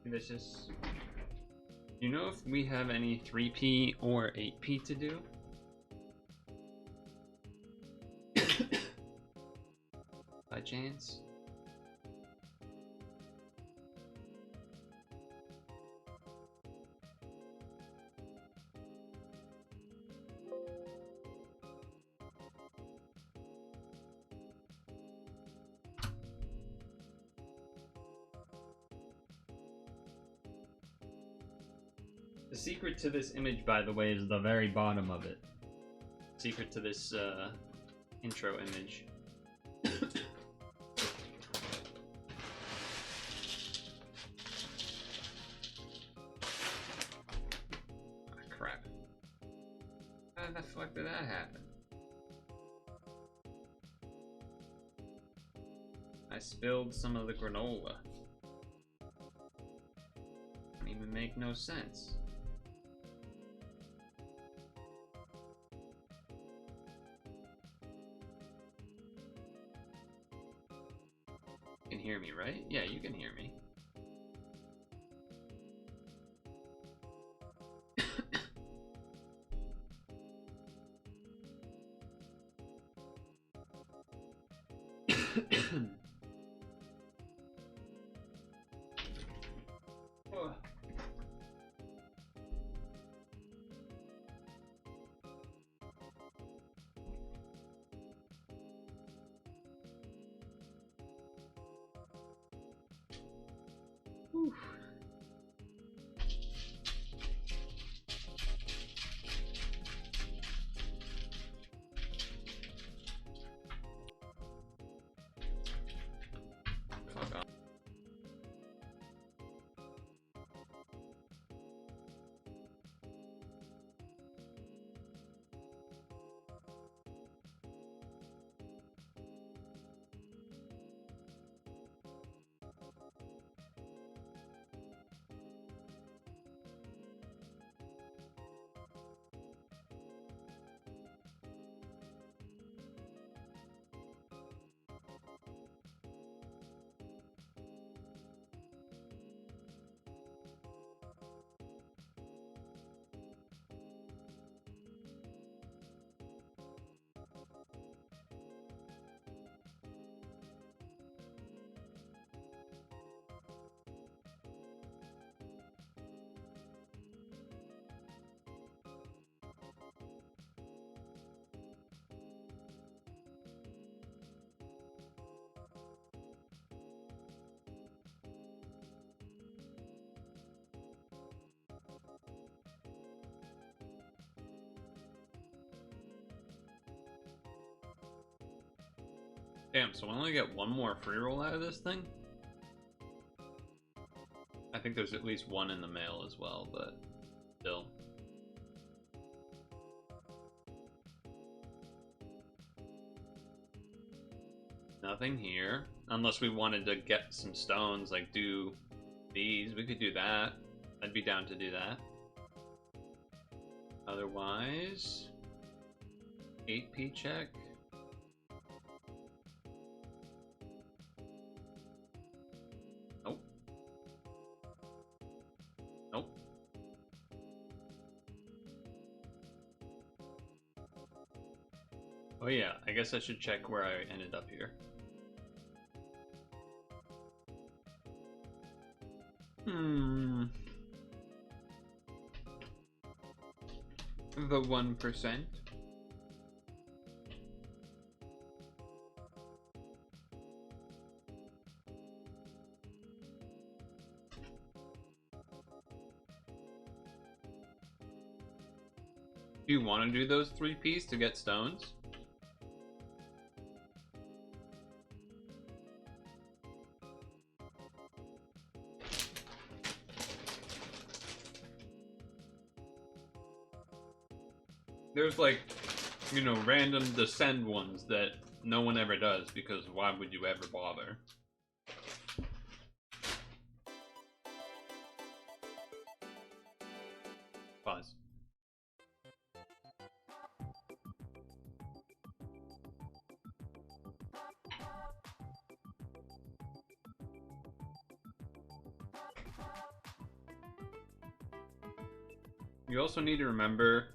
This is... You know if we have any 3P or 8P to do? By chance? The secret to this image, by the way, is the very bottom of it. Secret to this intro image. Ah, crap. How the fuck did that happen? I spilled some of the granola. Doesn't even make no sense. You can hear me, right? Yeah, you can hear me. Oh. Whew. Fuck off. Damn, so I only get one more free roll out of this thing? I think there's at least one in the mail as well, but still. Nothing here. Unless we wanted to get some stones, like do these. We could do that. I'd be down to do that. Otherwise, 8P check. Nope. Nope. Oh yeah, I guess I should check where I ended up here. The 1%. Do you want to do those 3Ps to get stones? There's like, you know, random descend ones that no one ever does because why would you ever bother? Pause. You also need to remember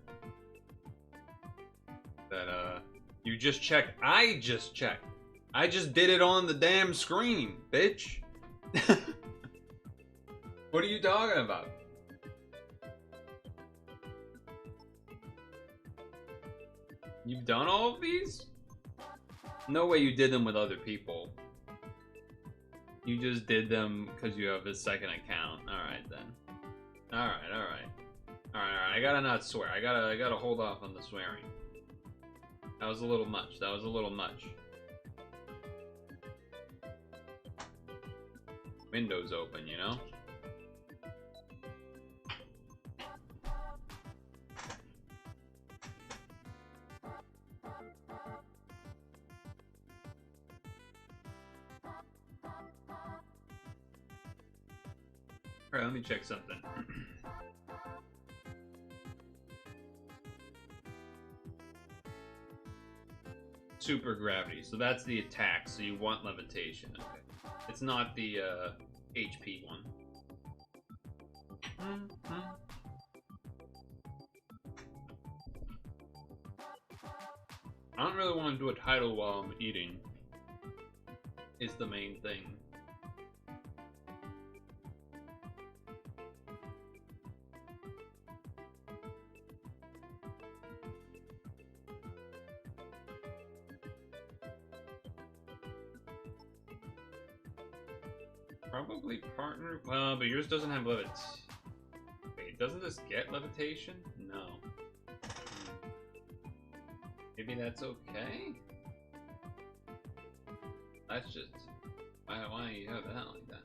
that you just checked. I just checked. I just did it on the damn screen, bitch. What are you talking about? You've done all of these? No way you did them with other people. You just did them because you have a second account. Alright then. Alright. I gotta not swear. I gotta hold off on the swearing. That was a little much. Windows open, you know? Alright, let me check something. Super gravity, so that's the attack, so you want levitation. Okay. It's not the HP one. I don't really want to do a title while I'm eating. Is the main thing. Probably partner. Well, but yours doesn't have levit. Wait, doesn't this get levitation? No. Maybe that's okay? That's just... Why do you have that like that?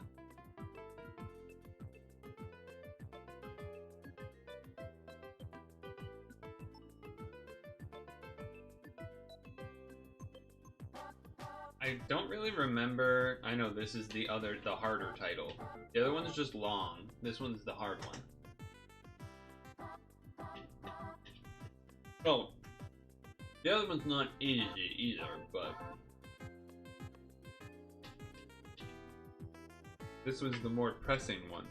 I don't really remember. I know this is the harder title. The other one's just long. This one's the hard one. Oh. The other one's not easy either, but... This was the more pressing one.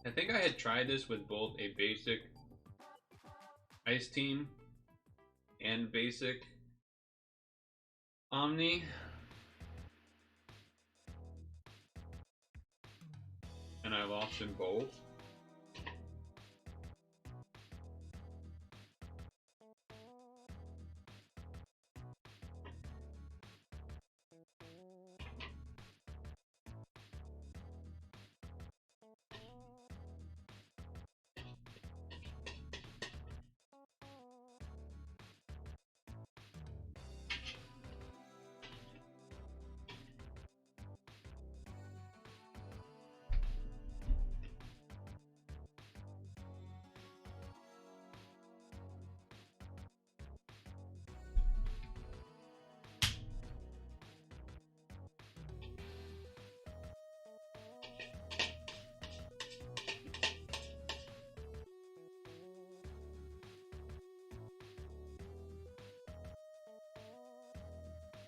I think I had tried this with both a basic Ice Team and basic Omni. And I lost in both.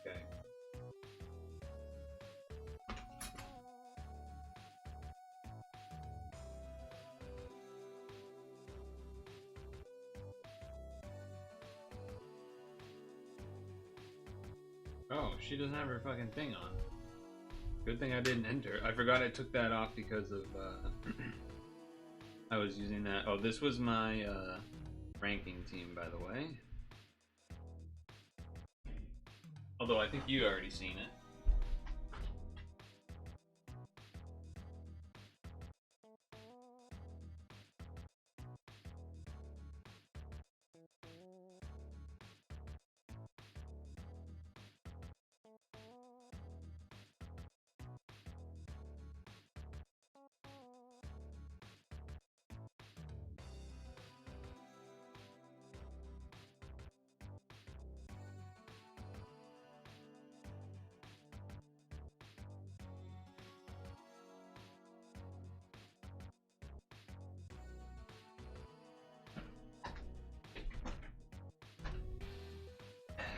Okay. Oh, she doesn't have her fucking thing on. Good thing I didn't enter. I forgot I took that off because of, I was using that. Oh, this was my, ranking team, by the way. Although I think you already seen it.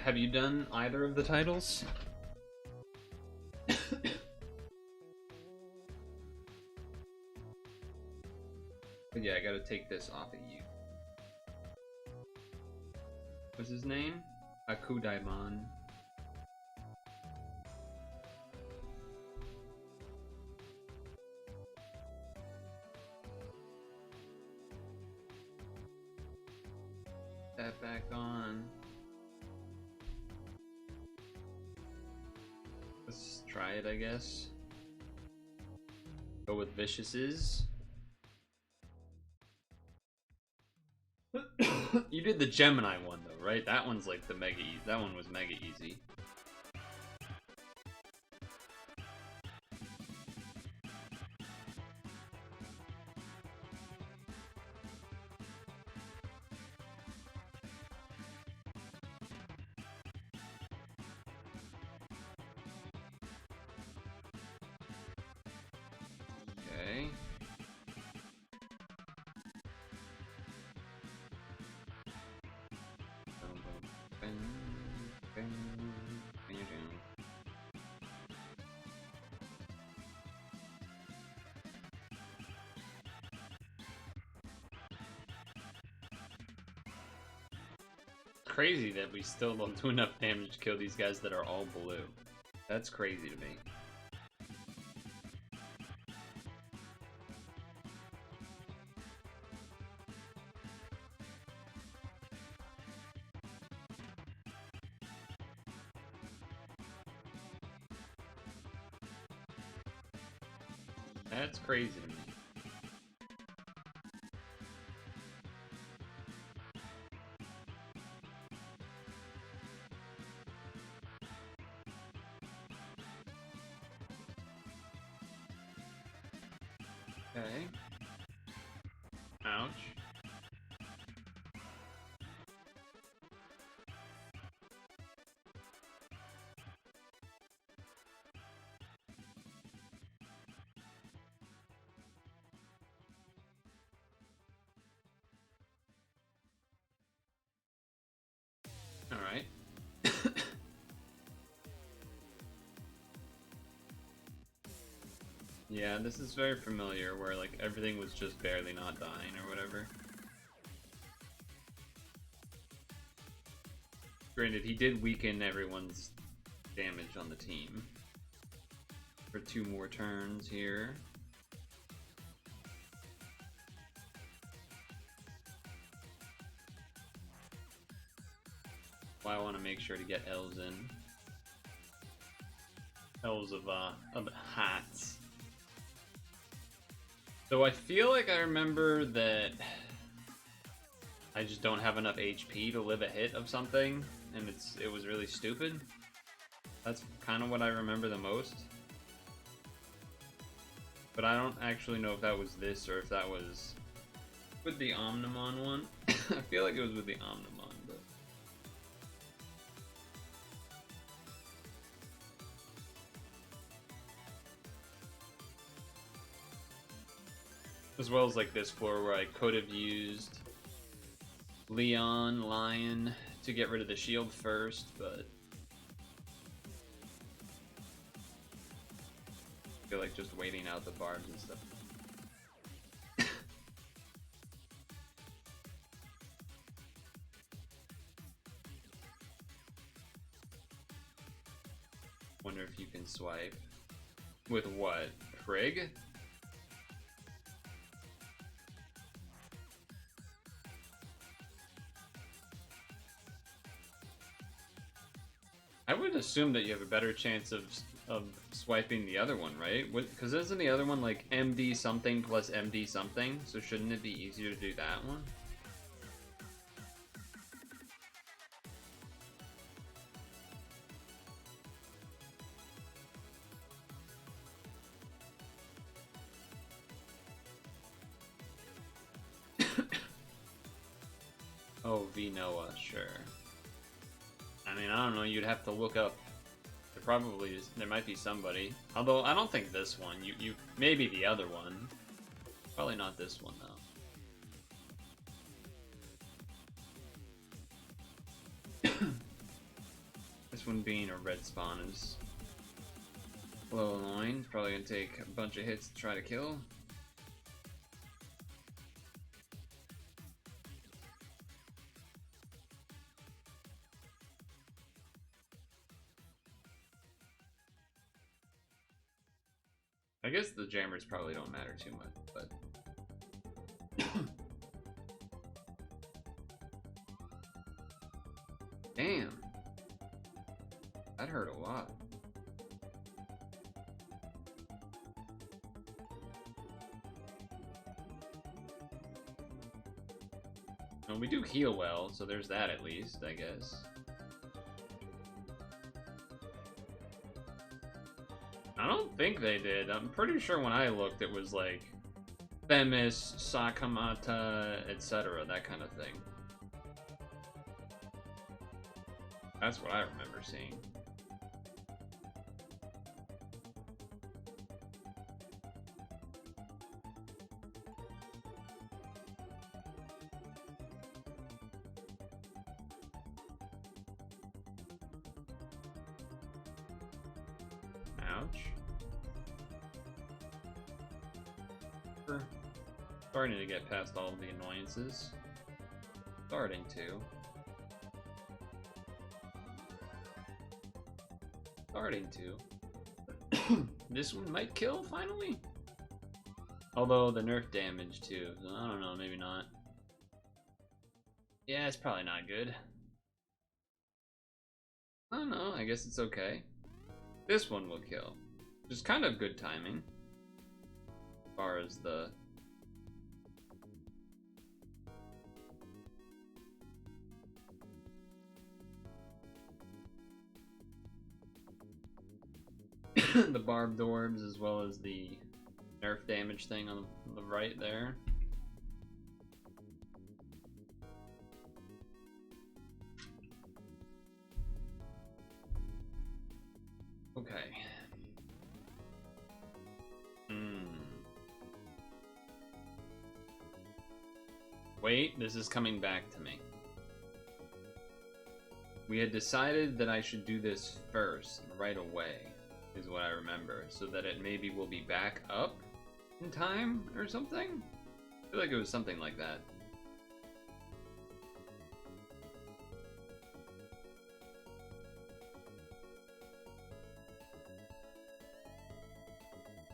Have you done either of the titles? But yeah, I gotta take this off of you. What's his name? Akudaimon. That back on. Let's try it, I guess. Go with Vicious's. You did the Gemini one though, right? That one's like the mega easy. That one was mega easy. Okay. Crazy that we still don't do enough damage to kill these guys that are all blue. That's crazy to me. That's crazy to me. Okay. Ouch. All right. Yeah, this is very familiar, where like everything was just barely not dying or whatever. Granted, he did weaken everyone's damage on the team for 2 more turns here. Well, I want to make sure to get elves in. Elves of hats. So I feel like I remember that I just don't have enough HP to live a hit of something, and it was really stupid. That's kind of what I remember the most. But I don't actually know if that was this or if that was with the Omnimon one. I feel like it was with the Omnimon, but... As well as like this floor where I could have used Leon, Lion to get rid of the shield first, but I feel like just waiting out the barbs and stuff. Wonder if you can swipe. With what? Prig? I would assume that you have a better chance of swiping the other one, right? Because isn't the other one like MD something plus MD something? So shouldn't it be easier to do that one? Oh, V Noah, sure. I mean, I don't know, you'd have to look up. There might be somebody. Although, I don't think this one. Maybe the other one. Probably not this one, though. This one being a red spawn is a little annoying. It's probably gonna take a bunch of hits to try to kill. I guess the jammers probably don't matter too much, but damn, that hurt a lot. Well, we do heal well, so there's that at least, I guess. I don't think they did. I'm pretty sure when I looked it was like Themis, Sakamata, etc., that kind of thing. That's what I remember seeing. Ouch. We're starting to get past all of the annoyances. Starting to. This one might kill, finally? Although the nerf damage, too. I don't know, maybe not. Yeah, it's probably not good. I don't know, I guess it's okay. This one will kill. Which is kind of good timing. As far as the... the barbed orbs, as well as the nerf damage thing on the right there. Okay. Wait, this is coming back to me. We had decided that I should do this first, right away, is what I remember, so that it maybe will be back up in time or something? I feel like it was something like that.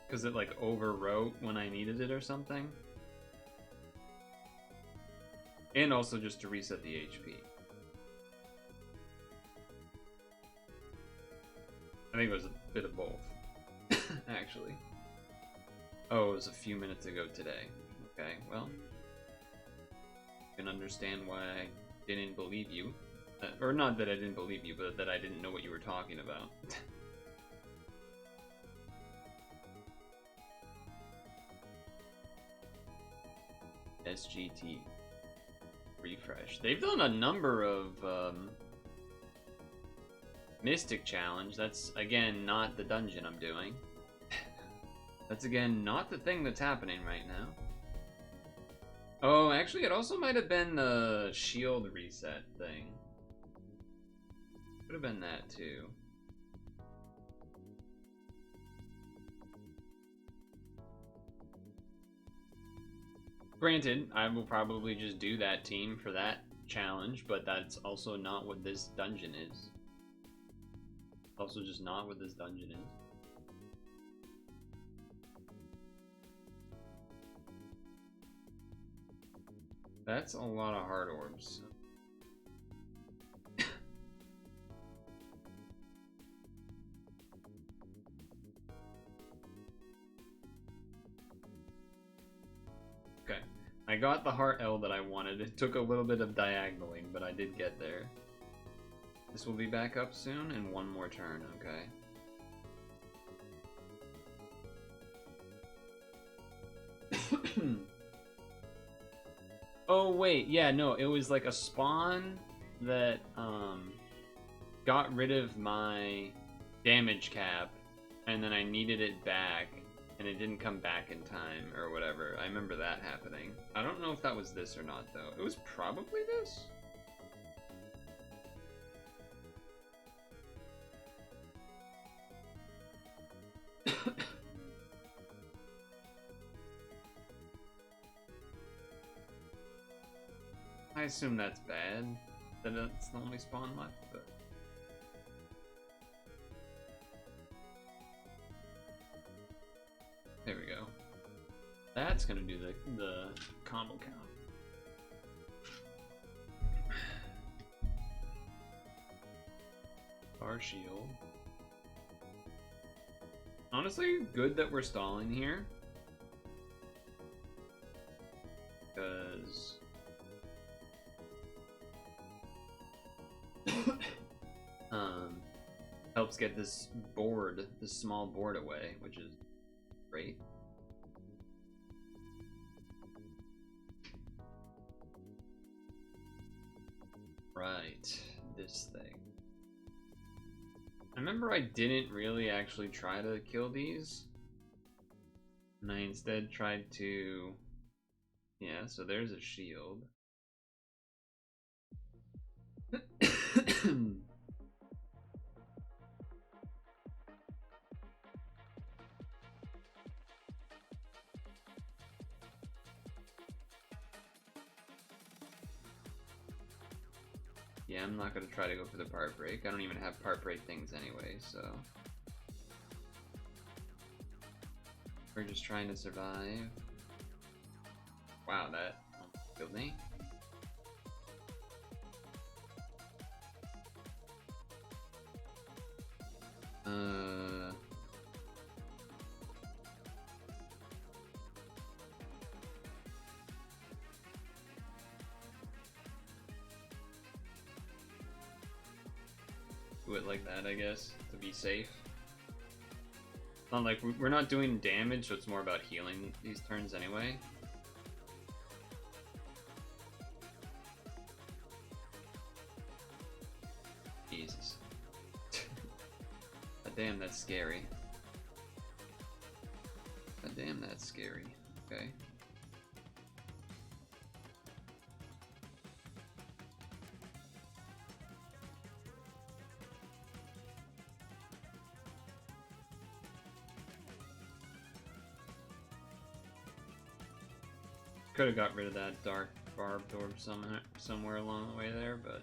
Because it like overwrote when I needed it or something. And also just to reset the HP. I think it was a bit of both, actually. Oh, it was a few minutes ago today. Okay, well, you can understand why I didn't believe you. Or not that I didn't believe you, but that I didn't know what you were talking about. SGT. Refresh. They've done a number of Mystic Challenge. That's, again, not the dungeon I'm doing. That's, again, not the thing that's happening right now. Oh, actually, it also might have been the shield reset thing. Could have been that, too. Granted, I will probably just do that team for that challenge, but that's also not what this dungeon is. Also just not what this dungeon is. That's a lot of heart orbs. Okay, I got the heart L that I wanted. It took a little bit of diagonaling, but I did get there. This will be back up soon in one more turn, okay. Oh wait, yeah, no, it was like a spawn that got rid of my damage cap, and then I needed it back, and it didn't come back in time, or whatever. I remember that happening. I don't know if that was this or not, though. It was probably this? I assume that's bad. That it's the only spawn left, but... There we go. That's gonna do the combo count. Our shield. Honestly, good that we're stalling here. Because... helps get this board, this small board away, which is great. Right, this thing. I remember I didn't really actually try to kill these. And I instead tried to... Yeah, so there's a shield. Yeah, I'm not gonna try to go for the part break. I don't even have part break things anyway, so... We're just trying to survive. Wow, that almost killed me. Do it like that, I guess, to be safe. Not like we're not doing damage, so it's more about healing these turns anyway. Jesus. God damn, that's scary. God damn, that's scary. Okay. Could have got rid of that dark barbed orb somewhere along the way there, but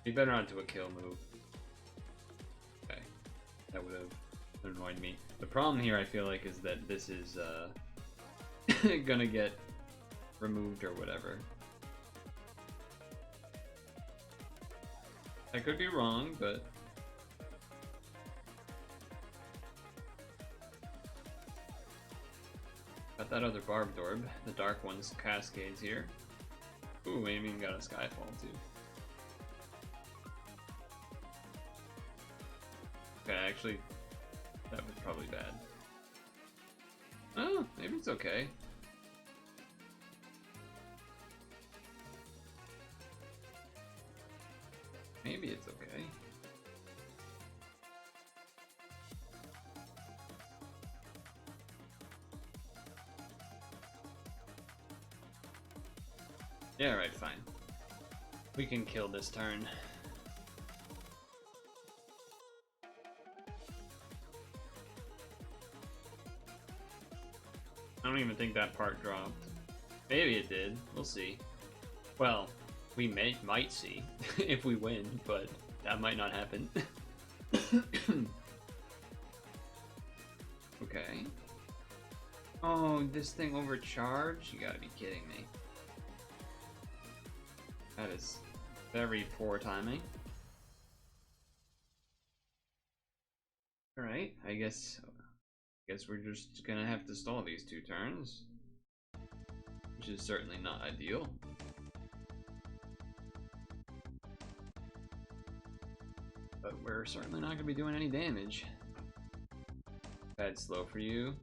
you better not do a kill move. Okay, that would have annoyed me. The problem here, I feel like, is that this is gonna get removed or whatever. I could be wrong, but got that other barbed orb. The dark one's cascades here. Ooh, maybe even got a skyfall too. Okay, actually, that was probably bad. Oh, maybe it's okay. Maybe it's okay. Yeah, right, fine. We can kill this turn. I don't even think that part dropped. Maybe it did. We'll see. Well, we might see if we win, but that might not happen. Okay. Oh, this thing overcharged? You gotta be kidding me. That is very poor timing. Alright, I guess we're just gonna have to stall these 2 turns, which is certainly not ideal. But we're certainly not gonna be doing any damage. Bad slow for you.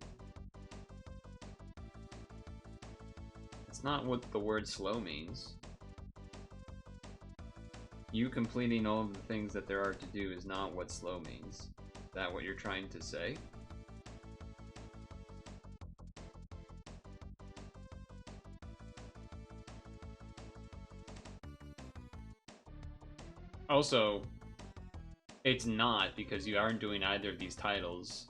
That's not what the word slow means. You completing all of the things that there are to do is not what slow means. Is that what you're trying to say? Also, it's not, because you aren't doing either of these titles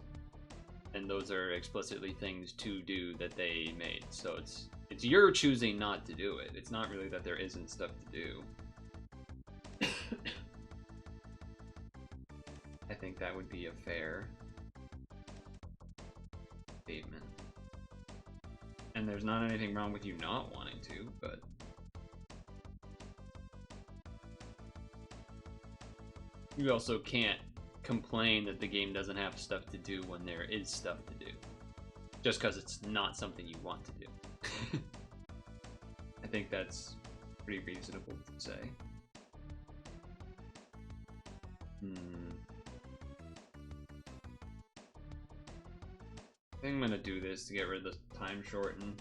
and those are explicitly things to do that they made. So it's your choosing not to do it. It's not really that there isn't stuff to do. I think that would be a fair statement. And there's not anything wrong with you not wanting to, but you also can't complain that the game doesn't have stuff to do when there is stuff to do. Just because it's not something you want to do. I think that's pretty reasonable to say. I think I'm gonna do this to get rid of the time shorten.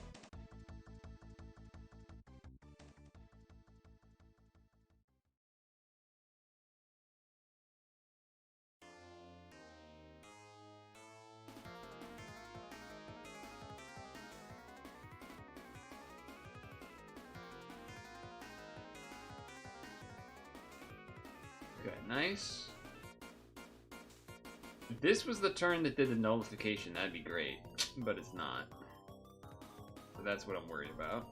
Okay, nice. If this was the turn that did the nullification, that'd be great, but it's not. So that's what I'm worried about.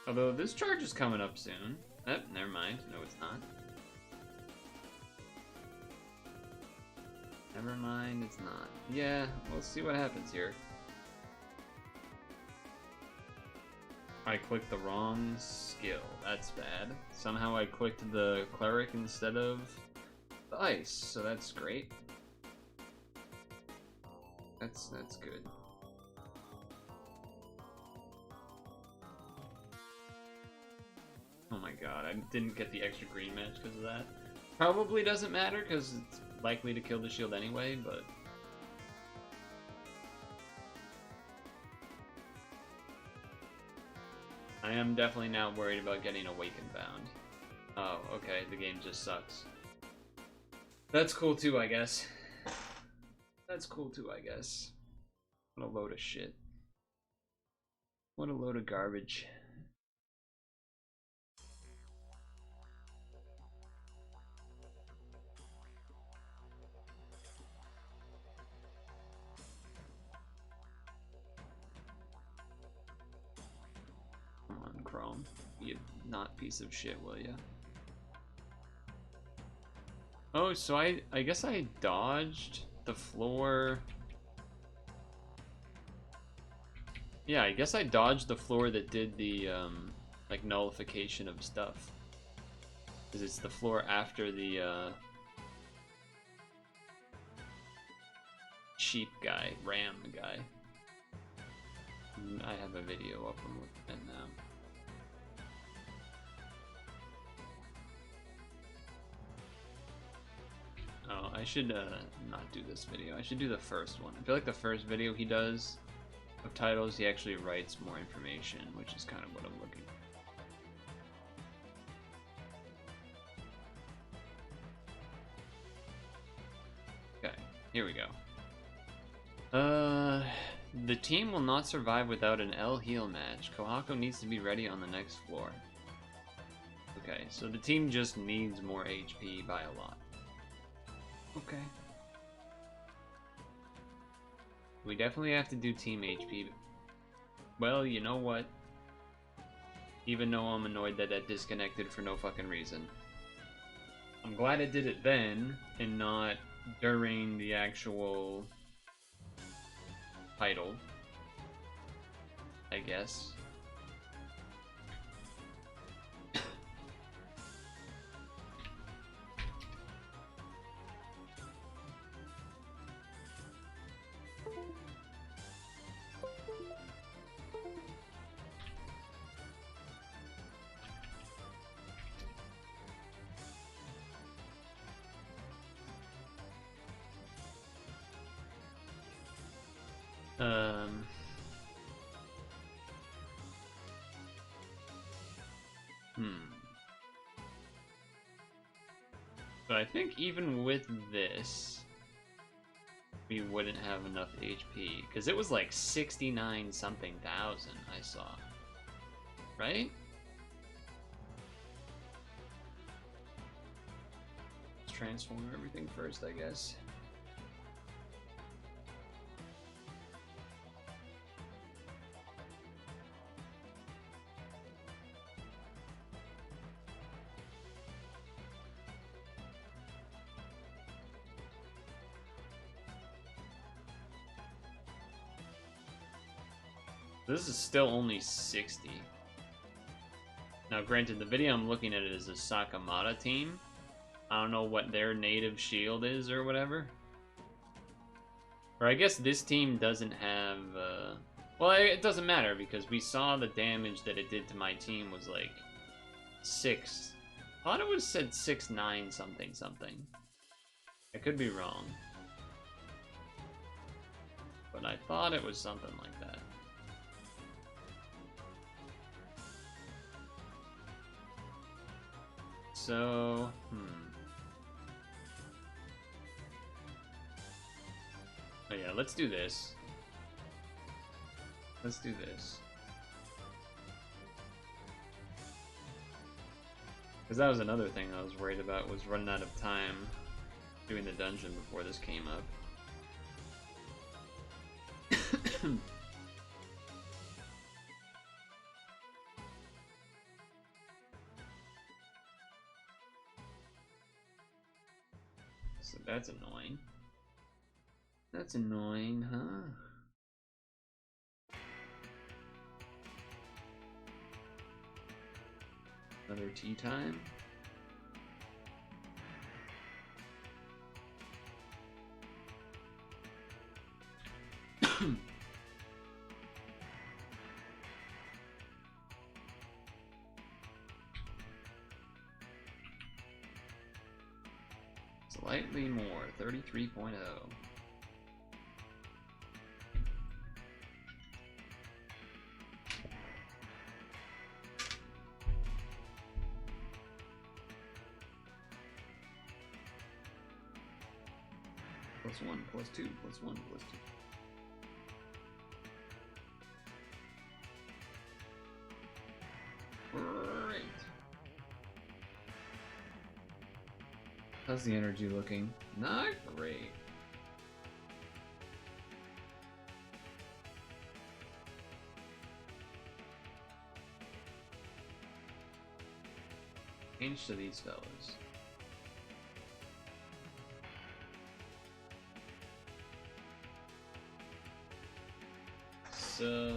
Although this charge is coming up soon. Oh, never mind. No, it's not. Never mind, it's not. Yeah, we'll see what happens here. I clicked the wrong skill. That's bad. Somehow I clicked the cleric instead of the ice, so that's great. That's good. Oh my god, I didn't get the extra green match because of that. Probably doesn't matter because it's likely to kill the shield anyway, but I am definitely now worried about getting Awakened Bound. Oh, okay, the game just sucks. That's cool too, I guess. That's cool too, I guess. What a load of shit. What a load of garbage. Come on, Chrome. Be a not piece of shit, will ya? Oh, so I guess I dodged the floor. Yeah, I guess I dodged the floor that did the like nullification of stuff. Because it's the floor after the sheep guy, ram guy. I have a video up. I'm looking at now. Oh, I should not do this video. I should do the first one. I feel like the first video he does of titles, he actually writes more information, which is kind of what I'm looking for. Okay, here we go. The team will not survive without an L heal match. Kohako needs to be ready on the next floor. Okay, so the team just needs more HP by a lot. Okay. We definitely have to do team HP. Well, you know what? Even though I'm annoyed that that disconnected for no fucking reason. I'm glad it did it then, and not during the actual title, I guess. So I think even with this, we wouldn't have enough HP, because it was like 69 something thousand I saw, right? Let's transform everything first, I guess. This is still only 60. Now, granted, the video I'm looking at it is a Sakamata team. I don't know what their native shield is or whatever. Or I guess this team doesn't have... Well, it doesn't matter because we saw the damage that it did to my team was like 6. I thought it was said 6-9 something something. I could be wrong. But I thought it was something like that. So, Oh yeah, let's do this. Let's do this. Because that was another thing I was worried about, was running out of time doing the dungeon before this came up. So that's annoying. That's annoying, huh? Another tea time? Slightly more, 33.0. +1, +2, +1, +2. Great. How's the energy looking? Not great. Change to these fellas. So...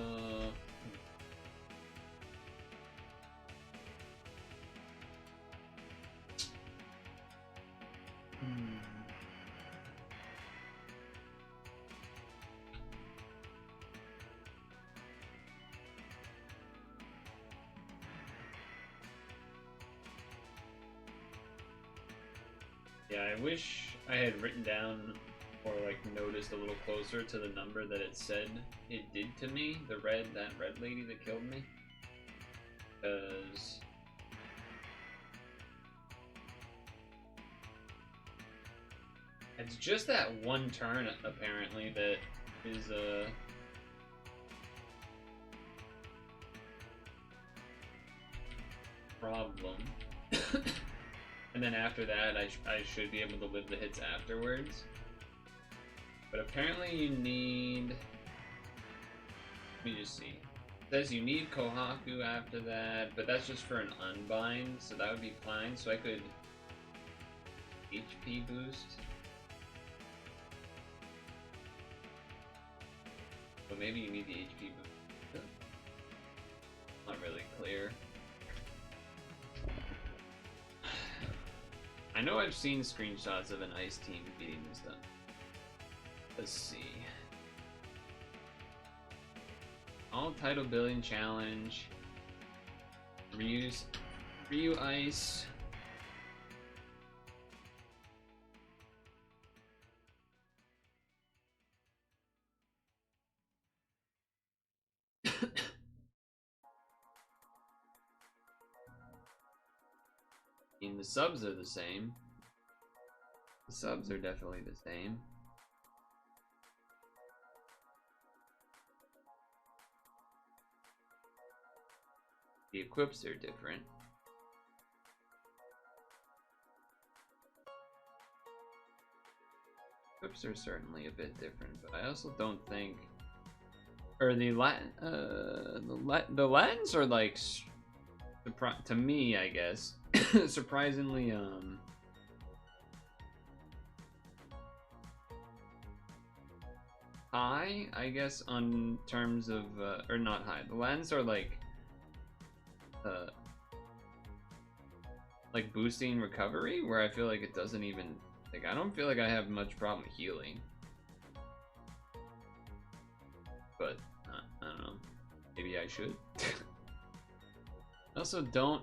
Yeah, I wish I had written down or like noticed a little closer to the number that it said it did to me, that red lady that killed me. Because it's just that one turn apparently that is a problem. And then after that, I should be able to live the hits afterwards. But apparently you need... Let me just see. It says you need Kohaku after that, but that's just for an unbind, so that would be fine. So I could HP boost. But maybe you need the HP boost. Not really clear. I know I've seen screenshots of an ice team beating this done. Let's see. All title building challenge. Ryu Ice. I mean, the subs are the same. The subs are definitely the same. The equips are different. Equips are certainly a bit different, but I also don't think... Or the Latins are like... To me, I guess. Surprisingly, high, I guess, on terms of, or not high. The lens are like boosting recovery, where I feel like it doesn't even, like, I don't feel like I have much problem healing. But, I don't know. Maybe I should. I also don't,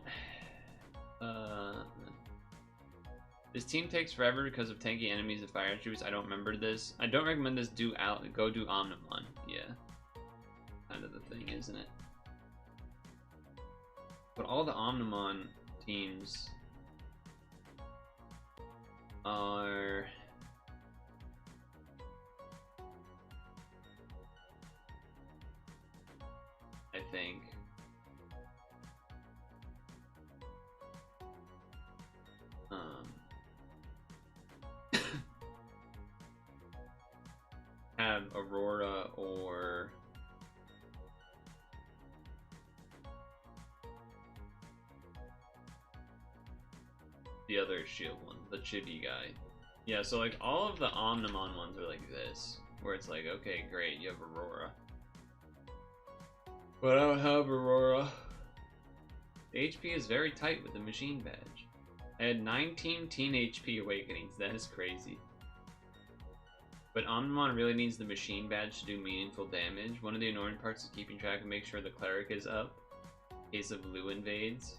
this team takes forever because of tanky enemies and fire attributes. I don't remember this. I don't recommend this. Go do Omnimon. Yeah. Kind of the thing, isn't it? But all the Omnimon teams are... I think... have Aurora or the other shield one, the chibi guy. Yeah, so like all of the Omnimon ones are like this, where it's like, okay, great, you have Aurora. But I don't have Aurora. The HP is very tight with the machine badge. I had 19 teen HP awakenings, that is crazy. But Omnimon really needs the machine badge to do meaningful damage. One of the annoying parts is keeping track and make sure the cleric is up in case of Lu invades.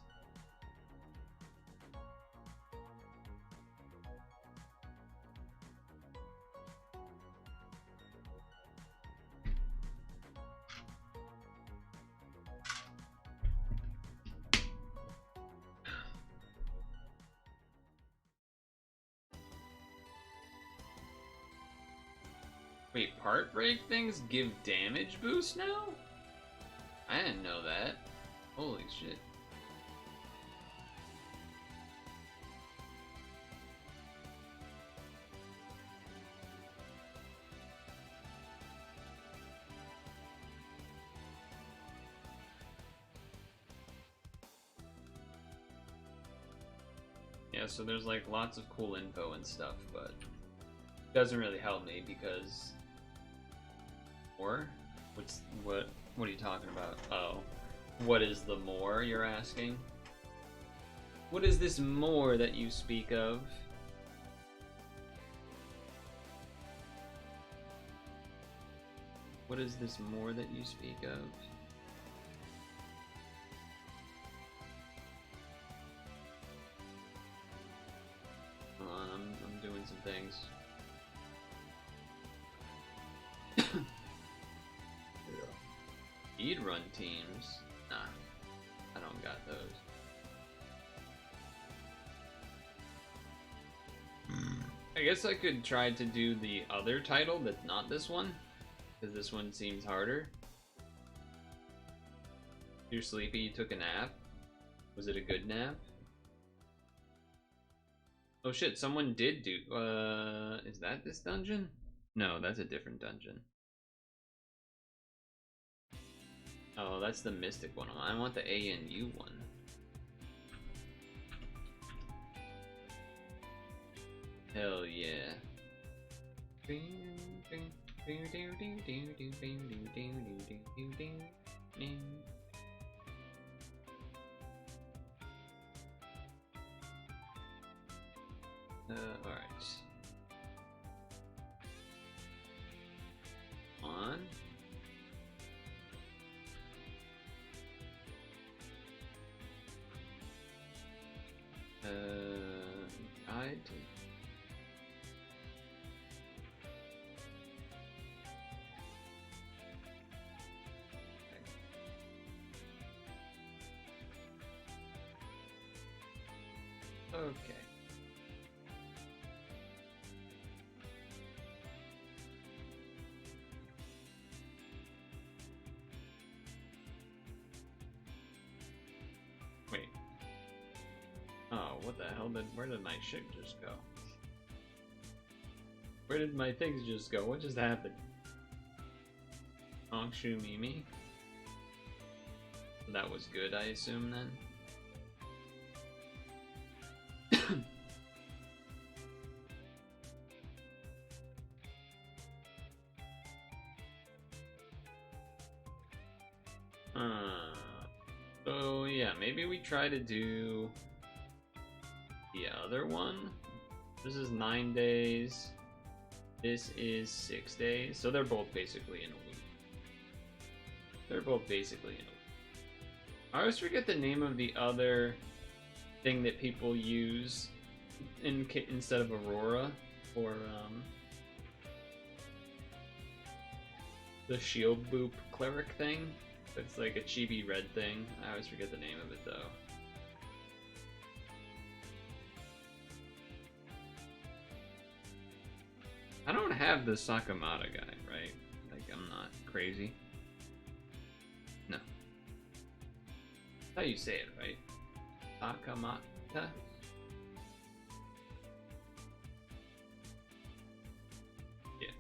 Wait, part break things give damage boost now? I didn't know that. Holy shit. Yeah, so there's like lots of cool info and stuff, but it doesn't really help me because... More? What are you talking about? Oh. What is the more you're asking? What is this more that you speak of? What is this more that you speak of? Hold on, I'm doing some things. Speed run teams? Nah, I don't got those. I guess I could try to do the other title that's not this one, because this one seems harder. You're sleepy, you took a nap? Was it a good nap? Oh shit, someone did do, is that this dungeon? No, that's a different dungeon. Oh, that's the Mystic one. I want the ANU one. Hell yeah. Alright. On. Guide. Okay. Wait. Oh, what the hell where did my shit just go? Where did my things just go? What just happened? Ongshu Mimi? That was good, I assume, then? So yeah, maybe we try to do the other one. This is 9 days. This is 6 days. So they're both basically in a week. They're both basically in a week. I always forget the name of the other thing that people use instead of Aurora for the shield boop cleric thing. It's like a chibi red thing. I always forget the name of it though. I don't have the Sakamata guy, right? Like, I'm not crazy. No. That's how you say it, right? Sakamata? Yeah.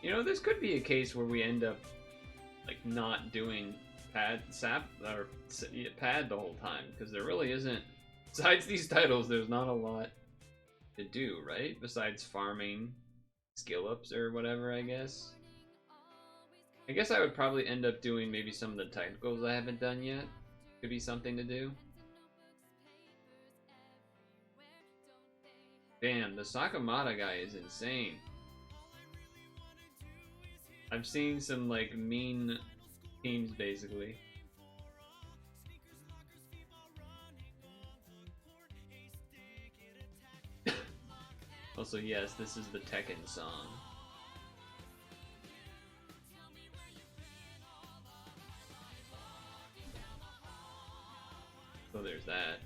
You know, this could be a case where we end up, like, not doing pad the whole time, because there really isn't, besides these titles, there's not a lot to do, right? Besides farming skill ups or whatever, I guess. I guess I would probably end up doing maybe some of the technicals I haven't done yet. Could be something to do. Damn, the Sakamata guy is insane. I've seen some, like, mean teams, basically. Also, yes, this is the Tekken song. So there's that.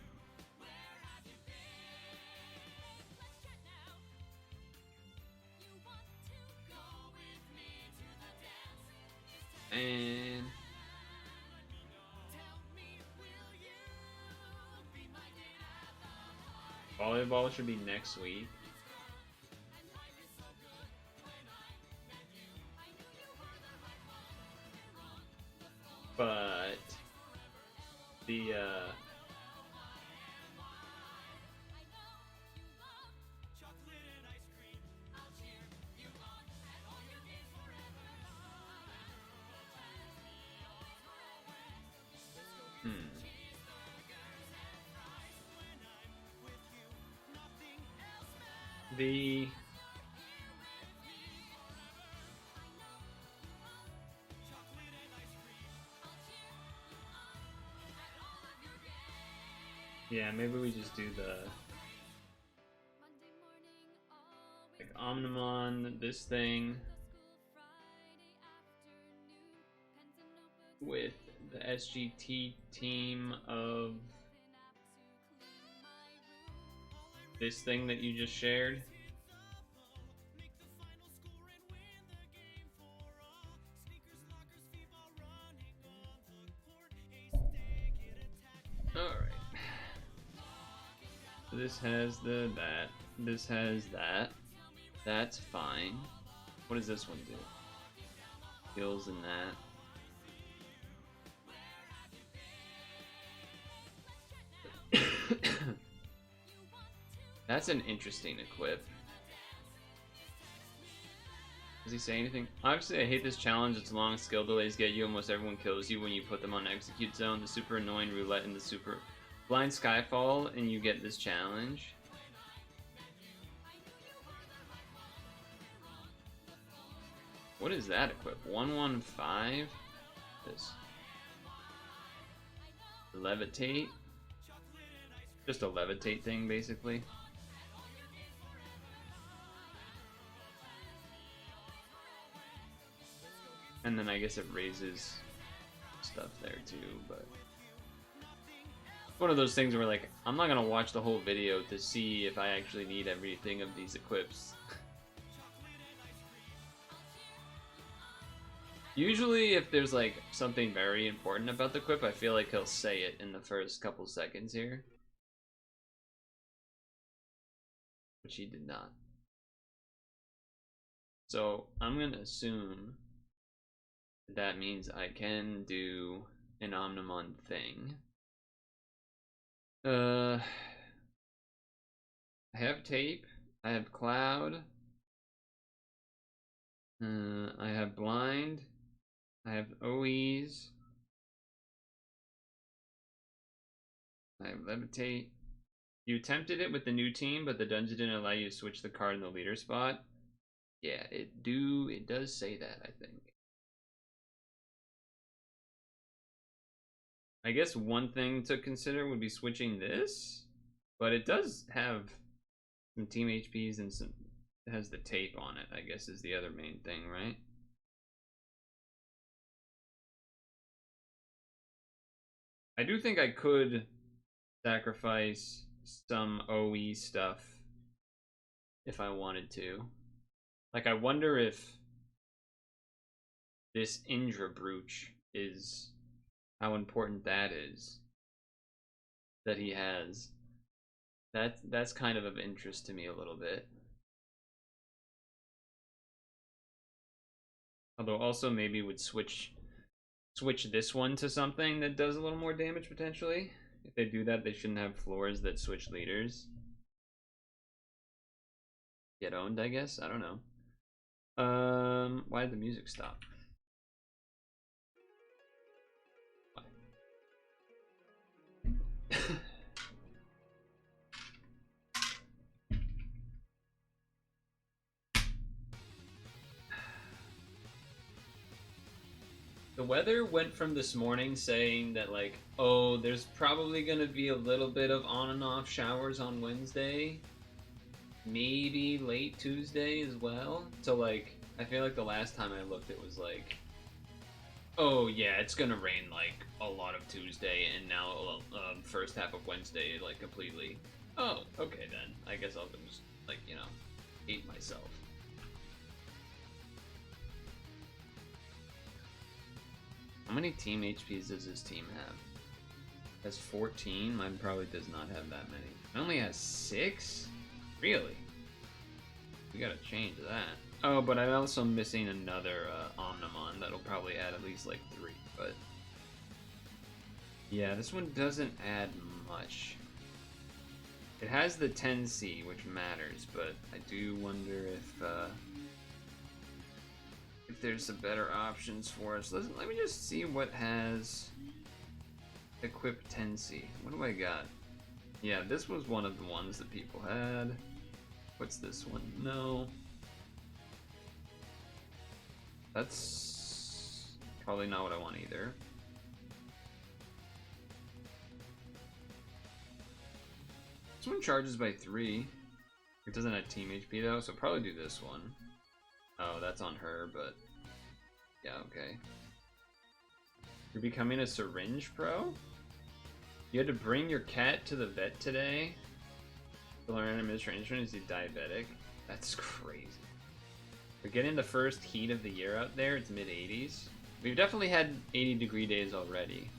And volleyball should be next week. But the yeah, maybe we just do the, like, Omnimon, this thing with the SGT team of this thing that you just shared. Alright. This has that. This has that. That's fine. What does this one do? Skills in that. That's an interesting equip. Does he say anything? Obviously, I hate this challenge. Its long skill delays get you. Almost everyone kills you when you put them on execute zone. The super annoying roulette and the super blind skyfall, and you get this challenge. What is that equip? 115? This. Levitate? Just a levitate thing, basically. And then I guess it raises stuff there too, but one of those things where, like, I'm not gonna watch the whole video to see if I actually need everything of these equips. Usually if there's, like, something very important about the equip, I feel like he'll say it in the first couple seconds here. Which he did not. So I'm gonna assume that means I can do an Omnimon thing. I have tape, I have cloud, I have blind. I have OEs. I have levitate. You attempted it with the new team, but the dungeon didn't allow you to switch the card in the leader spot. Yeah, it does say that, I think. I guess one thing to consider would be switching this, but it does have some team HPs and some, it has the tape on it, I guess is the other main thing, right? I do think I could sacrifice some OE stuff if I wanted to. Like, I wonder if this Indra brooch is how important that is that he has. That's kind of interest to me a little bit. Although also maybe would switch this one to something that does a little more damage potentially. If they do that, they shouldn't have floors that switch leaders. Get owned, I guess. I don't know. Why did the music stop? The weather went from this morning saying that, like, oh, there's probably gonna be a little bit of on and off showers on Wednesday, maybe late Tuesday as well. So, like, I feel like the last time I looked, it was like, oh yeah, it's gonna rain like a lot of Tuesday, and now first half of Wednesday, like completely. Oh, okay then. I guess I'll just, like, hate myself. How many team HPs does this team have? It has 14. Mine probably does not have that many. It only has 6? Really? We gotta change that. Oh, but I'm also missing another Omnimon that'll probably add at least like 3. But yeah, this one doesn't add much. It has the 10C, which matters, but I do wonder if there's some better options for us. Let me just see what has equip 10C. What do I got? Yeah, this was one of the ones that people had. What's this one? No. That's probably not what I want either. This one charges by 3. It doesn't have team HP though, so probably do this one. Oh, that's on her, but yeah, okay. You're becoming a syringe pro? You had to bring your cat to the vet today to learn an administration. Is he diabetic? That's crazy. We're getting the first heat of the year out there. It's mid-80s. We've definitely had 80-degree days already.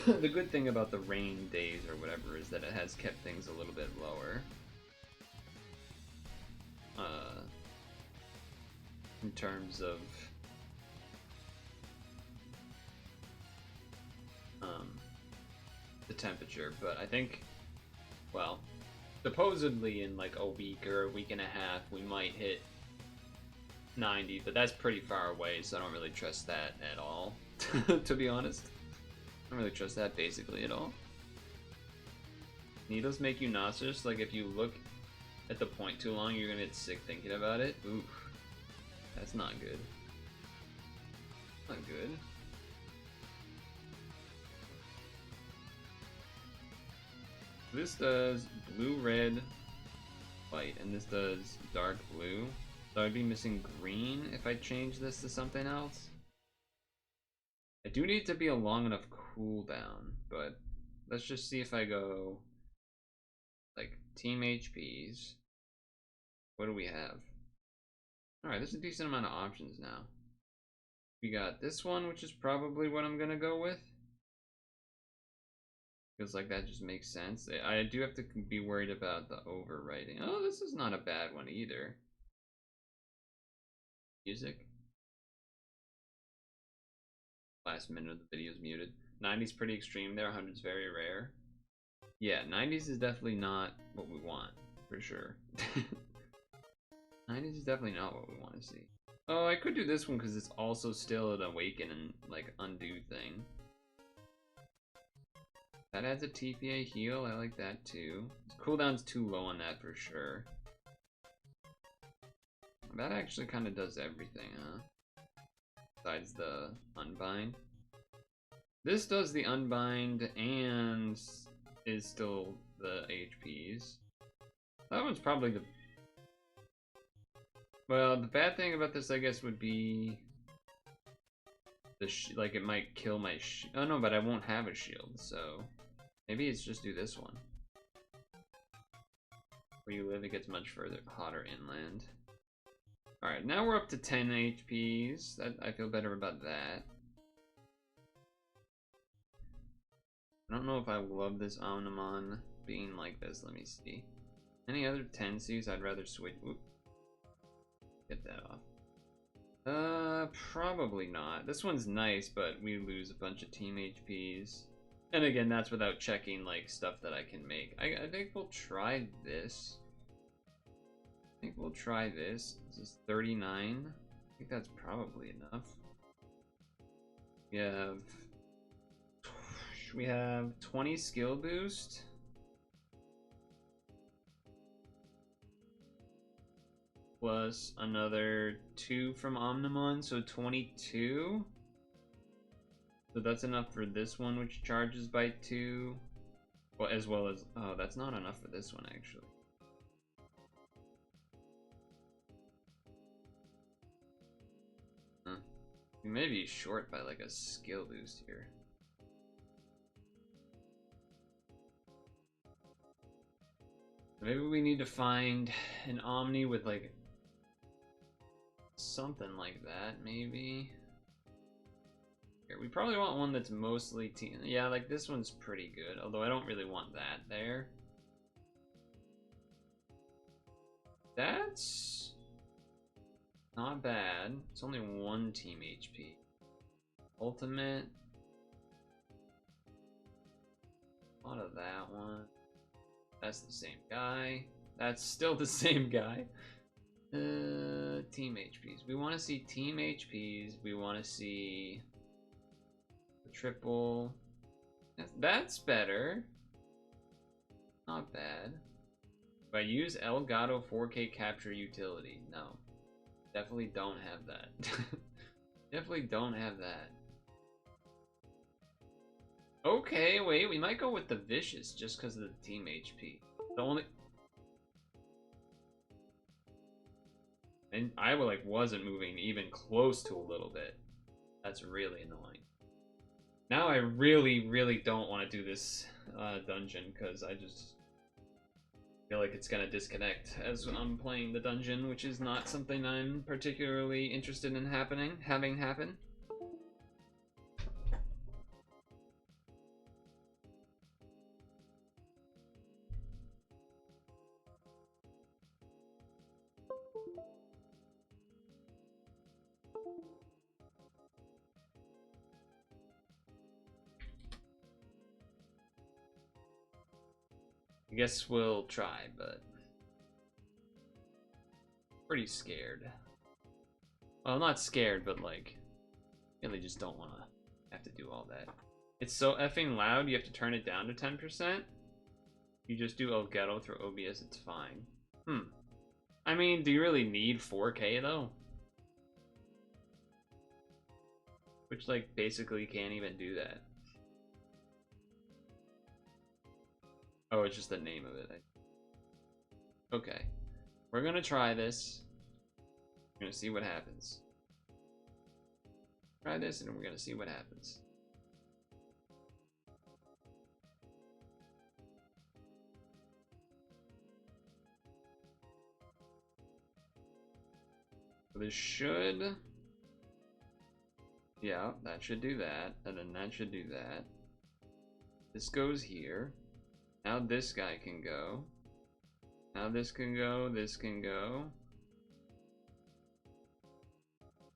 The good thing about the rain days or whatever is that it has kept things a little bit lower. In terms of the temperature, but I think, well, supposedly in like a week or a week and a half we might hit 90, but that's pretty far away, so I don't really trust that at all. To be honest, I don't really trust that basically at all. Needles make you nauseous. Like if you look at the point too long, you're gonna get sick thinking about it. Oof, that's not good. Not good. This does blue, red, white, and this does dark blue. So I'd be missing green if I change this to something else. I do need to be a long enough cooldown, but let's just see if I go like team HPs. What do we have? Alright, there's a decent amount of options now. We got this one, which is probably what I'm gonna go with. Feels like that just makes sense. I do have to be worried about the overwriting. Oh, this is not a bad one either. Music. Last minute of the video is muted. 90's pretty extreme there, 100's very rare. Yeah, 90's is definitely not what we want, for sure. 90s is definitely not what we want to see. Oh, I could do this one because it's also still an awaken and like undo thing. That adds a TPA heal, I like that too. Cooldown's too low on that for sure. That actually kind of does everything, huh? Besides the unbind. This does the unbind and is still the HPs. That one's probably the... Well, the bad thing about this, I guess, would be... like, it might kill my oh no, but I won't have a shield, so... Maybe it's just do this one. Where you live, it gets much further hotter inland. Alright, now we're up to 10 HPs. I feel better about that. I don't know if I love this Omnimon being like this. Let me see. Any other 10Cs I'd rather switch. Oop. Get that off. Probably not. This one's nice, but we lose a bunch of team HPs. And again, that's without checking like stuff that I can make. I think we'll try this. This is 39. I think that's probably enough. We have 20 skill boost. Plus another 2 from Omnimon, so 22. So that's enough for this one, which charges by 2. Well, as well as... Oh, that's not enough for this one, actually. Huh. We may be short by, like, a skill boost here. Maybe we need to find an Omni with, like... something like that, maybe... Here, we probably want one that's mostly team. Yeah, like this one's pretty good, although I don't really want that there. That's not bad. It's only 1 team HP. Ultimate. A lot of that one. That's the same guy. That's still the same guy. Team HPs. We want to see team HPs. We want to see the triple. That's better. Not bad. Do I use Elgato 4K capture utility? No. Definitely don't have that. Definitely don't have that. Okay, wait, we might go with the Vicious just because of the team HP. The only... And I like wasn't moving even close to a little bit. That's really annoying. Now I really don't want to do this dungeon because I just feel like it's gonna disconnect as I'm playing the dungeon, which is not something I'm particularly interested in having happen. I guess we'll try, but pretty scared. Well, not scared, but like, really just don't want to have to do all that. It's so effing loud, you have to turn it down to 10%. You just do Elgato through OBS, it's fine. I mean, do you really need 4K though? Which like basically can't even do that. Oh, it's just the name of it. Okay. We're gonna try this. We're gonna see what happens. Try this and we're gonna see what happens. So this should... Yeah, that should do that. And then that should do that. This goes here. Now this guy can go. Now this can go, this can go.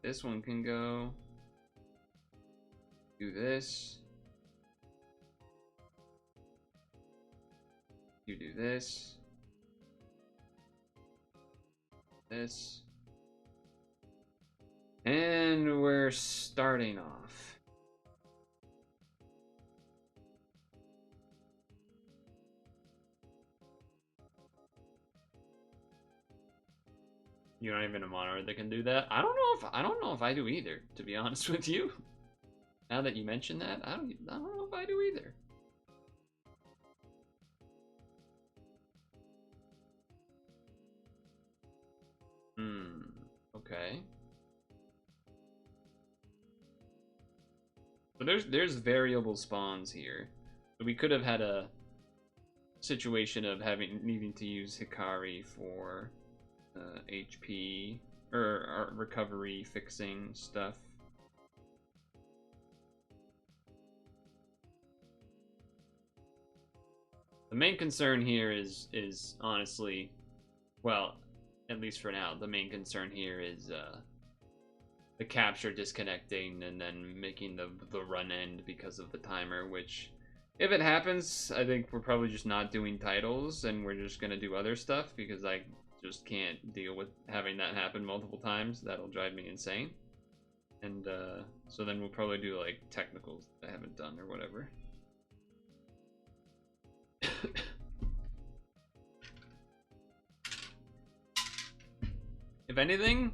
This one can go. Do this. You do this. this. And we're starting off. You're not even a monitor that can do that? I don't know if I do either, to be honest with you. Now that you mention that, I don't know if I do either. Okay. So there's variable spawns here. So we could have had a situation of needing to use Hikari for HP or recovery fixing stuff. The main concern here is honestly, well, at least for now, the main concern here is the capture disconnecting and then making the run end because of the timer, which if it happens, I think we're probably just not doing titles and we're just gonna do other stuff because I just can't deal with having that happen multiple times. That'll drive me insane. And so then we'll probably do like technicals that I haven't done or whatever. If anything,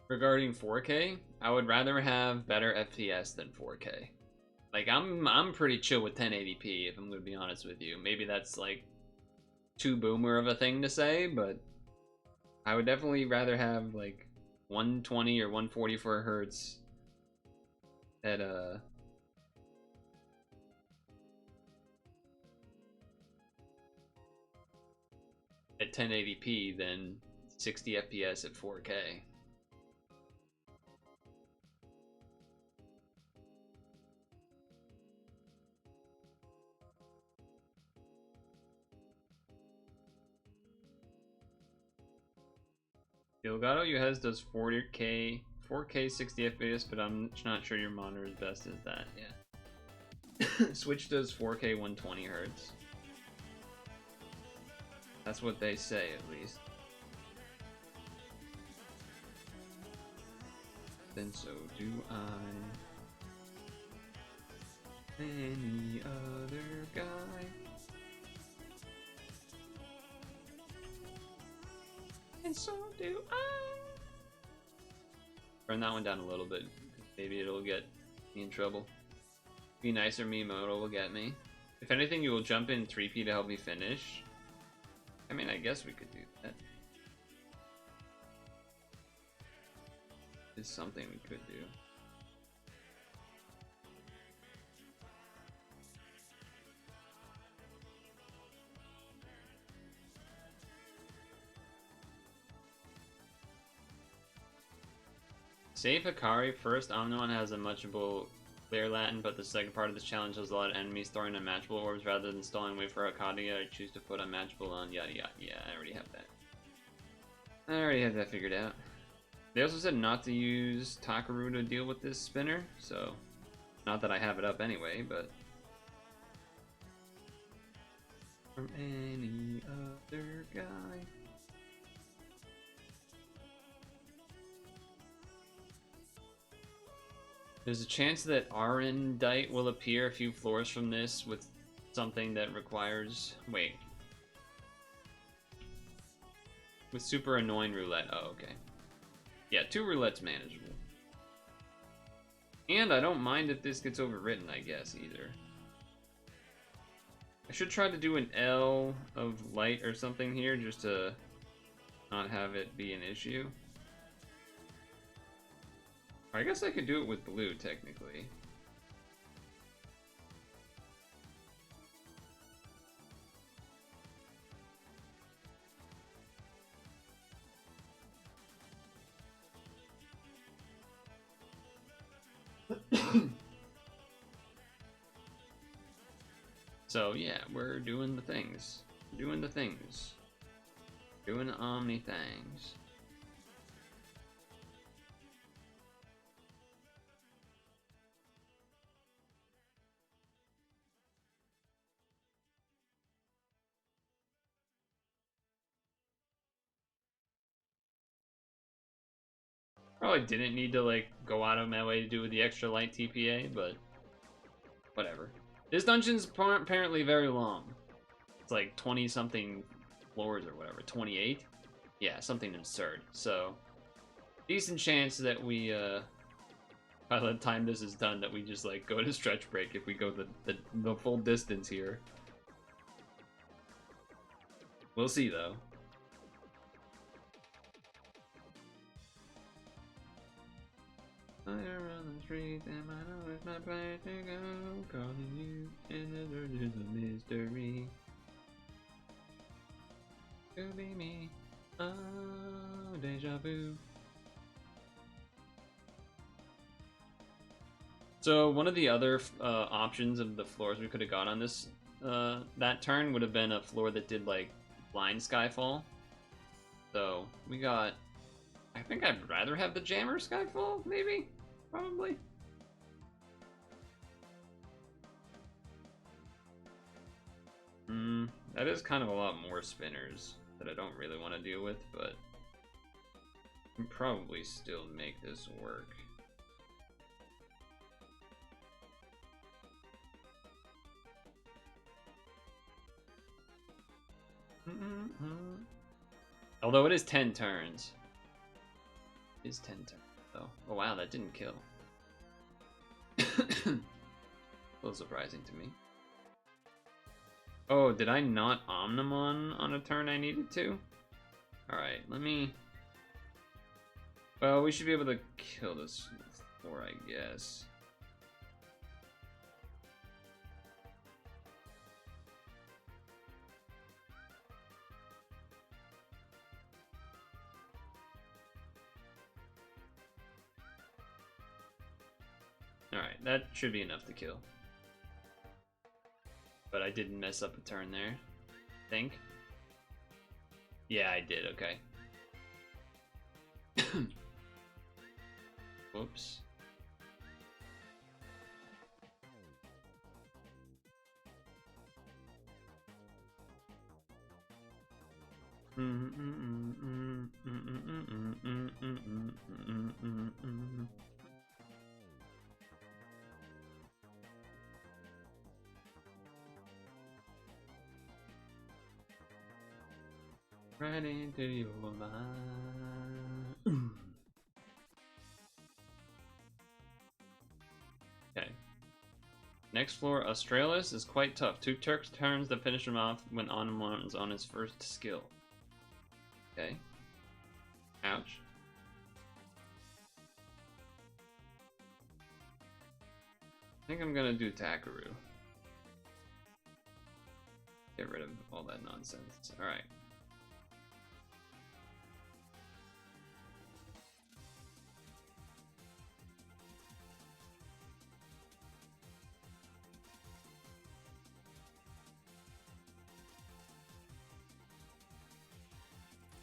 regarding 4K, I would rather have better FPS than 4K. Like I'm pretty chill with 1080p if I'm gonna be honest with you. Maybe that's like too boomer of a thing to say, but I would definitely rather have like 120 or 144 hertz at 1080p than 60 FPS at 4K. Elgato Uhez does 4K 60 FPS, but I'm not sure your monitor is best as that. Yeah. Switch does 4K 120 hertz. That's what they say, at least. Then so do I. Any other guy. And so do I. Turn that one down a little bit. Maybe it'll get me in trouble. Be nicer, Miyamoto will get me. If anything, you will jump in 3P to help me finish. I mean, I guess we could do that. It's something we could do. Save Hikari first. Omniman has a matchable clear Latin, but the second part of this challenge has a lot of enemies throwing unmatchable orbs rather than stalling away for Akadia. I choose to put unmatchable on yada yada. Yeah, I already have that. I already have that figured out. They also said not to use Takaru to deal with this spinner, so not that I have it up anyway, but from any other guy. There's a chance that Arendite will appear a few floors from this with something that requires... Wait. With super annoying roulette. Oh, okay. Yeah, 2 roulette's manageable. And I don't mind if this gets overwritten, I guess, either. I should try to do an L of light or something here just to not have it be an issue. I guess I could do it with blue, technically. So, yeah, we're doing the things. Doing the things. Doing the Omni things. Probably didn't need to like go out of my way to do with the extra light TPA, but whatever. This dungeon's apparently very long. It's like 20 something floors or whatever, 28? Yeah, something absurd. So, decent chance that we, by the time this is done, that we just like go to stretch break if we go the full distance here. We'll see though. Fire on the street, and I know it's my place to go. Calling you, and the dirt is a mystery. Could be me. Oh, deja vu. So one of the other options of the floors we could have got on this that turn would have been a floor that did like blind skyfall. So we got. I think I'd rather have the jammer skyfall, maybe. Probably. That is kind of a lot more spinners that I don't really want to deal with, but I can probably still make this work. Although it is 10 turns. It is 10 turns, though. Oh wow, that didn't kill. A little surprising to me. Oh, did I not Omnimon on a turn I needed to? Alright, let me... Well, we should be able to kill this floor, I guess. Alright, that should be enough to kill. But I didn't mess up a turn there, I think. Yeah, I did, okay. Whoops. Right into your mind. Okay. Next floor, Australis is quite tough. 2 Turks turns to finish him off when Onimon is on his first skill. Okay. Ouch. I think I'm gonna do Takaru. Get rid of all that nonsense. Alright.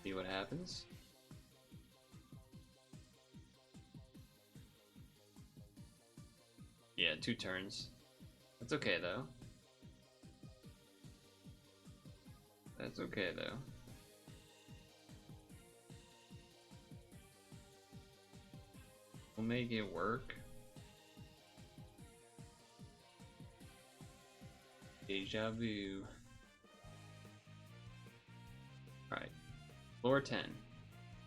See what happens. Yeah, 2 turns. That's okay though. That's okay though. We'll make it work. Deja vu. Alright. Floor 10.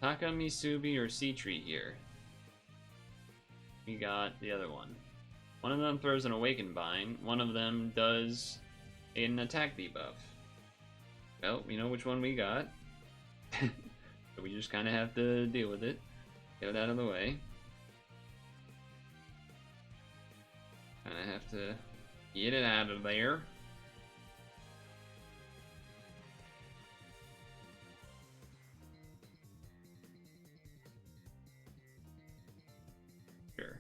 Taka Misubi or Sea Tree here. We got the other one. One of them throws an Awakened Bind. One of them does an attack debuff. Well, we know which one we got. So we just kind of have to deal with it. Get it out of the way. Kind of have to get it out of there. Sure.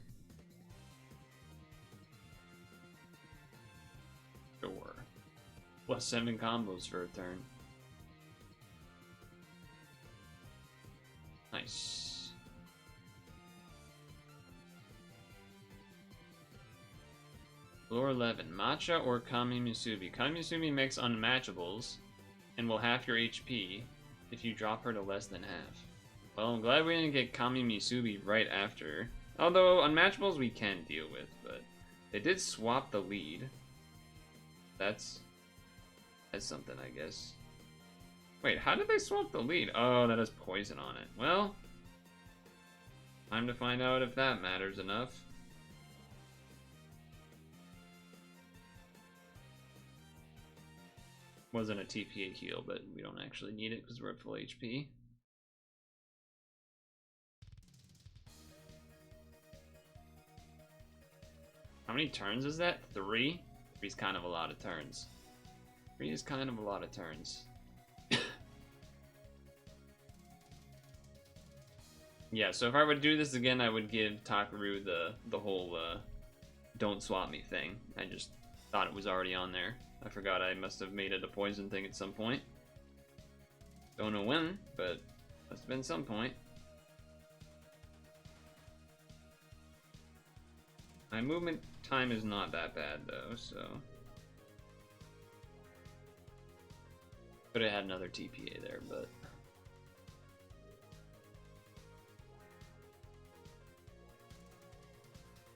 Sure. Plus 7 combos for a turn. Nice. Floor 11. Matcha or Kami Musubi. Kami Musubi makes unmatchables and will half your HP if you drop her to less than half. Well, I'm glad we didn't get Kami Misubi right after. Although, unmatchables we can deal with, but they did swap the lead. That's something, I guess. Wait, how did they swap the lead? Oh, that has poison on it. Well, time to find out if that matters enough. Wasn't a TPA heal, but we don't actually need it because we're at full HP. How many turns is that? 3? 3's kind of a lot of turns. 3 is kind of a lot of turns. Yeah, so if I would do this again, I would give Takaru the whole don't swap me thing. I just thought it was already on there. I forgot I must have made it a poison thing at some point. Don't know when, but must have been some point. My movement time is not that bad though, so could have had another TPA there, but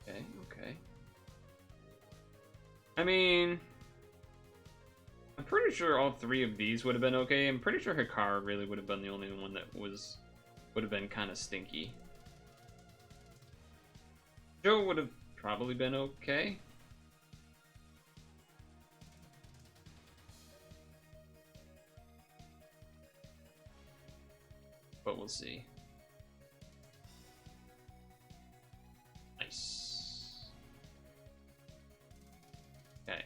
okay. I mean, I'm pretty sure all 3 of these would have been okay. I'm pretty sure Hikaru really would have been the only one that would have been kind of stinky. Joe would have probably been okay. But we'll see. Nice. Okay.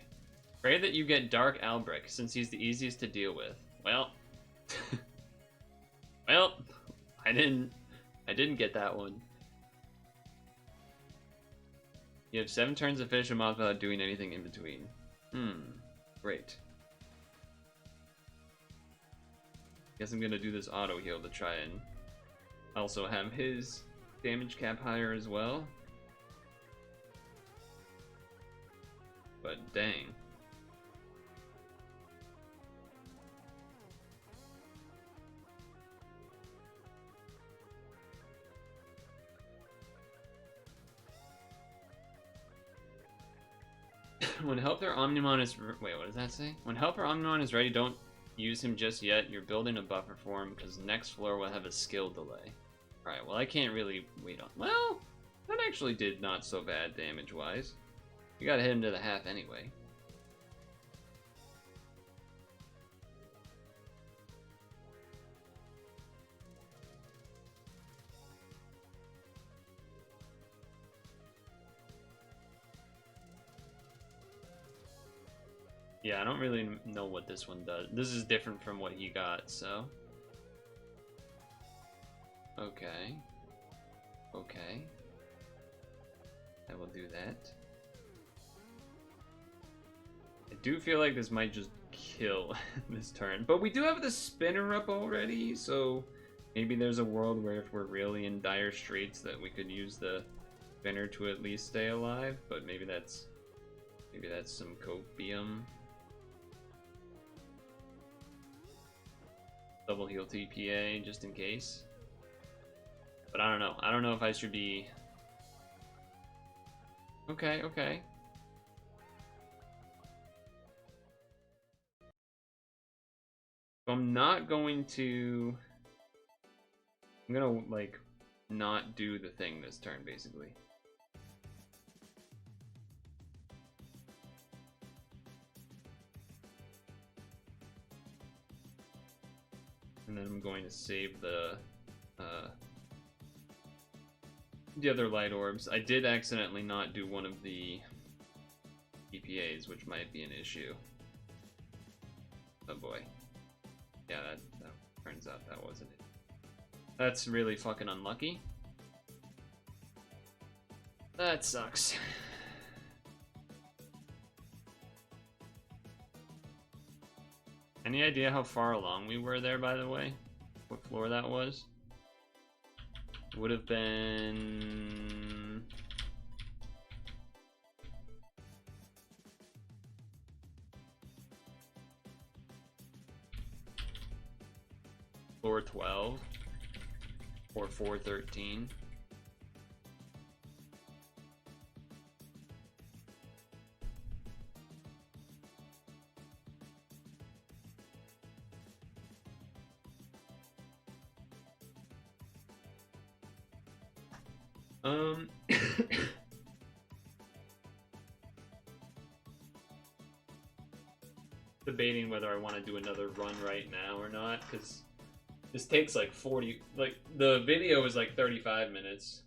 Pray that you get Dark Albrecht, since he's the easiest to deal with. Well. Well, I didn't get that one. You have 7 turns to finish him off without doing anything in between. Great. Guess I'm gonna do this auto heal to try and also have his damage cap higher as well. But dang. When Helper Omnimon is... Wait, what does that say? When Helper Omnimon is ready, don't use him just yet. You're building a buffer for him, because next floor will have a skill delay. Alright, well I can't really wait on... Well, that actually did not so bad damage-wise. You gotta hit him to the half anyway. Yeah, I don't really know what this one does. This is different from what he got, so... Okay. Okay. I will do that. I do feel like this might just kill this turn. But we do have the spinner up already, so... Maybe there's a world where if we're really in dire straits that we could use the spinner to at least stay alive, but maybe that's some copium. Double heal TPA just in case. But I don't know. I don't know if I should be... Okay, okay. So I'm not going to... I'm gonna, like, not do the thing this turn, basically. And then I'm going to save the other light orbs. I did accidentally not do one of the EPAs, which might be an issue. Oh boy. Yeah, that turns out that wasn't it. That's really fucking unlucky. That sucks. Any idea how far along we were there, by the way? What floor that was? Would have been... Floor 12. Or 413. Debating whether I want to do another run right now or not, because this takes like 40, like the video is like 35 minutes.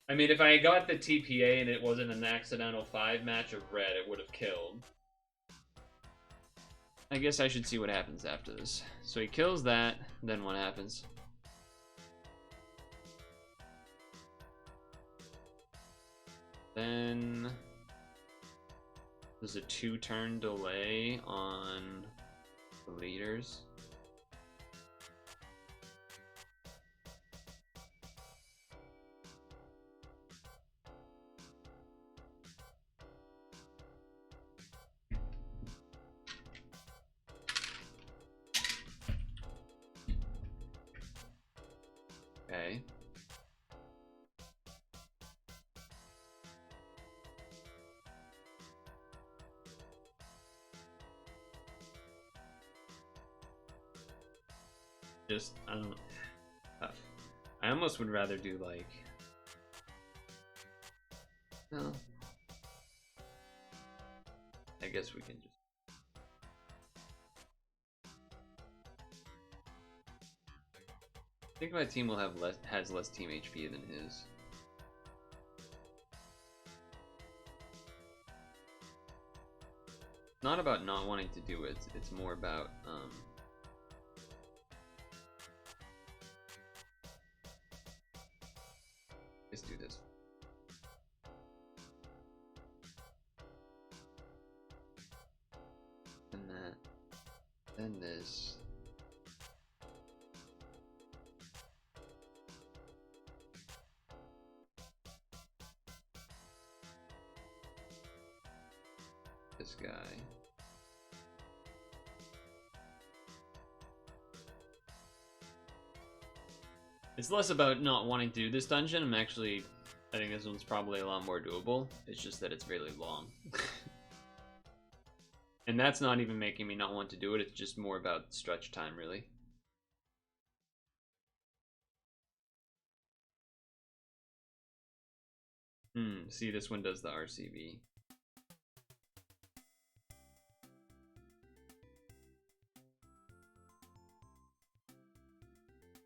I mean, if I got the TPA and it wasn't an accidental 5 match of red, it would have killed. I guess I should see what happens after this. So he kills that, then what happens? Then there's a 2-turn delay on the leaders. Okay. Just, I don't know. I almost would rather do like... No. I guess we can just... I think my team will have has less team HP than his. It's not about not wanting to do it, it's more about let's do this. And that, then this. This guy. It's less about not wanting to do this dungeon. I think this one's probably a lot more doable. It's just that it's really long. And that's not even making me not want to do it. It's just more about stretch time, really. See, this one does the RCB.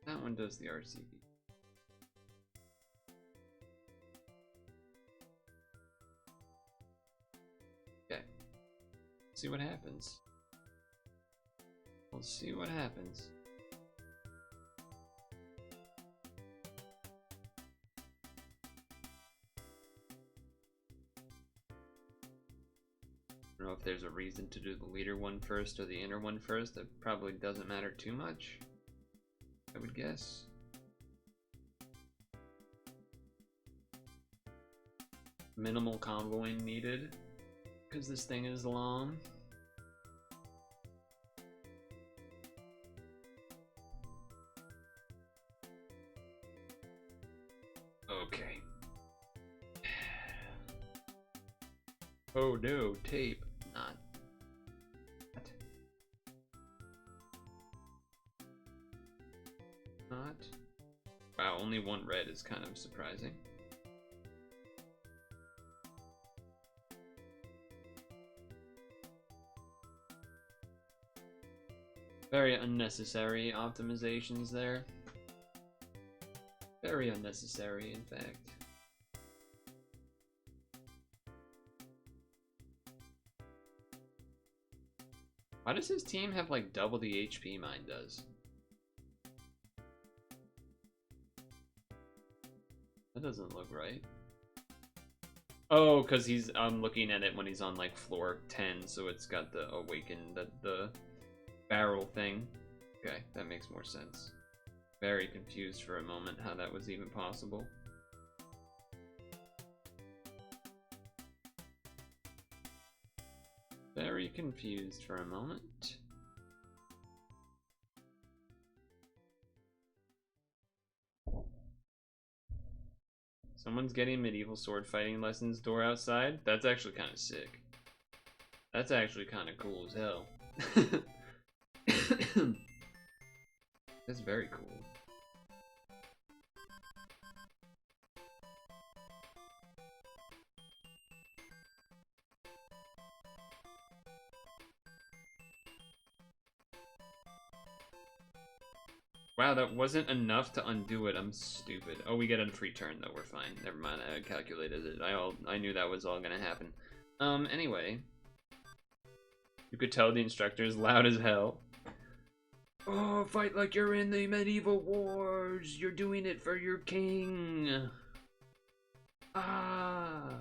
That one does the RCB. Okay. See what happens. We'll see what happens. I don't know if there's a reason to do the leader one first or the inner one first. It probably doesn't matter too much, I would guess. Minimal comboing needed because this thing is long. Okay. Oh no, tape. Not. What? Not. Wow, only one red is kind of surprising. Very unnecessary optimizations there. Very unnecessary, in fact. Why does his team have like double the HP mine does? That doesn't look right. Oh, because I'm looking at it when he's on like floor 10, so it's got the awaken, the barrel thing. Okay, that makes more sense. Very confused for a moment how that was even possible. Very confused for a moment. Someone's getting medieval sword fighting lessons door outside. That's actually kind of sick. That's actually kind of cool as hell. That's very cool. Wow, that wasn't enough to undo it. I'm stupid. Oh, we get a free turn though. We're fine. Never mind. I calculated it. I knew that was all gonna happen. Anyway, you could tell the instructor is loud as hell. Oh, fight like you're in the medieval wars. You're doing it for your king. Ah.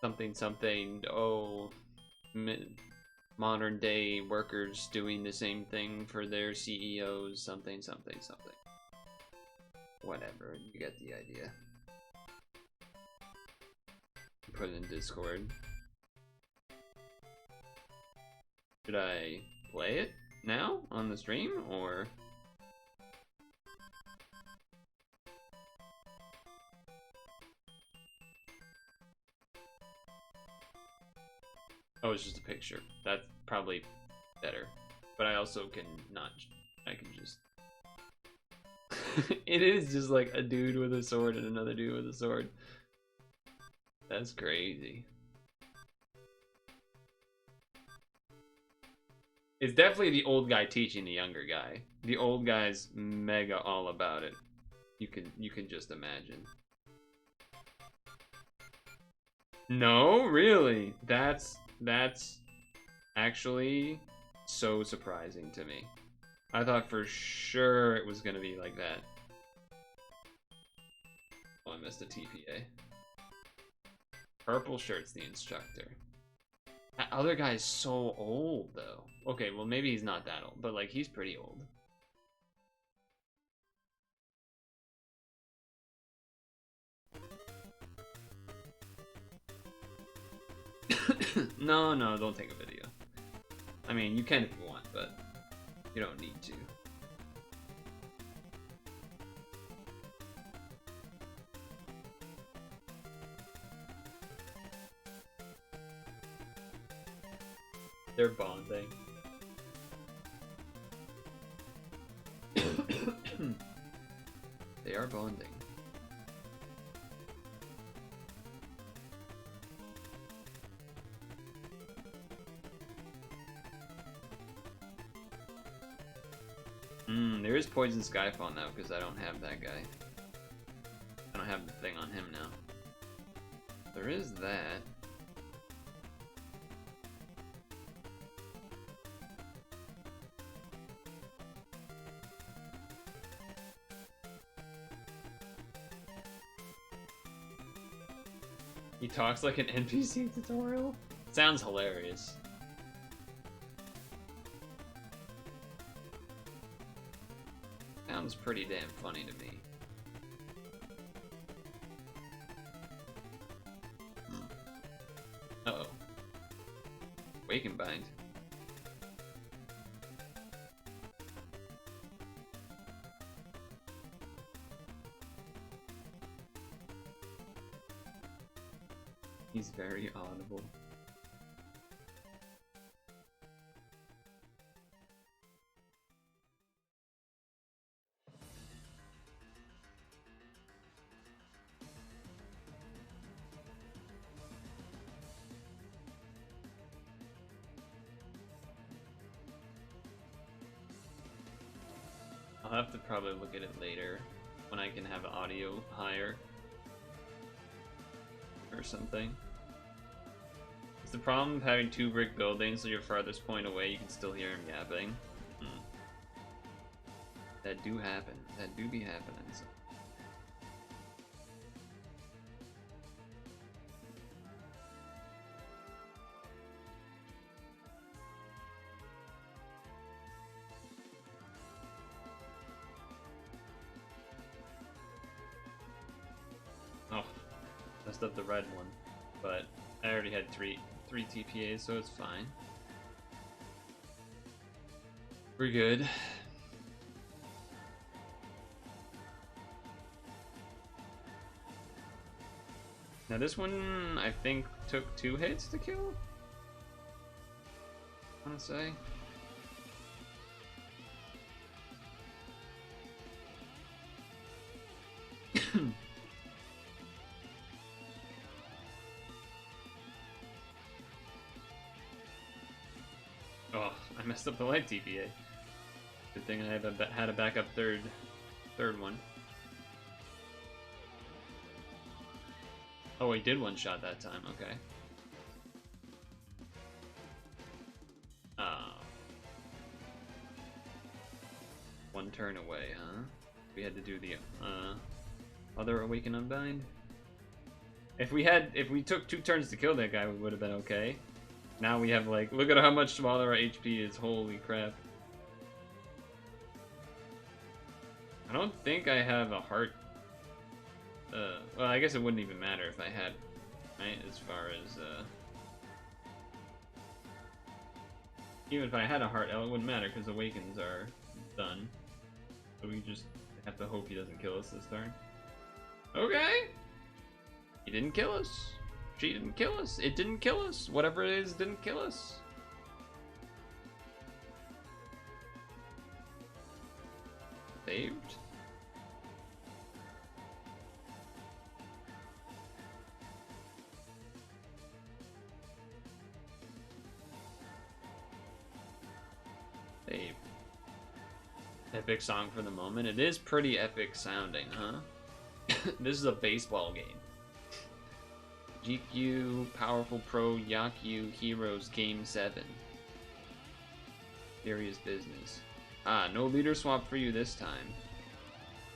Something, something. Oh. Modern day workers doing the same thing for their CEOs. Something, something, something. Whatever. You get the idea. Put it in Discord. Should I play it now on the stream, or? Oh, it's just a picture. That's probably better. But I also can not, I can just... It is just like a dude with a sword and another dude with a sword. That's crazy. It's definitely the old guy teaching the younger guy. The old guy's mega all about it. You can just imagine. No, really? That's actually so surprising to me. I thought for sure it was gonna be like that. Oh, I missed a TPA. Purple shirt's the instructor. That other guy's so old, though. Okay, well, maybe he's not that old, but, like, he's pretty old. No, don't take a video. I mean, you can if you want, but you don't need to. They're bonding. They are bonding. There is Poison Skyfall now because I don't have that guy. I don't have the thing on him now. There is that. He talks like an NPC tutorial? Sounds hilarious. Sounds pretty damn funny to me. Uh-oh. Wake and bind. He's very audible. I'll have to probably look at it later when I can have audio higher or something. It's the problem of having 2 brick buildings, so your farthest point away you can still hear him yapping. That do happen. That do be happening. So. Oh, messed up the red one, but I already had three TPAs, so it's fine. We're good. Now this one, I think, took 2 hits to kill? I want to say. Oh, I messed up the light TPA. Good thing I had a backup third one. Oh, he did one shot that time. Okay. One turn away, huh? We had to do the other Awaken Unbind. If we took 2 turns to kill that guy, we would have been okay. Now we have, like, look at how much smaller our HP is. Holy crap. I don't think I have a heart. Well, I guess it wouldn't even matter if I had, right? As far as, even if I had a heart, it wouldn't matter because Awakens are done. So we just have to hope he doesn't kill us this turn. Okay! He didn't kill us. She didn't kill us. It didn't kill us. Whatever it is didn't kill us. Saved. Saved. Epic song for the moment. It is pretty epic sounding, huh? This is a baseball game. GQ, Powerful Pro, Yakyu, Heroes, Game 7. Serious business. Ah, no leader swap for you this time.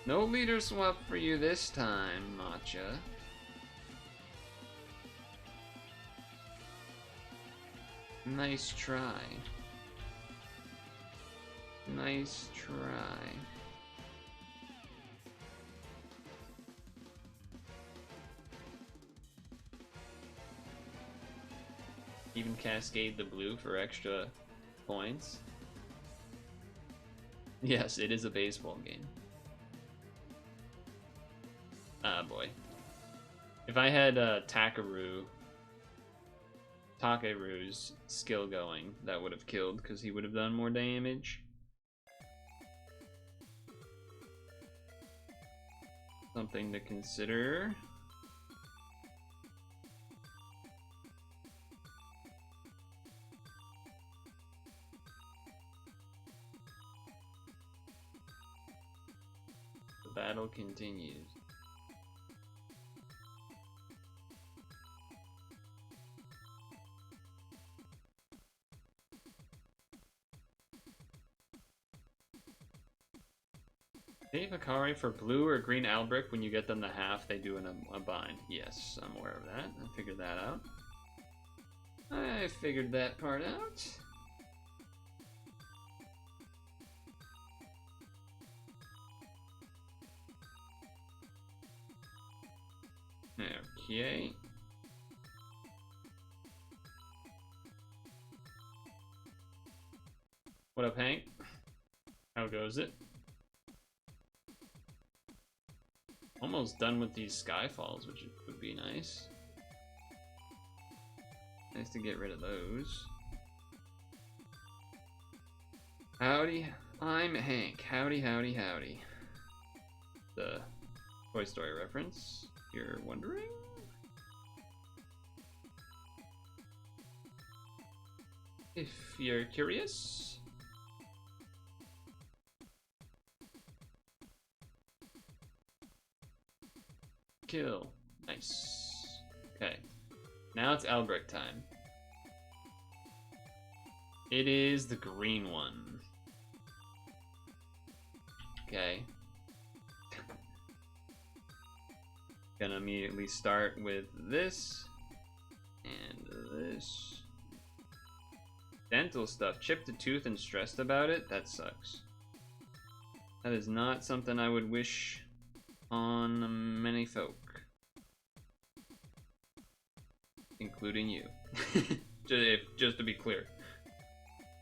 No leader swap for you this time, Matcha. Nice try. Nice try. Even cascade the blue for extra points. Yes, it is a baseball game. Ah, boy. If I had Takeru's skill going, that would have killed because he would have done more damage. Something to consider. The battle continues. Save Akari for blue or green Albric. When you get them to half, they do a bind. Yes, I'm aware of that. I figured that out. I figured that part out. Okay. What up, Hank? How goes it? Almost done with these Skyfalls, which would be nice. Nice to get rid of those. Howdy, I'm Hank. Howdy, howdy, howdy. The Toy Story reference, you're wondering? If you're curious. Kill. Nice. Okay. Now it's Albrecht time. It is the green one. Okay. Gonna immediately start with this. And this. Dental stuff. Chipped a tooth and stressed about it? That sucks. That is not something I would wish on many folk, including you. just to be clear,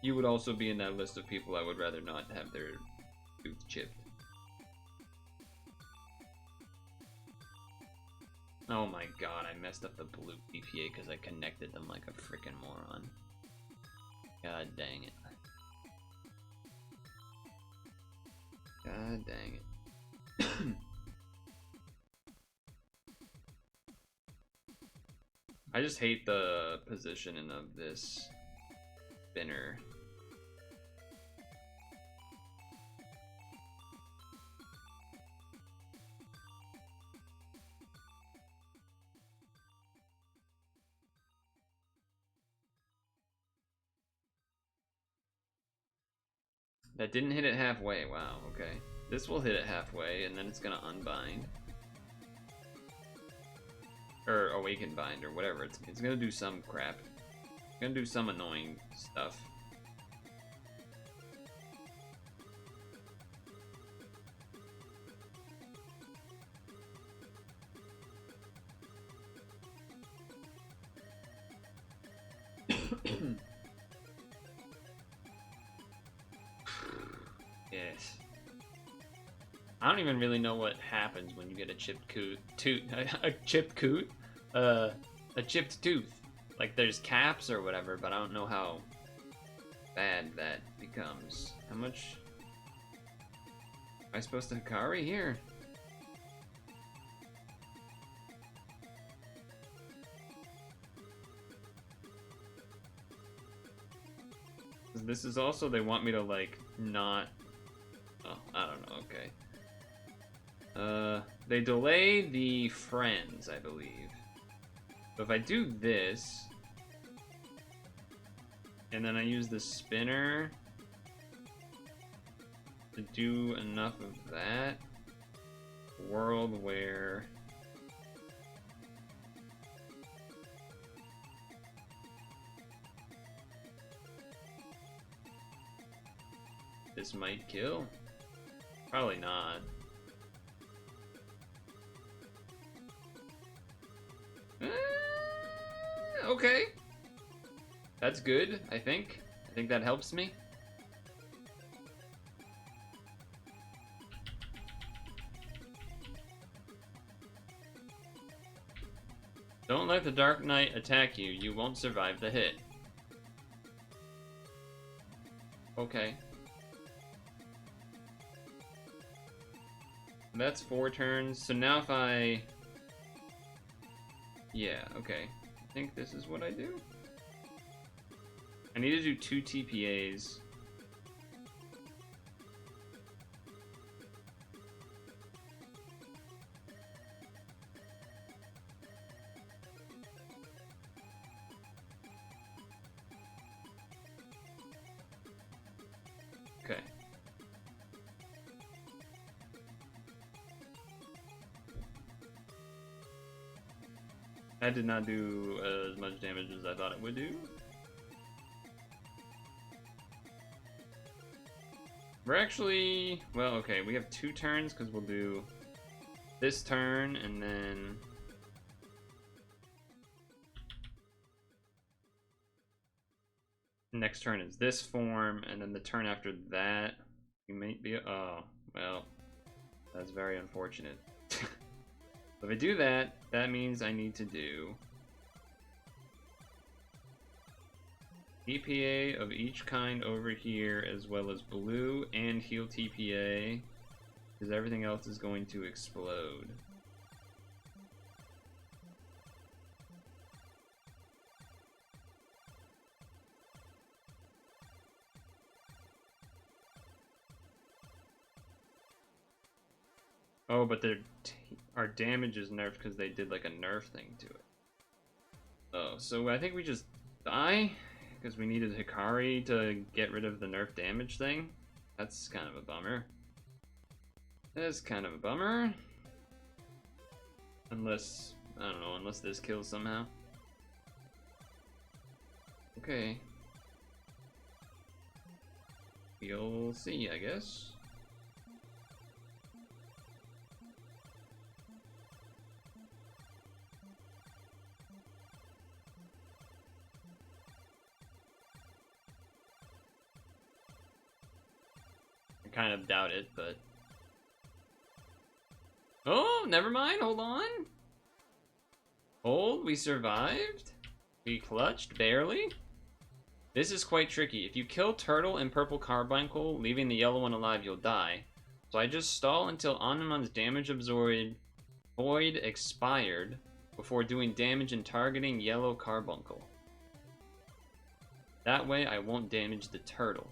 you would also be in that list of people I would rather not have their tooth chipped. Oh my god, I messed up the blue PPA because I connected them like a freaking moron. God dang it. God dang it. I just hate the positioning of this spinner. That didn't hit it halfway. Wow, okay. This will hit it halfway, and then it's gonna unbind. Or awaken bind, or whatever. It's gonna do some crap. It's gonna do some annoying stuff. Yes. I don't even really know what happens when you get a chipped tooth. A chipped tooth? A chipped tooth. Like there's caps or whatever, but I don't know how bad that becomes. How much am I supposed to Hikari here? This is also, they want me to like not, oh, I don't know, okay. They delay the friends, I believe. So if I do this, and then I use the spinner to do enough of that, world where this might kill. Probably not. Okay. That's good, I think. I think that helps me. Don't let the Dark Knight attack you. You won't survive the hit. Okay. That's 4 turns. So now if I... Yeah, okay. I think this is what I do. I need to do 2 TPAs. Okay. That did not do as much damage as I thought it would do. We're actually, well, okay, we have 2 turns because we'll do this turn and then next turn is this form, and then the turn after that you might be, oh, well, that's very unfortunate. If I do that, that means I need to do TPA of each kind over here, as well as blue and heal TPA, because everything else is going to explode. Oh, but our damage is nerfed because they did like a nerf thing to it. Oh, so I think we just die because we needed Hikari to get rid of the nerf damage thing. That's kind of a bummer. That's kind of a bummer. Unless, I don't know, unless this kills somehow. Okay. We'll see, I guess. Kind of doubt it, but oh, never mind, hold on. Hold, we survived. We clutched, barely. This is quite tricky. If you kill Turtle and Purple Carbuncle, leaving the yellow one alive, you'll die. So I just stall until Anamon's damage absorbed void expired before doing damage and targeting yellow Carbuncle. That way I won't damage the turtle.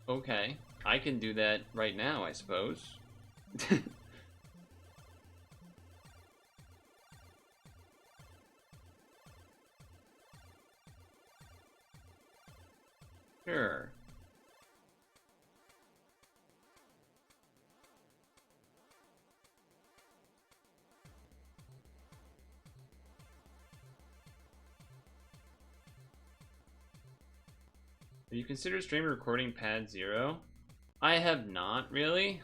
Okay, I can do that right now, I suppose. Sure. Have you considered streaming recording pad 0? I have not, really.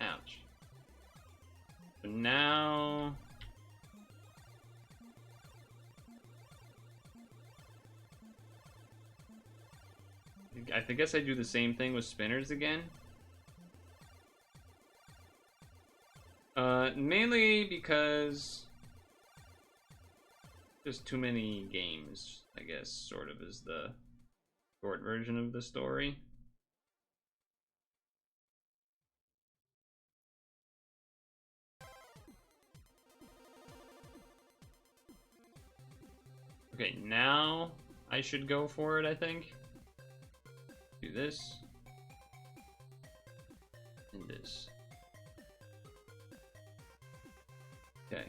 Ouch. But now... I guess I do the same thing with spinners again. Mainly because... Just too many games, I guess, sort of is the short version of the story. Okay, now I should go for it, I think. Do this. And this. Okay.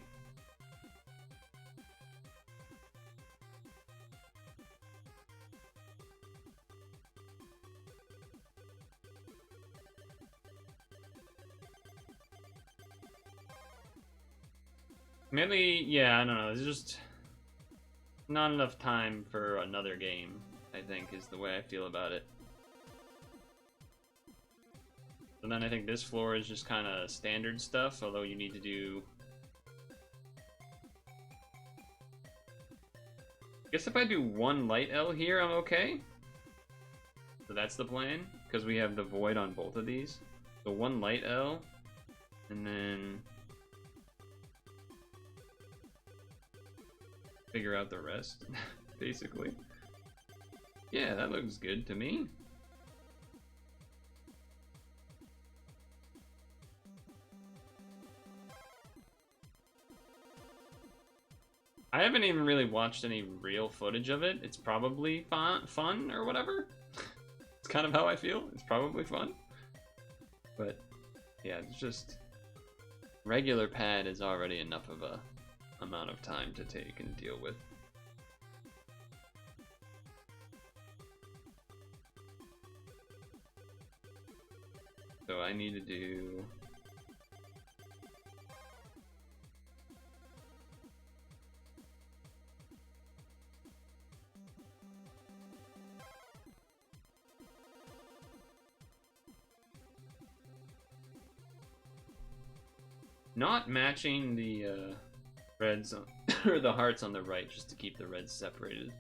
Mainly, yeah, I don't know, there's just not enough time for another game, I think, is the way I feel about it. And then I think this floor is just kind of standard stuff, although you need to do... I guess if I do one light L here, I'm okay. So that's the plan, because we have the void on both of these. So one light L, and then... figure out the rest, basically. Yeah, that looks good to me. I haven't even really watched any real footage of it. It's probably fun or whatever. It's kind of how I feel. It's probably fun. But yeah, it's just regular pad is already enough of a amount of time to take and deal with. So I need to do... not matching the reds on, or the hearts on the right, just to keep the reds separated.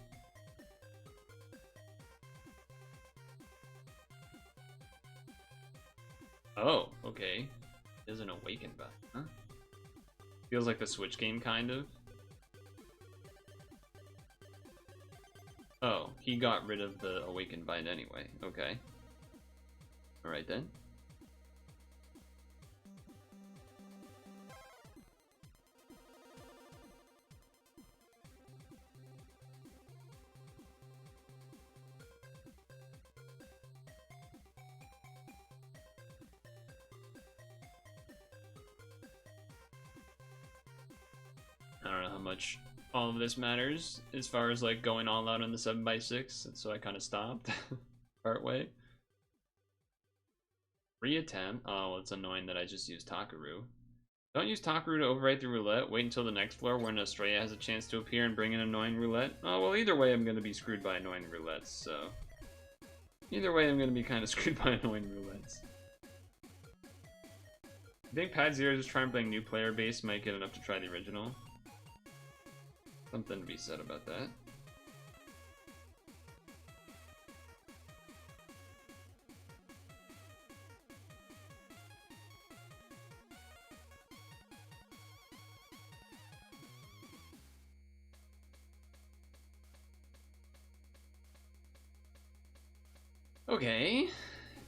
Oh, okay. There's an awaken button, huh? Feels like the Switch game, kind of. Oh, he got rid of the awaken bind anyway. Okay. Alright then. I don't know how much all of this matters as far as like going all out on the 7x6, so I kind of stopped part way. Reattempt. Oh, well, it's annoying that I just used Takaru. Don't use Takaru to overwrite the roulette. Wait until the next floor when Estrella has a chance to appear and bring an annoying roulette. Oh, well, either way I'm going to be screwed by annoying roulettes, so... either way I'm going to be kind of screwed by annoying roulettes. I think Pad 0 just trying to play new player base might get enough to try the original. Something to be said about that. Okay,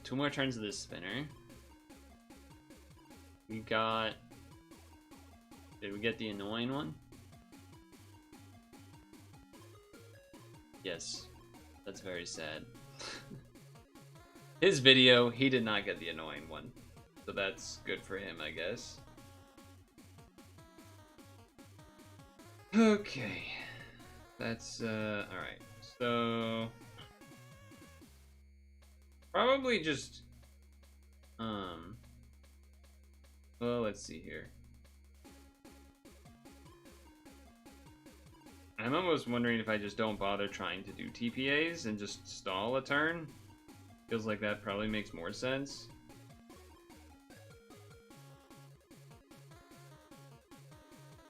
2 more turns of this spinner. We got... Did we get the annoying one? Yes, that's very sad. His video, he did not get the annoying one. So that's good for him, I guess. Okay. That's, alright. So... Probably just... Well, let's see here. I'm almost wondering if I just don't bother trying to do TPAs and just stall a turn. Feels like that probably makes more sense.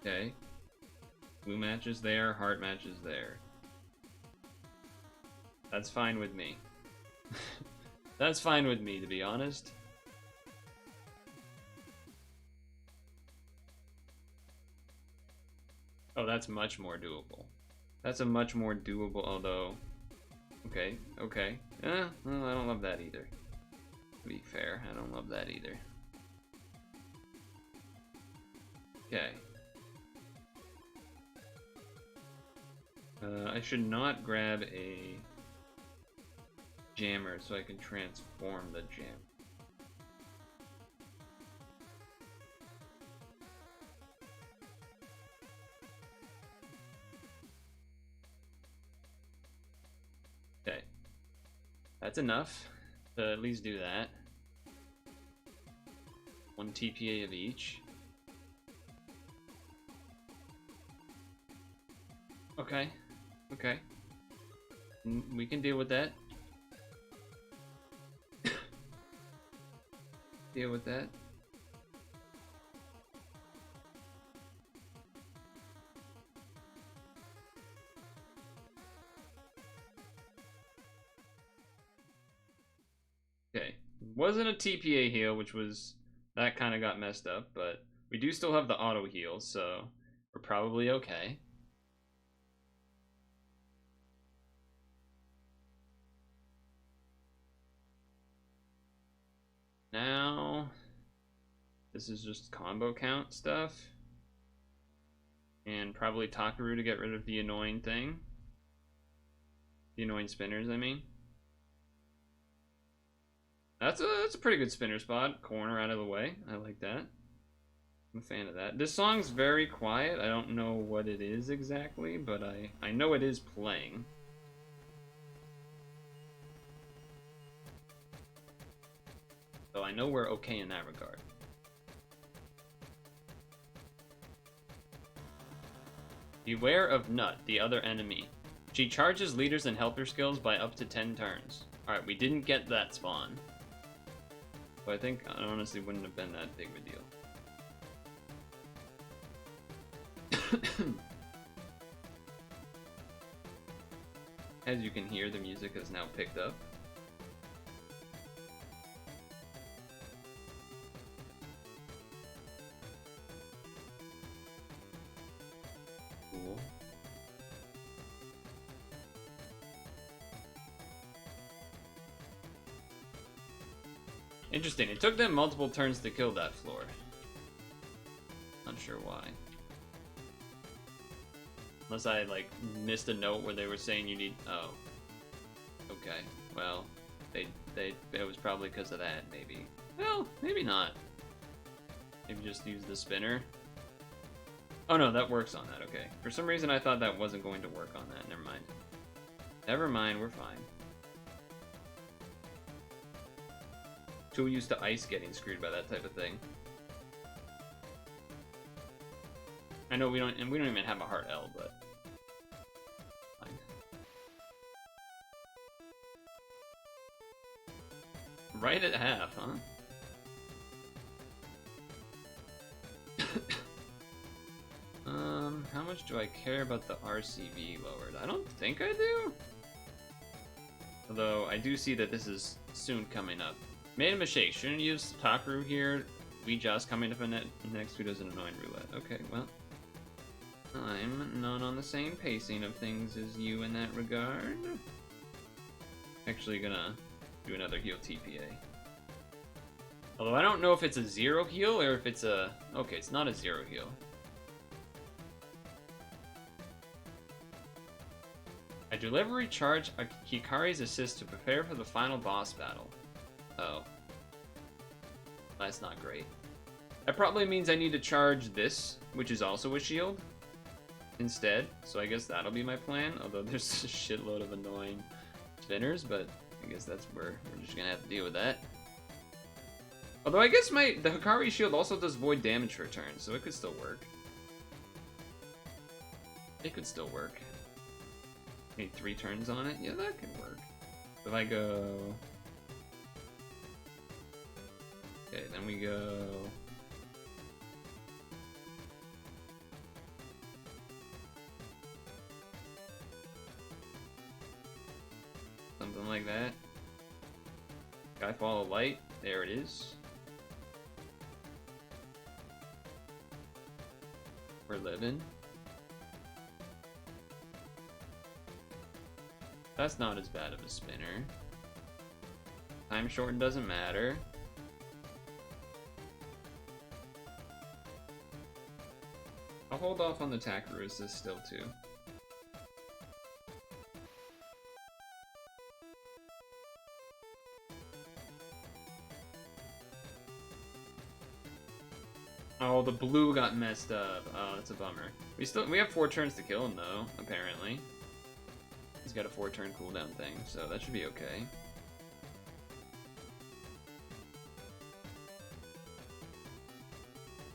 Okay. Blue match is there, heart match is there. That's fine with me. That's fine with me, to be honest. Oh, that's much more doable. That's a much more doable, although... Okay, okay. Well, I don't love that either. To be fair, I don't love that either. Okay. I should not grab a jammer so I can transform the jam. Okay. That's enough to at least do that. 1 TPA of each. Okay. Okay. We can deal with that. Deal with that. Okay. Wasn't a TPA heal, which was... That kind of got messed up, but we do still have the auto heal, so we're probably okay. Now, this is just combo count stuff. And probably Takaru to get rid of the annoying thing. The annoying spinners, I mean. That's a pretty good spinner spot. Corner out of the way. I like that. I'm a fan of that. This song's very quiet. I don't know what it is exactly, but I know it is playing. So I know we're okay in that regard. Beware of Nut, the other enemy. She charges leaders and helper skills by up to 10 turns. Alright, we didn't get that spawn. But I think it honestly wouldn't have been that big of a deal. As you can hear, the music has now picked up. Cool. Interesting. It took them multiple turns to kill that floor. Not sure why. Unless I, like, missed a note where they were saying you need... Oh. Okay. Well, it was probably because of that, maybe. Well, maybe not. Maybe just use the spinner. Oh no, that works on that, okay. For some reason I thought that wasn't going to work on that. Never mind. Never mind, we're fine. Too used to ice getting screwed by that type of thing. I know we don't even have a heart L, but fine. Right at half, huh? How much do I care about the RCV lowered? I don't think I do. Although, I do see that this is soon coming up. Made a mistake. Shouldn't use Takaru here. We just coming up next week as an annoying roulette. Okay, well. I'm not on the same pacing of things as you in that regard. Actually gonna do another heal TPA. Although I don't know if it's a 0 heal or if it's a... Okay, it's not a 0 heal. I delivery charge Hikari's assist to prepare for the final boss battle. Oh. That's not great. That probably means I need to charge this, which is also a shield, instead. So I guess that'll be my plan, although there's a shitload of annoying spinners, but I guess that's where we're just gonna have to deal with that. Although I guess the Hikari shield also does void damage for a turn, so it could still work. It could still work. Need 3 turns on it? Yeah, that could work. If I go... Okay, then we go... Something like that. Skyfall of Light. There it is. We're living. That's not as bad of a spinner. Time shorten doesn't matter. I'll hold off on the Takaru assist still too. Oh, the blue got messed up. Oh, that's a bummer. We have 4 turns to kill him though, apparently. He's got a 4-turn cooldown thing, so that should be okay.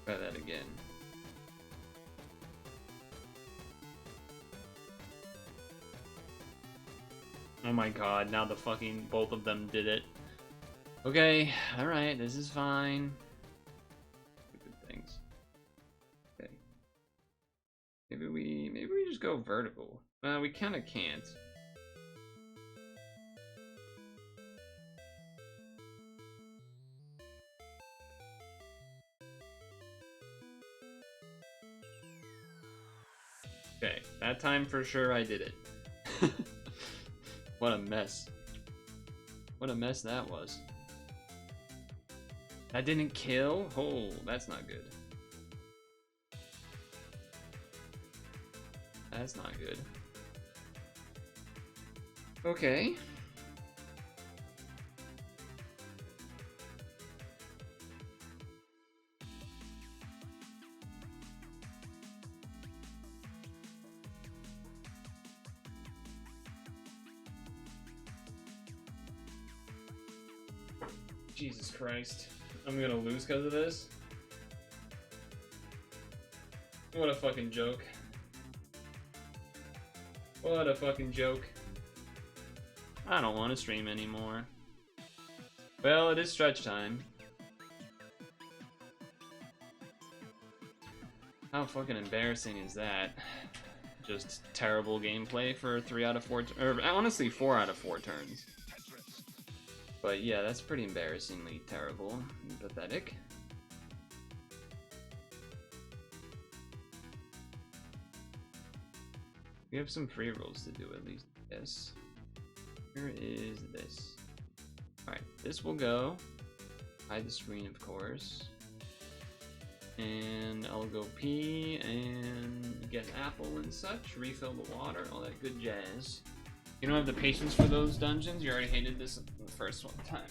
Try that again. Oh my god, now the fucking both of them did it. Okay, alright, this is fine. Stupid things. Okay. Maybe we just go vertical. We kinda can't. Okay, that time for sure I did it. What a mess. What a mess that was. That didn't kill? Oh, that's not good. That's not good. Okay. Jesus Christ. I'm gonna lose because of this? What a fucking joke. What a fucking joke. I don't want to stream anymore. Well, it is stretch time. How fucking embarrassing is that? Just terrible gameplay for 3 out of 4, or honestly 4 out of 4 turns. But yeah, that's pretty embarrassingly terrible and pathetic. We have some free rolls to do at least. Yes. Here is this. Alright, this will go. Hide the screen, of course. And I'll go pee and get apple and such, refill the water, all that good jazz. You don't have the patience for those dungeons? You already hated this the first one time.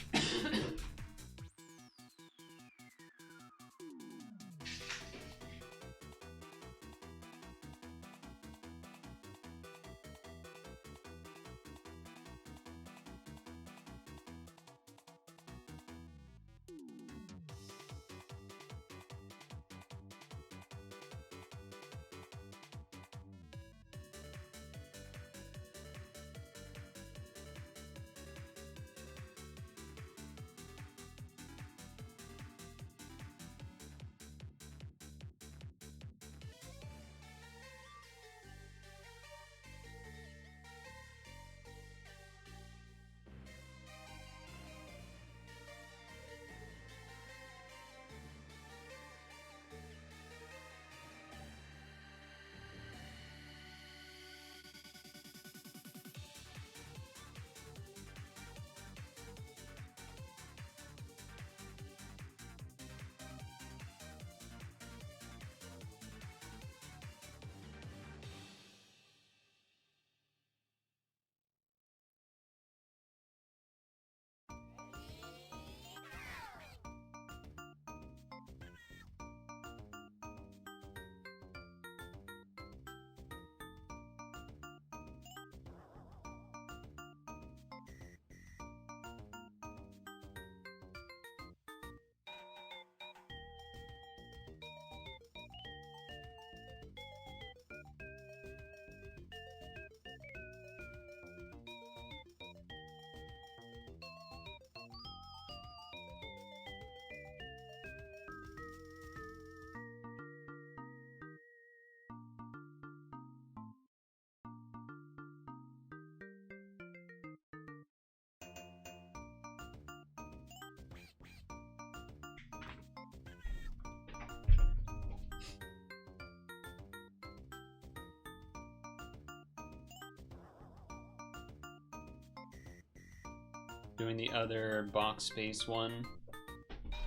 Doing the other box space one.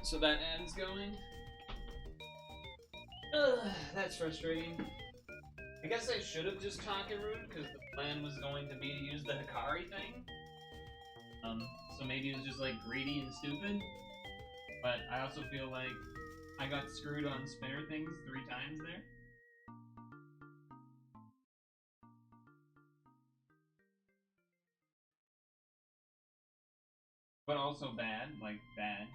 So that ad's going. Ugh, that's frustrating. I guess I should have just Takeru, because the plan was going to be to use the Hikari thing. So maybe it was just like greedy and stupid. But I also feel like I got screwed on spinner things 3 times there. But also bad, like bad.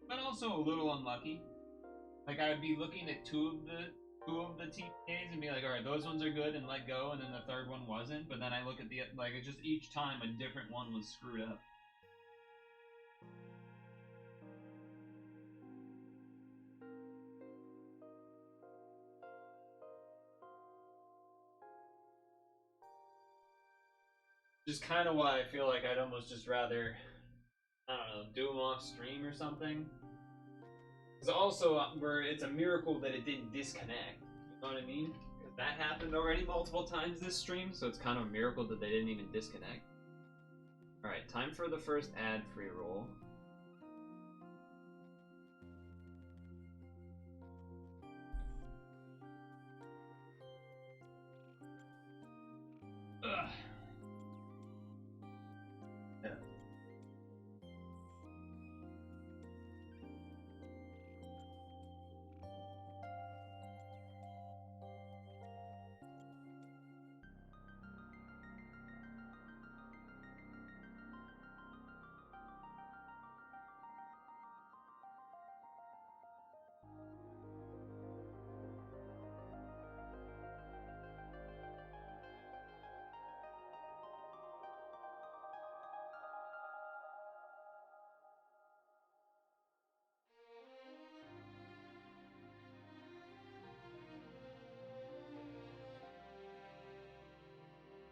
But also a little unlucky. Like I would be looking at two of the TPAs and be like, all right, those ones are good, and let go, and then the third one wasn't. But then I look at the like, it just each time a different one was screwed up. Just kind of why I feel like I'd almost just rather, I don't know, do them off stream or something. Because also, where it's a miracle that it didn't disconnect. You know what I mean? Because that happened already multiple times this stream, so it's kind of a miracle that they didn't even disconnect. Alright, time for the first ad-free roll. Ugh. Yeah.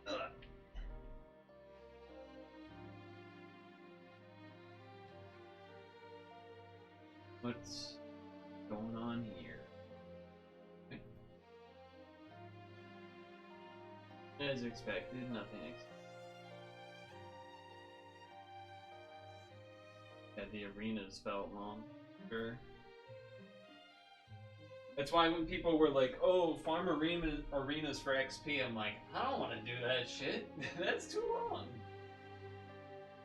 Ugh. What's going on here? As expected, nothing Yeah, the arenas felt long. Sure. That's why when people were like, oh, farm arenas for XP, I'm like, I don't want to do that shit. That's too long.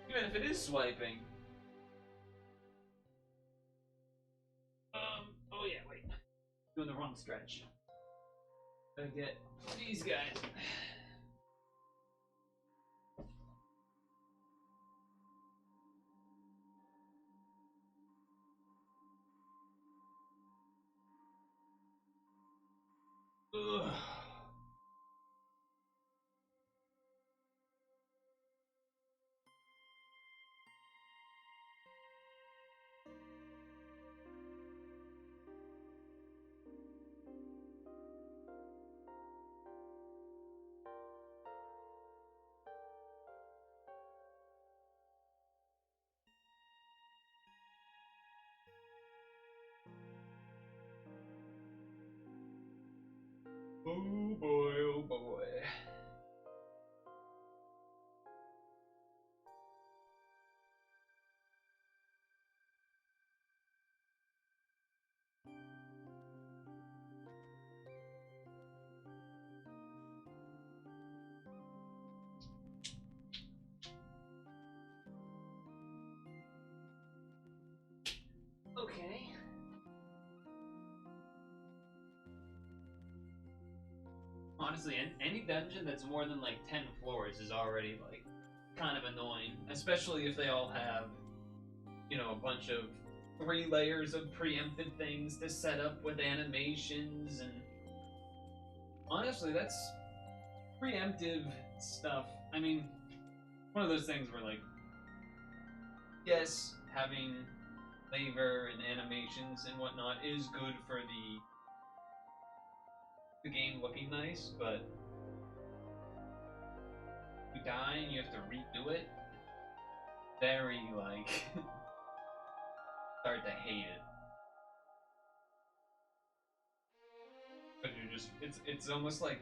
Even if it is swiping. Oh yeah, wait. Doing the wrong stretch. Gotta get these guys. Ugh. Oh boy, oh boy. Okay. Honestly, any dungeon that's more than like 10 floors is already like kind of annoying, especially if they all have, you know, a bunch of 3 layers of preempted things to set up with animations. And honestly, that's preemptive stuff. I mean, one of those things where like, yes, having flavor and animations and whatnot is good for the game looking nice, but you die and you have to redo it. Very like start to hate it. But you're just it's almost like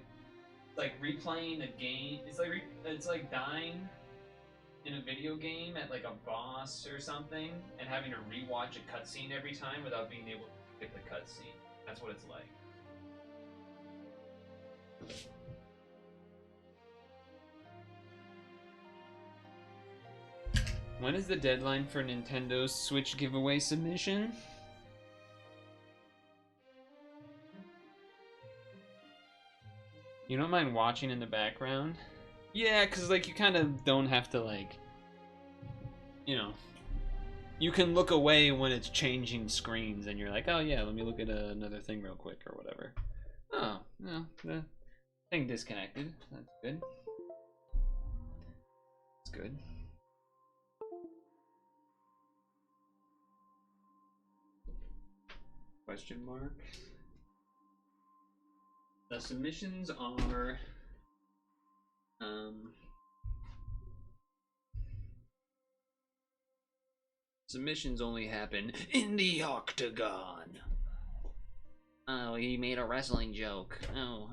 like replaying a game. It's like dying in a video game at like a boss or something and having to rewatch a cutscene every time without being able to skip the cutscene. That's what it's like. When is the deadline for Nintendo's Switch giveaway submission? You don't mind watching in the background? Yeah, because, like, you kind of don't have to, like, you know, you can look away when it's changing screens and you're like, oh, yeah, let me look at another thing real quick or whatever. Oh, no, the thing disconnected. That's good. That's good. Question mark. The submissions are submissions only happen in the octagon. Oh, he made a wrestling joke. Oh,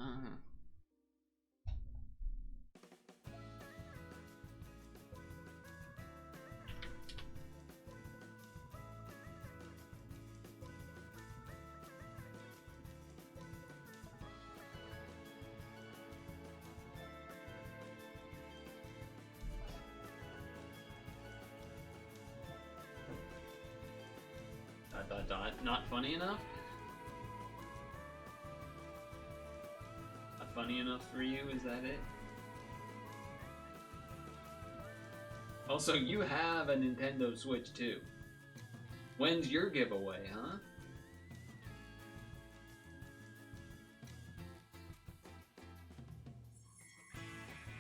not funny enough? Not funny enough for you, is that it? Also, you have a Nintendo Switch too. When's your giveaway, huh?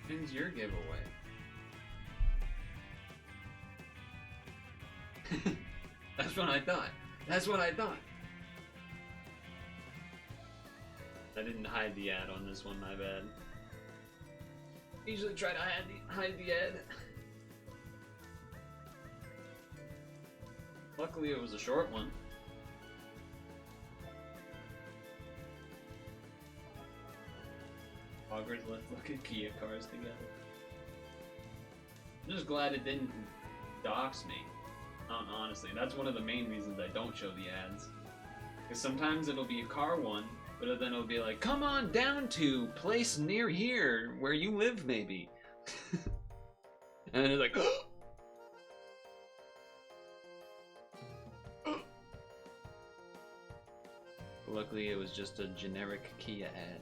When's your giveaway? That's what I thought. That's what I thought. I didn't hide the ad on this one, my bad. I usually try to hide the ad. Luckily it was a short one. Hoggers, let's look at Kia cars together. I'm just glad it didn't dox me. Honestly, that's one of the main reasons I don't show the ads. Because sometimes it'll be a car one, but then it'll be like, come on down to place near here, where you live, maybe. And then it's like, Luckily, it was just a generic Kia ad.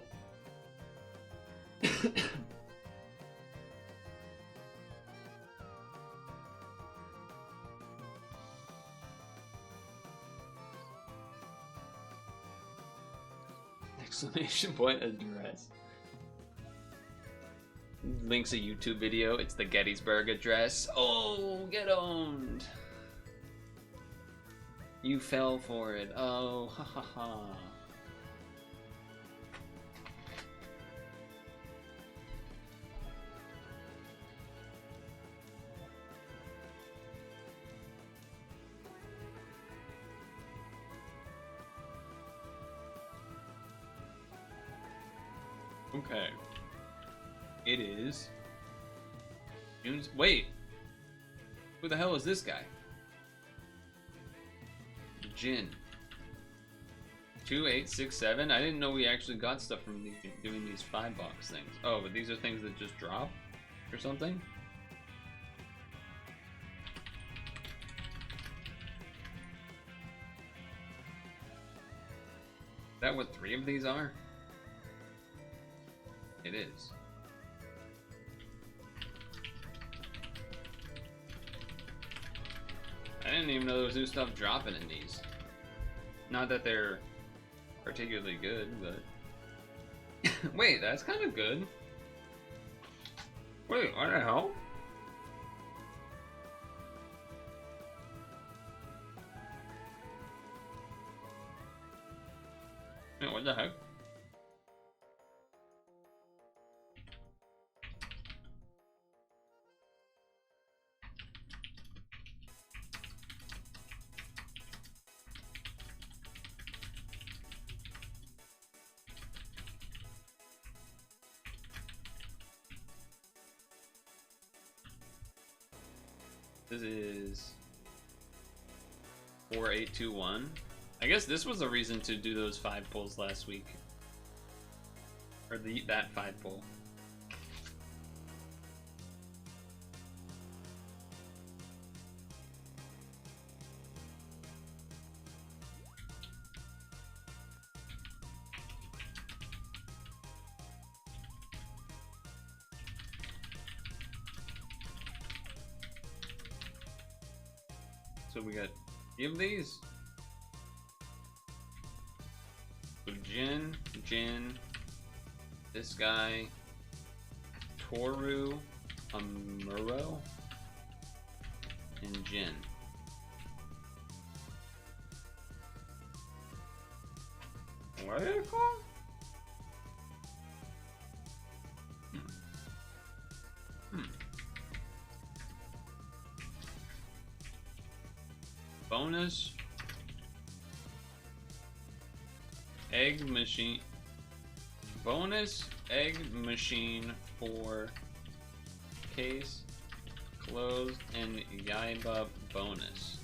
Exclamation point address. Links a YouTube video. It's the Gettysburg Address. Oh, get owned. You fell for it. Oh, ha ha ha. Okay. It is June's. Wait. Who the hell is this guy? Jin. 2867. I didn't know we actually got stuff from doing these $5 things. Oh, but these are things that just drop or something? Is that what 3 of these are? It is. I didn't even know there was new stuff dropping in these. Not that they're particularly good, but... Wait, that's kind of good. Wait, what the hell? Wait, what the heck? This is 4821. I guess this was a reason to do those 5 pulls last week. Or that 5 pull. So we got give these. So Jin, this guy, Toru, Amuro, and Jin. What are they called? Bonus egg machine. Bonus egg machine for case closed and YAIBA bonus.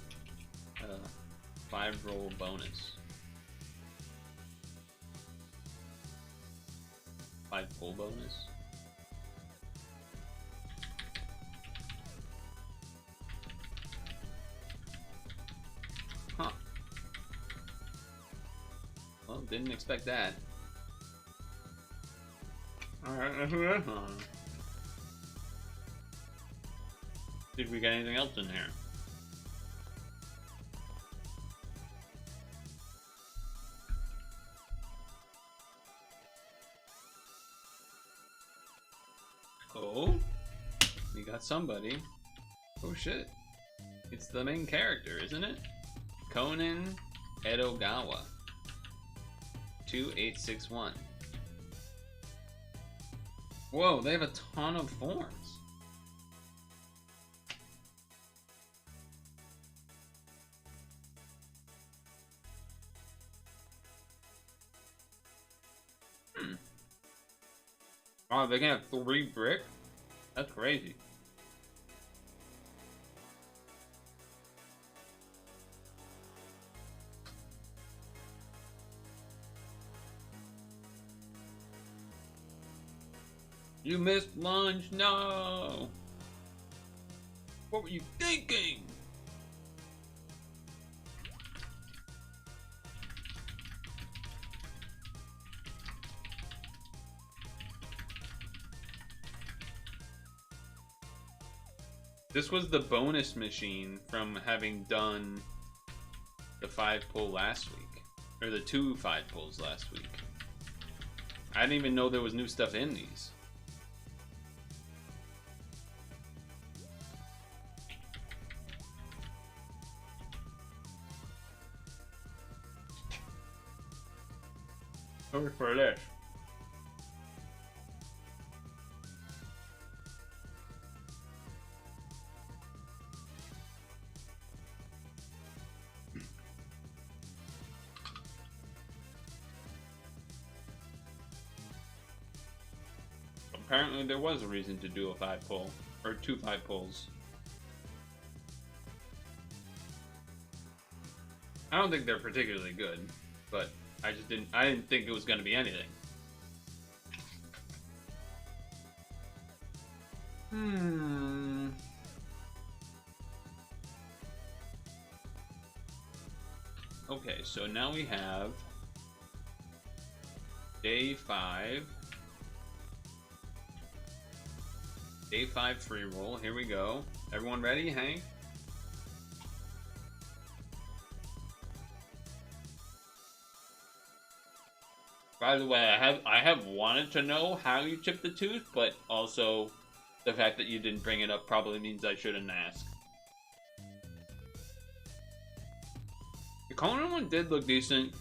5 roll bonus. 5 pull bonus. Huh. Well, didn't expect that. Alright, let's move on. See if we got anything else in here. Oh, we got somebody. Oh shit. It's the main character, isn't it? Conan Edogawa. 2861. Whoa, they have a ton of forms. Oh, they can have 3 brick? That's crazy. You missed lunch? No! What were you thinking? This was the bonus machine from having done the 5 pull last week. Or the 2 5 pulls last week. I didn't even know there was new stuff in these. Sorry for this. Apparently there was a reason to do a 5 pull, or 2 5 pulls. I don't think they're particularly good, but I didn't think it was gonna be anything. Okay, so now we have day 5. Day 5 free roll. Here we go. Everyone ready, Hank? By the way, I have wanted to know how you chipped the tooth, but also the fact that you didn't bring it up probably means I shouldn't ask. The Conan one did look decent.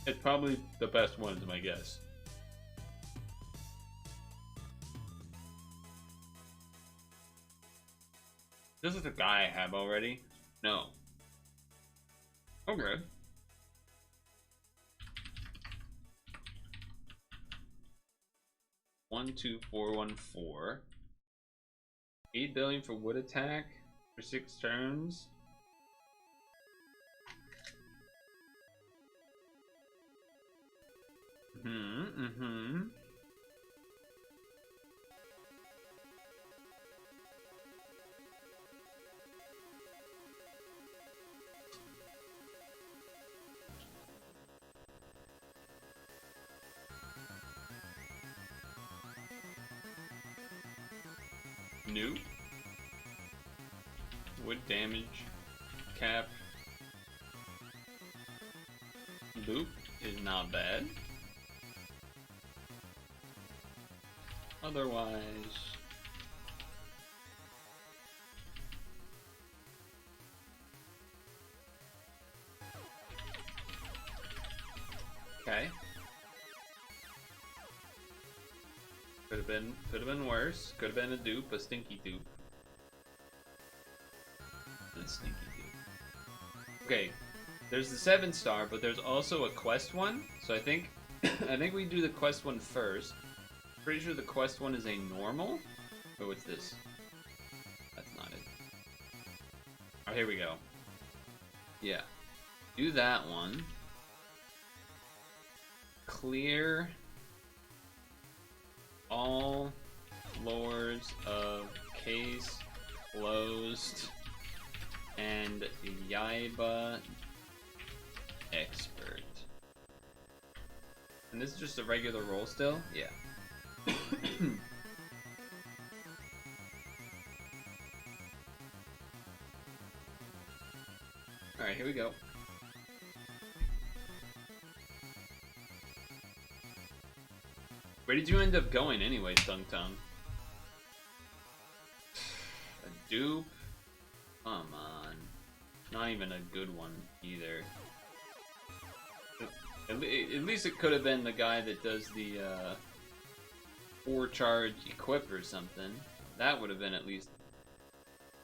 It's probably the best one, is my guess. This is the guy I have already? No. Okay. One, 2, 4, 1, 4. 8 billion for wood attack for 6 turns. New wood damage cap loop is not bad. Otherwise, okay. Could have been worse. Could have been a dupe, a stinky dupe. A stinky dupe. Okay, there's the 7-star, but there's also a quest one. So I think we do the quest one first. Pretty sure the quest one is a normal. Oh, what's this? That's not it. Oh, here we go. Yeah, do that one. Clear all floors of case closed and YAIBA expert. And this is just a regular roll still? Yeah. Alright, here we go. Where did you end up going anyway, Tung Tung? A dupe? Come on. Not even a good one either. At least it could have been the guy that does the 4-charge equip or something. That would have been at least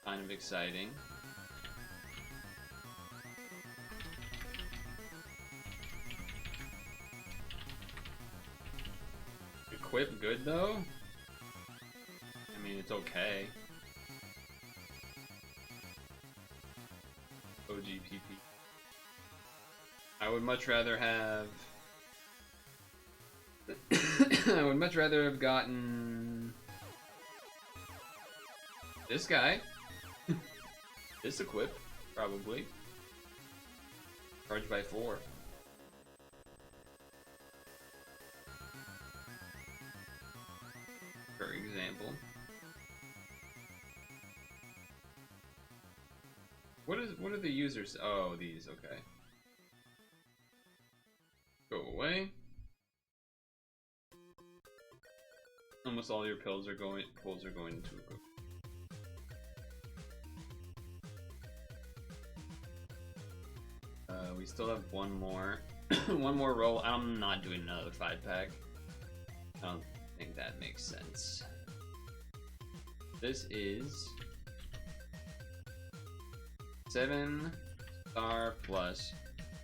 kind of exciting. Equip good though? I mean, it's okay. OGPP. I would much rather have... I would much rather have gotten... this guy. This equip, probably. Charged by 4. For example. What are the users? Oh, these, okay. Go away. Almost all your pulls are going into equip. We still have one more one more roll. I'm not doing another 5-pack. I don't think that makes sense. This is 7-star plus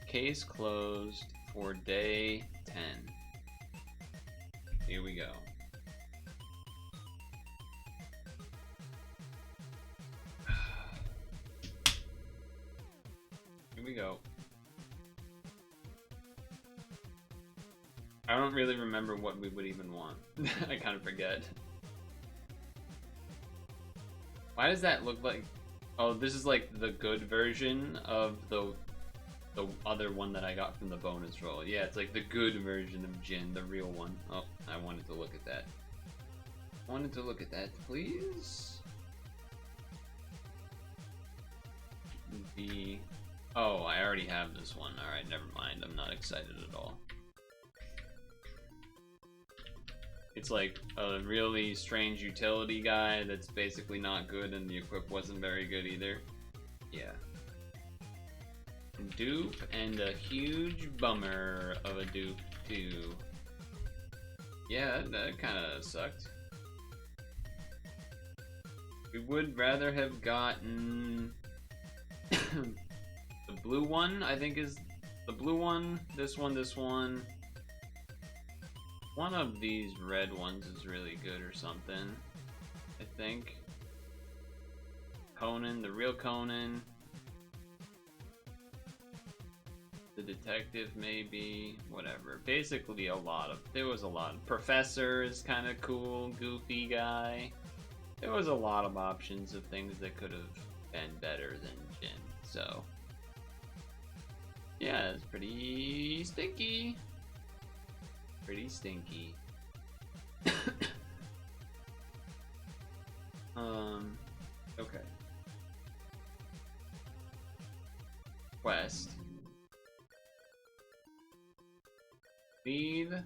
case closed for day 10. Here we go. Here we go. I don't really remember what we would even want. I kind of forget. Why does that look like... Oh, this is like the good version of the other one that I got from the bonus roll. Yeah, it's like the good version of Jin, the real one. Oh, I wanted to look at that. I wanted to look at that, please. Oh, I already have this one. Alright, never mind. I'm not excited at all. It's like a really strange utility guy that's basically not good, and the equip wasn't very good either. Yeah. Dupe, and a huge bummer of a dupe too. Yeah, that kind of sucked. We would rather have gotten the blue one, I think is the blue one, this one, this one. One of these red ones is really good or something, I think. Conan, the real Conan. The detective, maybe. Whatever. Basically, there was a lot. Professor is kind of cool, goofy guy. There was a lot of options of things that could have been better than Jin. So, yeah, it's pretty stinky. Pretty stinky. Okay. Quest. Lead. Is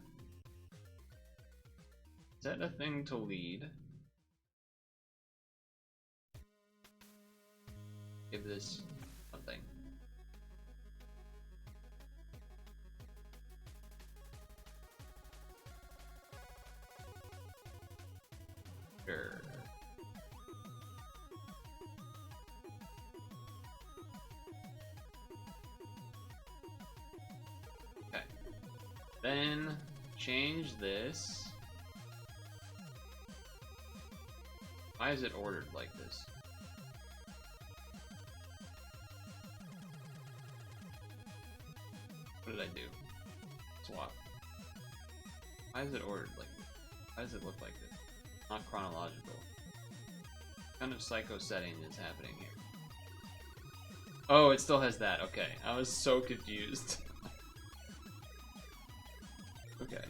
that a thing to lead? Give this something. Sure. Okay. Then change this. Why is it ordered like this? What did I do? Swap. Why is it ordered like this? Why does it look like this? Not chronological. What kind of psycho setting is happening here? Oh, it still has that. Okay. I was so confused. Okay.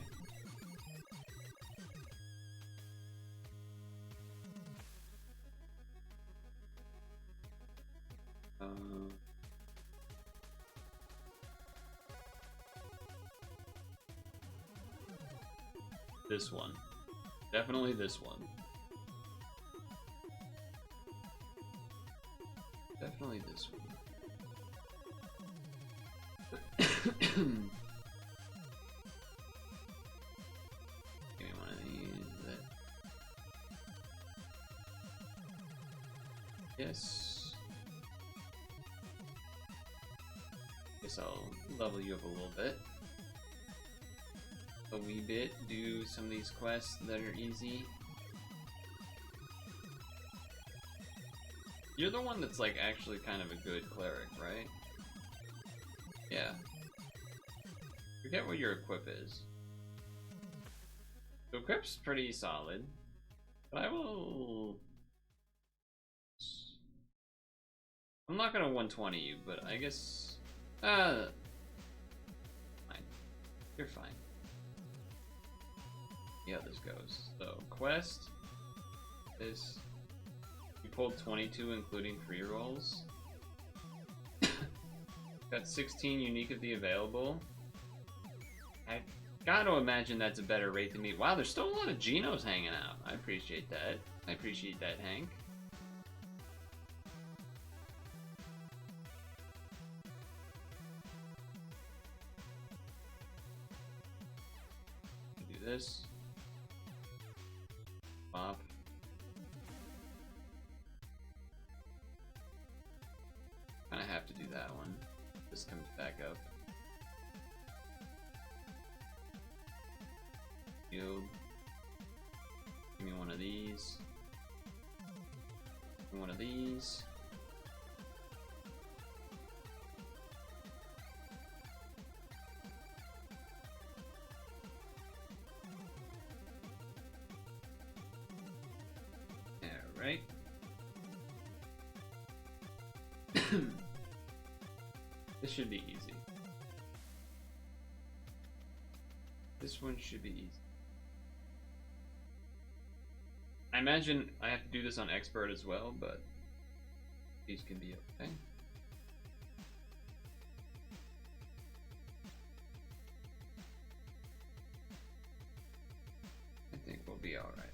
This one. Definitely this one. Definitely this one. Give me one of these. Yes. Guess I'll level you up a little bit. A wee bit. Do some of these quests that are easy. You're the one that's like actually kind of a good cleric, right? Yeah. Forget what your equip is. The equip's pretty solid, but I will... I'm not gonna 120 you, but I guess... fine. You're fine. Yeah, this goes. So, quest. This. You pulled 22, including free rolls. Got 16 unique of the available. I gotta imagine that's a better rate than me. Wow, there's still a lot of Genos hanging out. I appreciate that. I appreciate that, Hank. Do this. Pop. Kinda have to do that one. This comes back up. Yield. Give me one of these. Give me one of these. Right? This should be easy. This one should be easy. I imagine I have to do this on expert as well, but these can be okay. I think we'll be alright.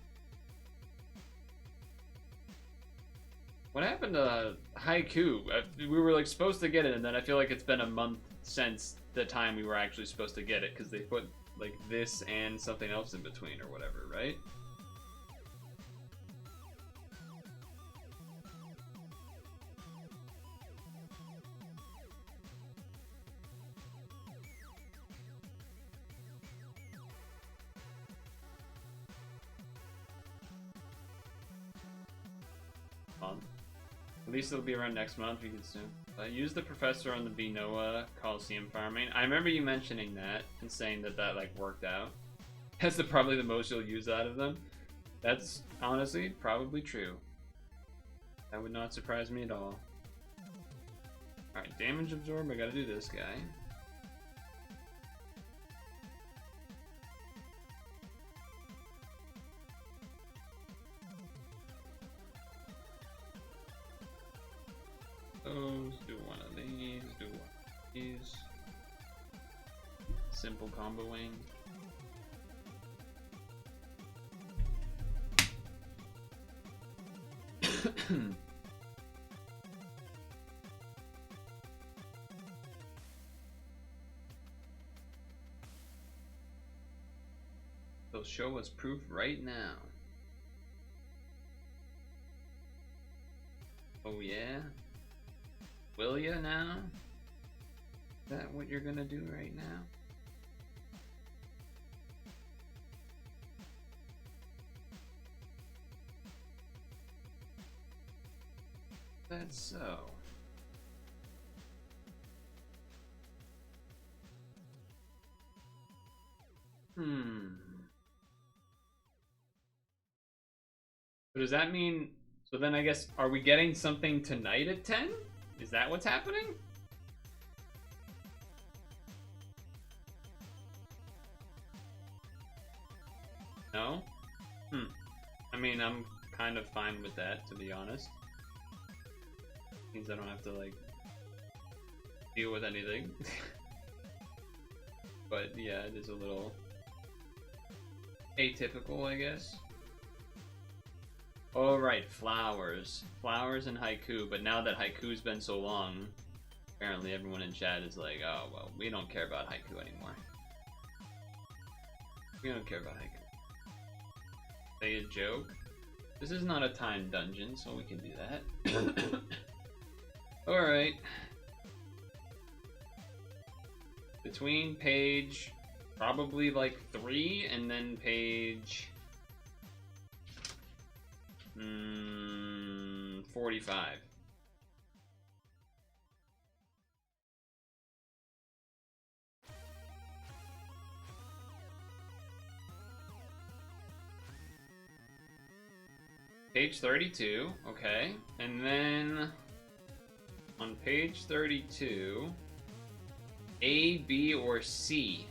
What happened to Haiku? We were like supposed to get it, and then I feel like it's been a month since the time we were actually supposed to get it, because they put like this and something else in between or whatever, right? At least it'll be around next month. You can soon. Use the professor on the Vinoa Coliseum farming. I remember you mentioning that and saying that that like worked out. That's probably the most you'll use out of them. That's honestly probably true. That would not surprise me at all. Alright, damage absorb. I gotta do this guy. Do one of these, do one of these. Simple comboing. They'll show us proof right now. Oh yeah? Will ya now? Is that what you're gonna do right now? That's so. But does that mean, so then I guess, are we getting something tonight at 10? Is that what's happening? No? I mean, I'm kind of fine with that, to be honest. Means I don't have to, like, deal with anything. But, yeah, it is a little atypical, I guess. Alright, flowers. Flowers and haiku, but now that haiku's been so long, apparently everyone in chat is like, oh, well, we don't care about haiku anymore. We don't care about haiku. Say a joke? This is not a timed dungeon, so we can do that. Alright. Between page, probably like 3, and then page 45. Page 32, okay. And then on page 32, A, B, or C?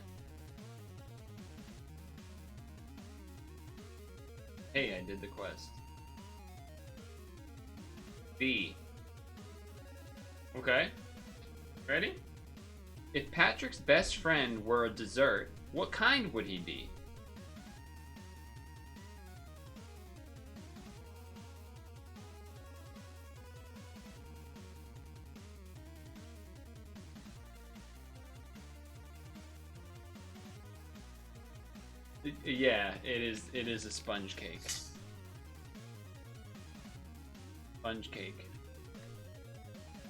Hey, I did the quest. B. Okay. Ready? If Patrick's best friend were a dessert, what kind would he be? Yeah, it is a sponge cake. Sponge cake.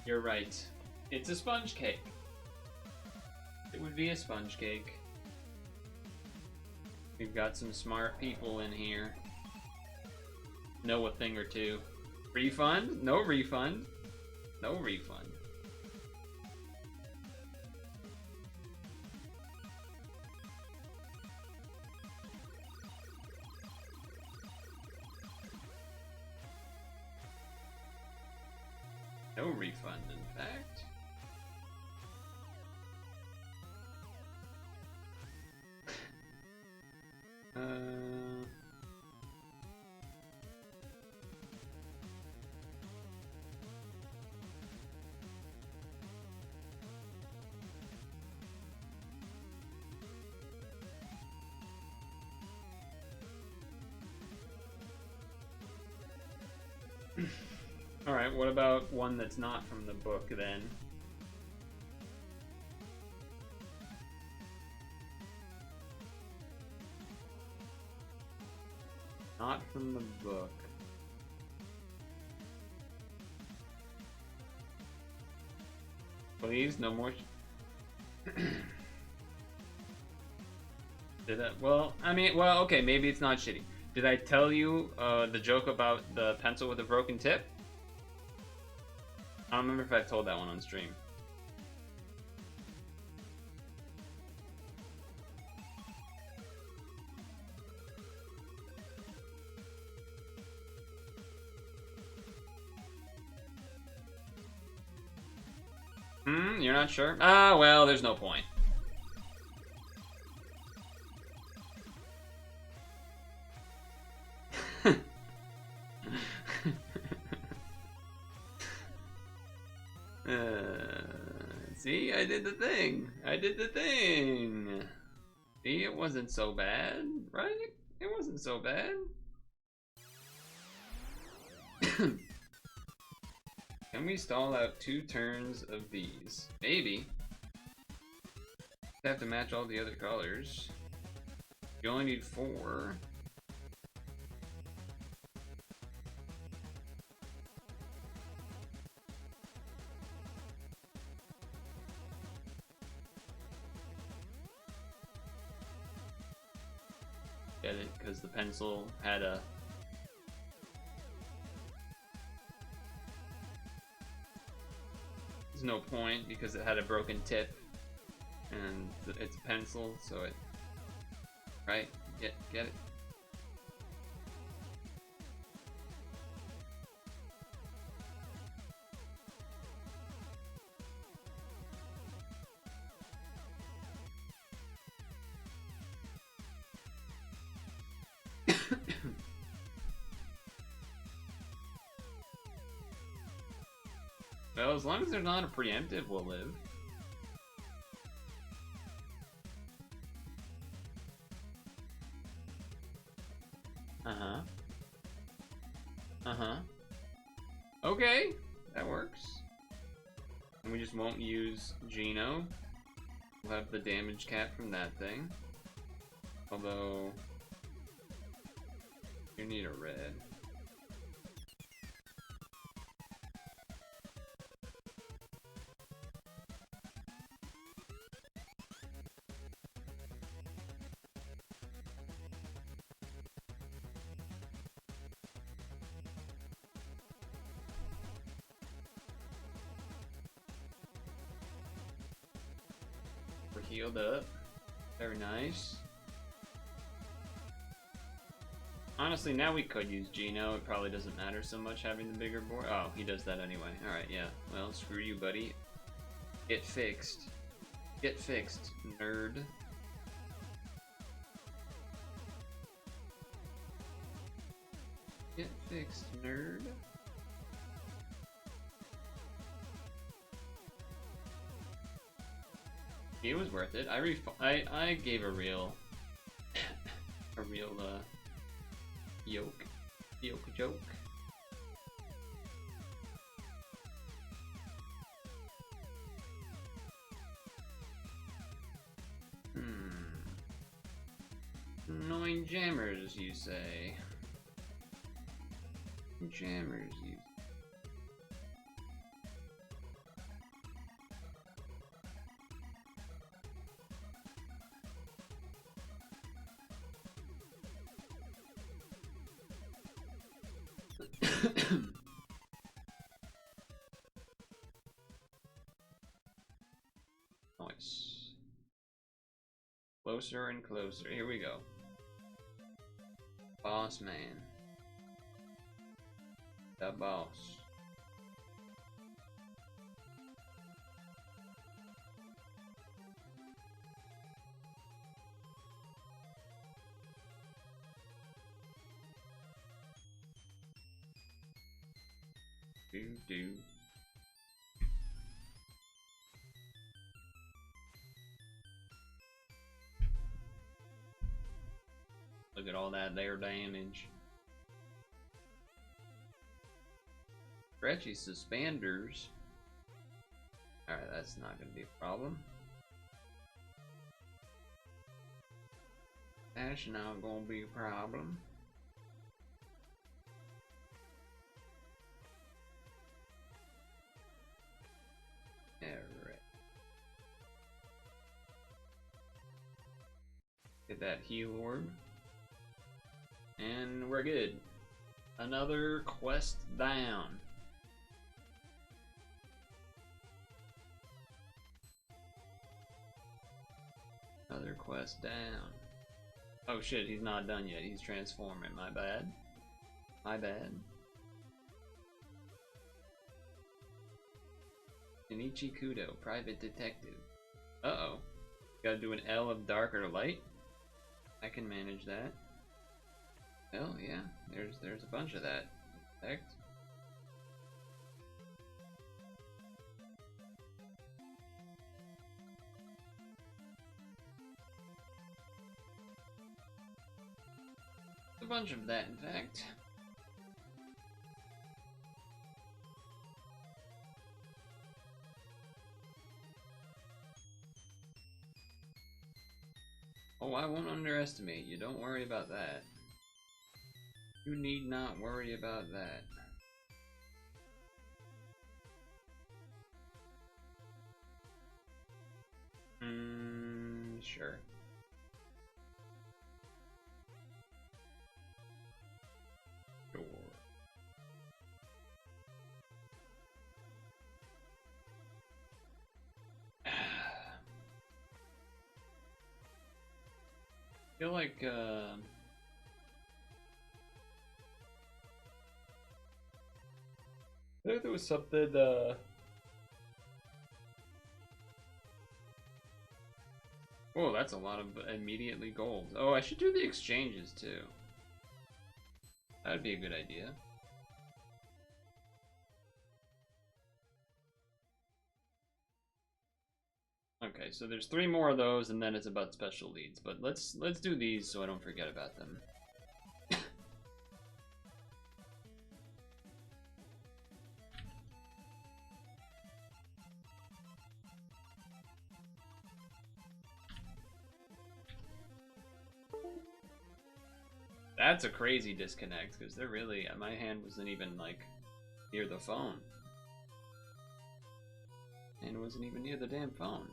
You're right. It's a sponge cake. It would be a sponge cake. We've got some smart people in here. Know a thing or two. Refund? No refund. No refund. No refund, in fact. Alright, what about one that's not from the book, then? Not from the book. Please, no more... Did I... Well, I mean, well, okay, maybe it's not shitty. Did I tell you the joke about the pencil with a broken tip? I don't remember if I told that one on stream. You're not sure? Ah, well, there's no point. See, I did the thing. I did the thing. See, it wasn't so bad, right? It wasn't so bad. Can we stall out 2 turns of these? Maybe. Have to match all the other colors. You only need 4. Get it? Because the pencil had a... There's no point because it had a broken tip. And it's a pencil, so it... Right? Get it? Well, as long as they're not a preemptive, we'll live. Uh-huh. Uh-huh. Okay, that works. And we just won't use Geno. We'll have the damage cap from that thing. Although... You need a red. We're healed up. Very nice. Honestly, now we could use Geno. It probably doesn't matter so much having the bigger board. Oh, he does that anyway. Alright, yeah. Well, screw you, buddy. Get fixed. Get fixed, nerd. Get fixed, nerd. It was worth it. I gave a real yoke joke. Annoying jammers, you say? Jammers, you. Nice. Closer and closer. Here we go. Boss man. The boss. Do. Look at all that there damage. Stretchy suspenders. Alright, that's not gonna be a problem. That's not gonna be a problem. Alright. Get that heal orb. And we're good. Another quest down. Another quest down. Oh shit, he's not done yet. He's transforming. My bad. My bad. Shinichi Kudo, private detective. Uh-oh. Gotta do an L of dark or light? I can manage that. Hell yeah, there's a bunch of that. Effect. A bunch of that, in fact. Oh, I won't underestimate you. Don't worry about that. You need not worry about that. Sure. Sure. I feel like, I think there was something, oh, that's a lot of immediately gold. Oh, I should do the exchanges, too. That'd be a good idea. Okay, so there's 3 more of those, and then it's about special leads. But let's do these so I don't forget about them. That's a crazy disconnect, because they're really... My hand wasn't even, like, near the phone. And it wasn't even near the damn phone.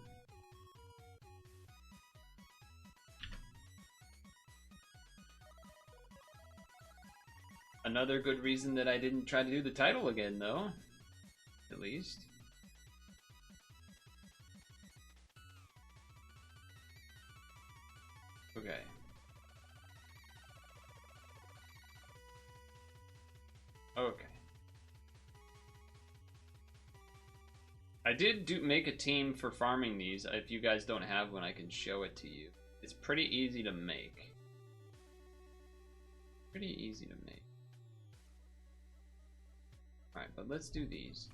Another good reason that I didn't try to do the title again, though. At least. Okay. Okay. I did make a team for farming these. If you guys don't have one, I can show it to you. It's pretty easy to make. Pretty easy to make. Alright, but let's do these.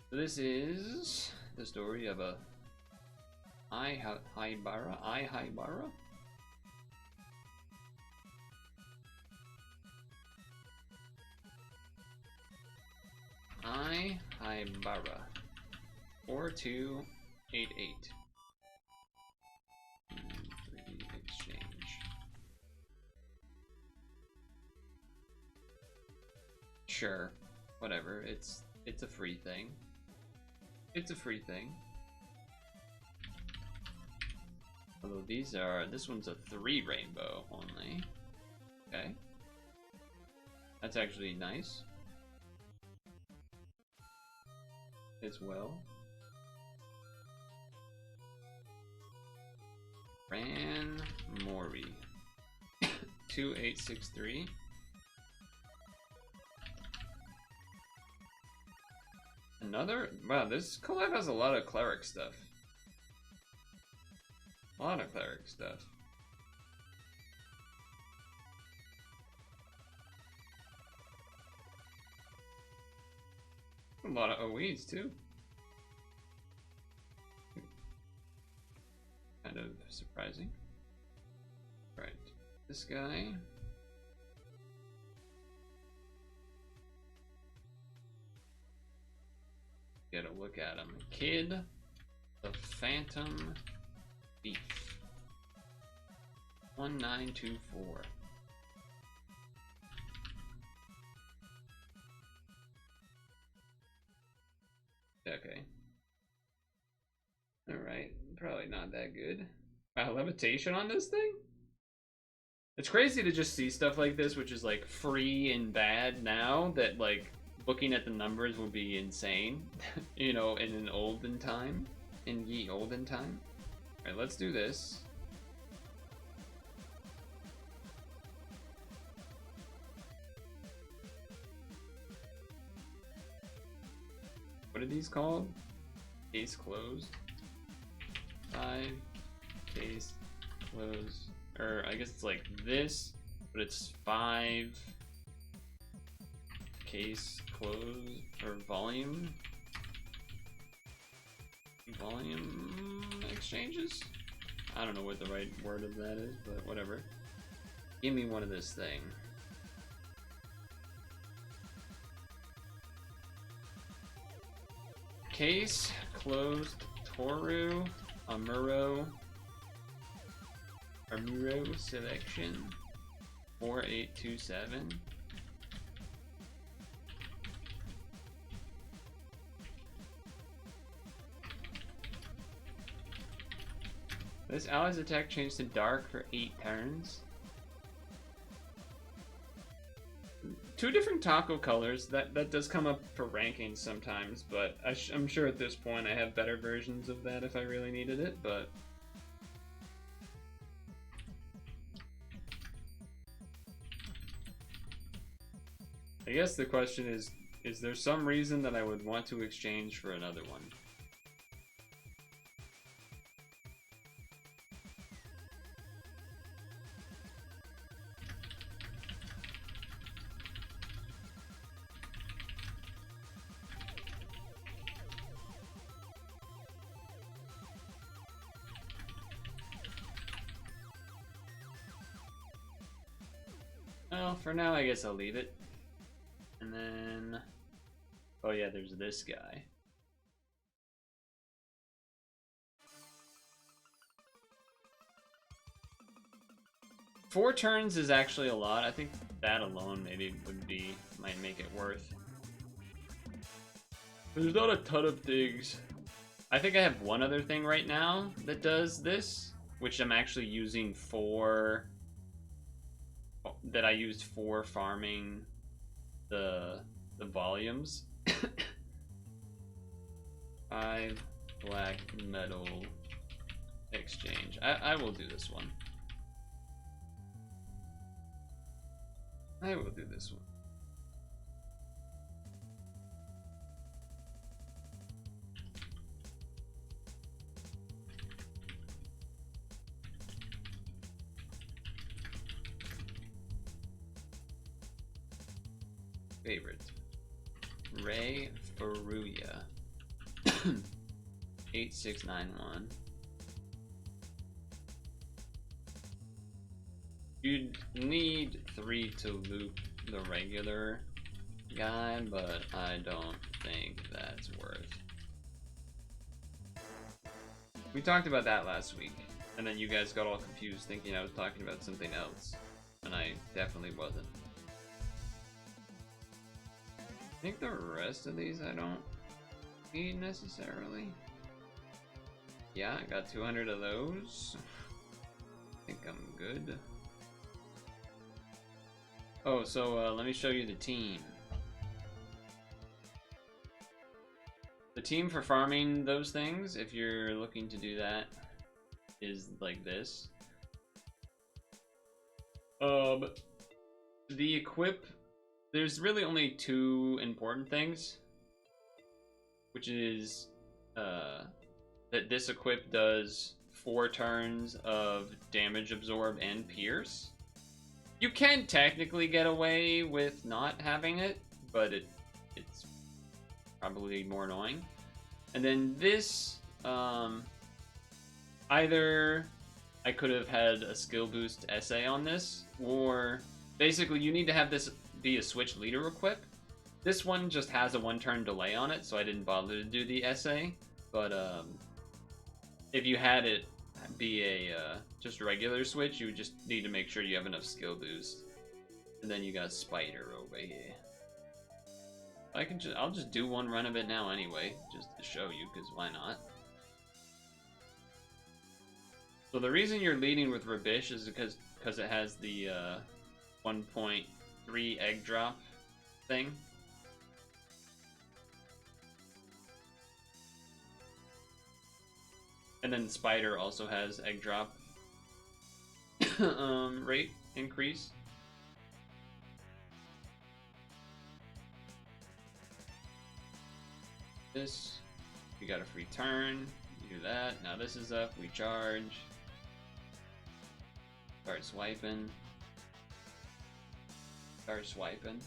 So this is the story of a YAIBA. YAIBA? YAIBA. 4288. Exchange. Sure. Whatever. It's a free thing. It's a free thing. Although this one's a 3 rainbow only. Okay. That's actually nice. As well. Ran Mori. 2863. Another? Wow, this collab has a lot of cleric stuff. A lot of cleric stuff. A lot of OEs too. Kind of surprising. Right, this guy. Get a look at him. Kid, the Phantom Thief. 1924. Okay. Alright, probably not that good. Wow, levitation on this thing? It's crazy to just see stuff like this, which is like free and bad now, that like looking at the numbers would be insane, you know, in an olden time, in ye olden time. Alright, let's do this. What are these called? Case closed. 5 case closed. Or I guess it's like this, but it's 5 case closed or volume exchanges. I don't know what the right word of that is, but whatever. Give me one of this thing. Case closed Toru Amuro selection 4827. This ally's attack changed to dark for 8 turns. 2 different taco colors. That does come up for rankings sometimes, but I'm sure at this point I have better versions of that if I really needed it, but... I guess the question is there some reason that I would want to exchange for another one? Well, for now, I guess I'll leave it. And then... oh yeah, there's this guy. Four turns is actually a lot. I think that alone maybe might make it worth. There's not a ton of things. I think I have one other thing right now that does this, which I'm actually using for... that I used for farming the volumes. 5 black metal exchange. I will do this one. I will do this one. Favorite. Ray Faruya. 8691. You'd need 3 to loop the regular guy, but I don't think that's worth. We talked about that last week, and then you guys got all confused thinking I was talking about something else, and I definitely wasn't. I think the rest of these I don't need necessarily. Yeah, I got 200 of those. I think I'm good. Oh, so let me show you the team. The team for farming those things, if you're looking to do that, is like this. The equip, there's really only 2 important things, which is that this equip does 4 turns of damage absorb and pierce. You can technically get away with not having it, but it's probably more annoying. And then this, either I could have had a skill boost essay on this, or basically you need to have this be a switch leader equip. This one just has a 1-turn delay on it, so I didn't bother to do the essay. But if you had it be a just regular switch, you would just need to make sure you have enough skill boost. And then you got Spider over here. I'll just do one run of it now anyway, just to show you, because why not? So the reason you're leading with Rabish is because it has the 1.3 egg drop thing. And then Spider also has egg drop rate increase. This, you got a free turn. You do that. Now this is up. We charge. Start swiping. Start swiping.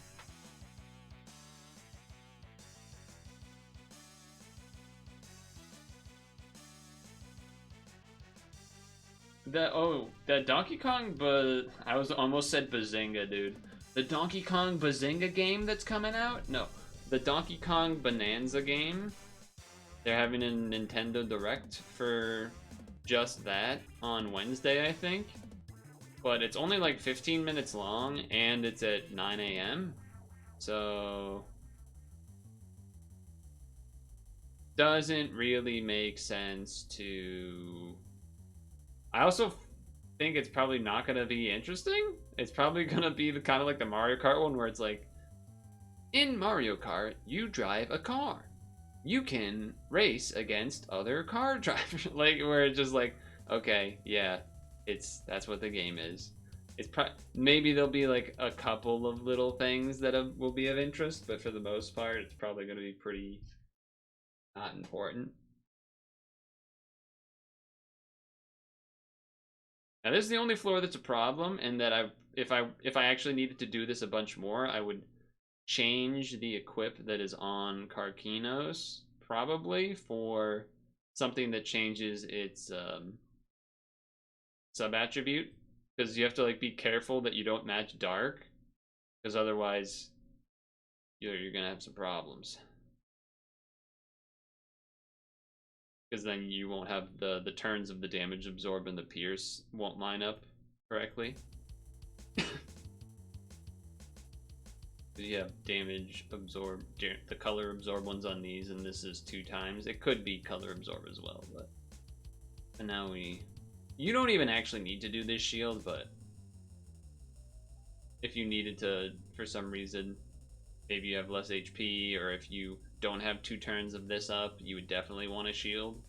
That Donkey Kong, but I was almost said Bazinga, dude. The Donkey Kong Bazinga game that's coming out? No, the Donkey Kong Bonanza game. They're having a Nintendo Direct for just that on Wednesday, I think. But it's only like 15 minutes long, and it's at 9 a.m. So doesn't really make sense to. I also think it's probably not gonna be interesting. It's probably gonna be the kind of like the Mario Kart one where it's like, in Mario Kart, you drive a car. You can race against other car drivers. Like where it's just like, okay, yeah, that's what the game is. It's maybe there'll be like a couple of little things that will be of interest, but for the most part, it's probably gonna be pretty not important. Now this is the only floor that's a problem, and that if I actually needed to do this a bunch more, I would change the equip that is on Karkinos probably for something that changes its sub attribute, because you have to like be careful that you don't match dark, because otherwise you're gonna have some problems. Because then you won't have the turns of the damage absorb and the pierce won't line up correctly. You have damage absorb, the color absorb ones on these, and this is 2 times. It could be color absorb as well, but and now you don't even actually need to do this shield, but if you needed to for some reason, maybe you have less HP, or if you don't have 2 turns of this up, you would definitely want a shield.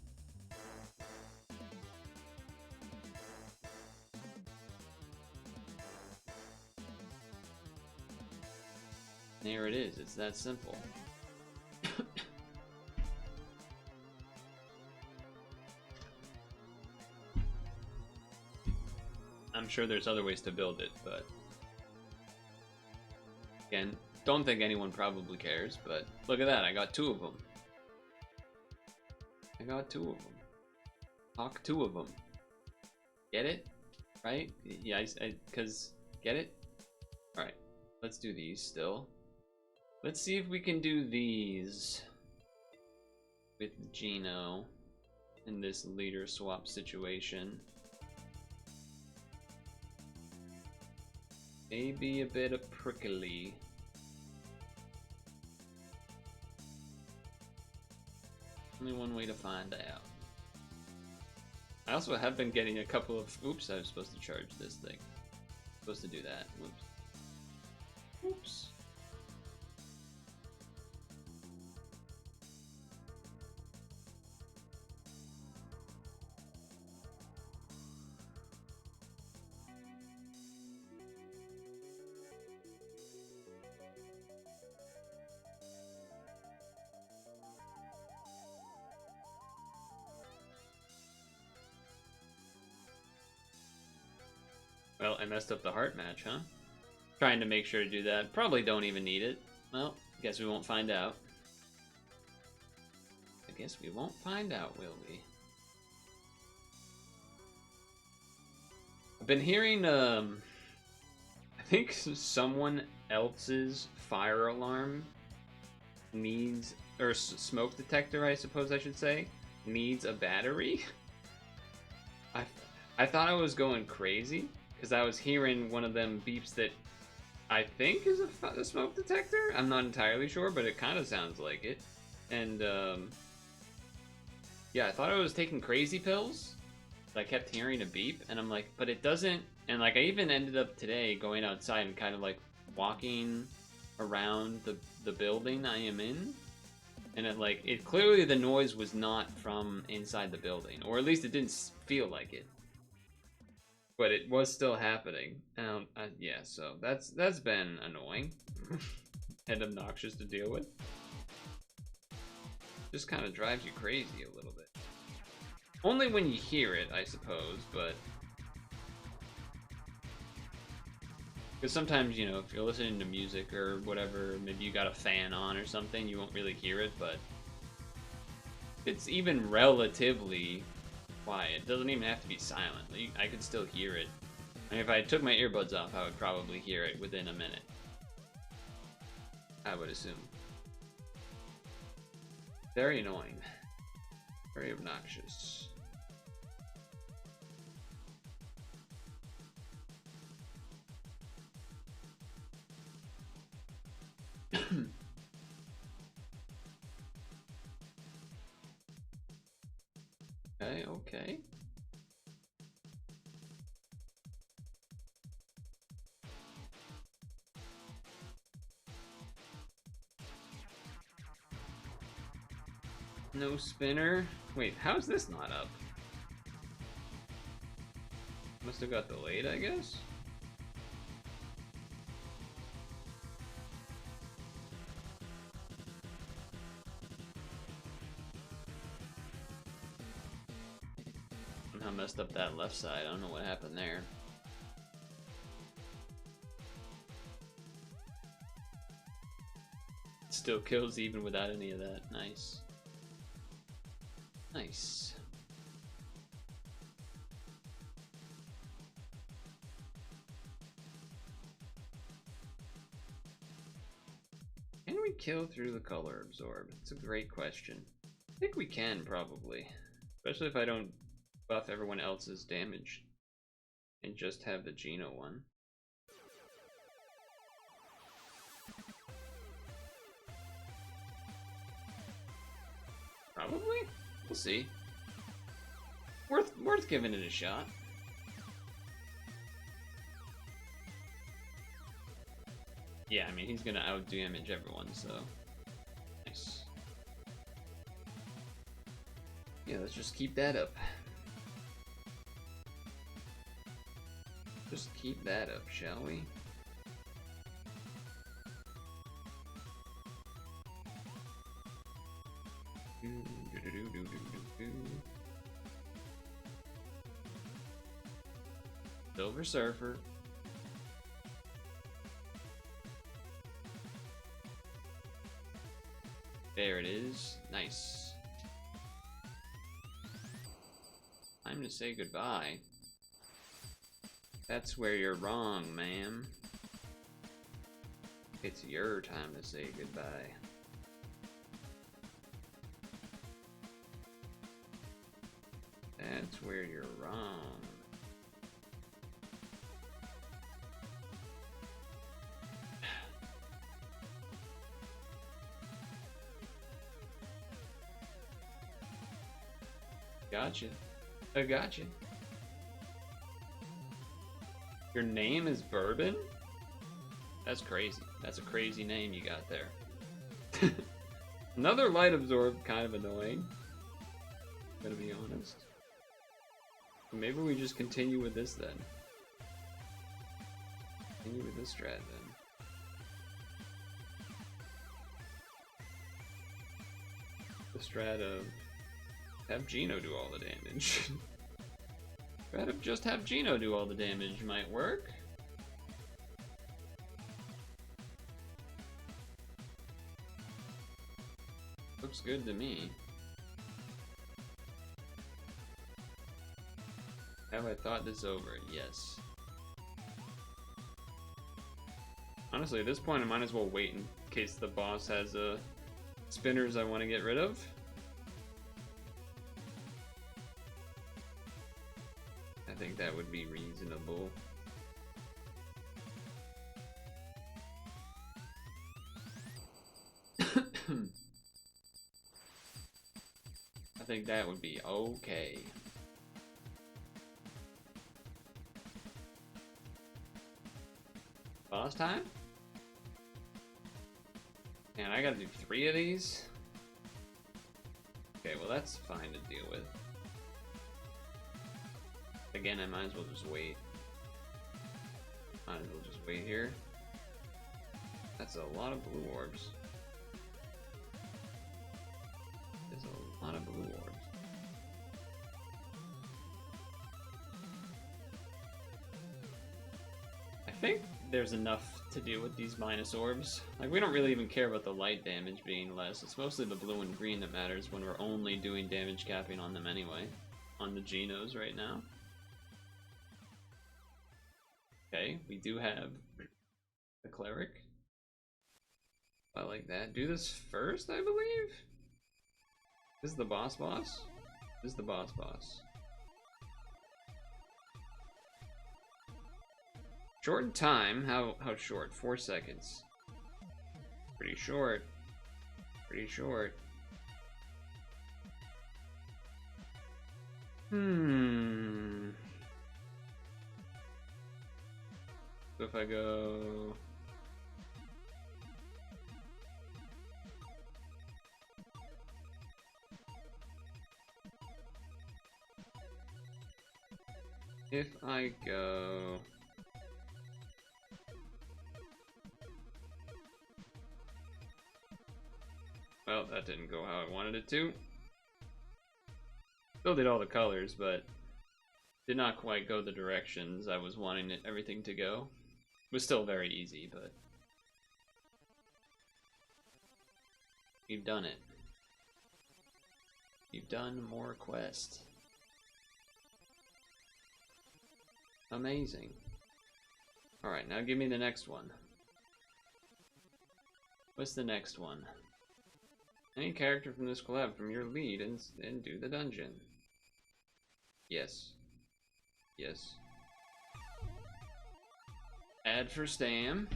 There it is, it's that simple. I'm sure there's other ways to build it, but again, don't think anyone probably cares, but look at that, I got 2 of them. I got 2 of them. Talk 2 of them. Get it? Right? Yeah, because, get it? Alright, let's do these still. Let's see if we can do these with Gino in this leader swap situation. Maybe a bit of prickly. Only one way to find out. I also have been getting a couple of... Oops, I was supposed to charge this thing. Supposed to do that. Whoops. Oops. Well, I messed up the heart match, huh? Trying to make sure to do that. Probably don't even need it. Well, guess we won't find out. I guess we won't find out, will we? I've been hearing, I think someone else's fire alarm needs, or smoke detector, I suppose I should say, needs a battery. I thought I was going crazy, because I was hearing one of them beeps that I think is a smoke detector. I'm not entirely sure, but it kind of sounds like it. And yeah, I thought I was taking crazy pills. I kept hearing a beep, and I'm like, but it doesn't. And like, I even ended up today going outside and kind of like walking around the building I am in, And it clearly the noise was not from inside the building, or at least it didn't feel like it. But it was still happening. Yeah, so that's been annoying and obnoxious to deal with. Just kind of drives you crazy a little bit. Only when you hear it, I suppose, but because sometimes, you know, if you're listening to music or whatever, maybe you got a fan on or something, you won't really hear it, but it's even relatively quiet. It doesn't even have to be silent. I could still hear it. And if I took my earbuds off, I would probably hear it within a minute. I would assume. Very annoying. Very obnoxious. Okay, okay. No spinner. Wait, how's this not up? Must have got delayed, I guess? I messed up that left side. I don't know what happened there. It still kills even without any of that. Nice. Nice. Can we kill through the color absorb? It's a great question. I think we can, probably. Especially if I don't buff everyone else's damage and just have the Geno one. Probably? We'll see. Worth giving it a shot. Yeah, I mean, he's gonna out-damage everyone, so... Nice. Yeah, let's just keep that up. Just keep that up, shall we? Silver Surfer. There it is. Nice. Time to say goodbye. That's where you're wrong, ma'am. It's your time to say goodbye. That's where you're wrong. Gotcha. I gotcha. Your name is Bourbon? That's crazy. That's a crazy name you got there. Another light absorb, kind of annoying. Gonna be honest. Maybe we just continue with this then. Continue with this strat then. The strat of have Geno do all the damage. Strat of just have Geno do all the damage might work. Looks good to me. Have I thought this over? Yes. Honestly, at this point, I might as well wait in case the boss has spinners I want to get rid of. I think that would be reasonable. I think that would be okay. Boss time? Man, I gotta do 3 of these? Okay, well that's fine to deal with. Again, I might as well just wait. Might as well just wait here. That's a lot of blue orbs. There's a lot of blue orbs. I think there's enough to deal with these minus orbs. Like, we don't really even care about the light damage being less. It's mostly the blue and green that matters when we're only doing damage capping on them anyway. On the Genos right now. Okay, we do have the Cleric. I like that. Do this first, I believe? This is the boss. This is the boss. Short time? How short? 4 seconds. Pretty short. Pretty short. So if I go... If I go... Well, that didn't go how I wanted it to. Still did all the colors, but did not quite go the directions I was wanting everything to go. It was still very easy, but you've done it. You've done more quest. Amazing. Alright, now give me the next one. What's the next one? Any character from this collab from your lead and do the dungeon. Yes. Yes. Add for Stam.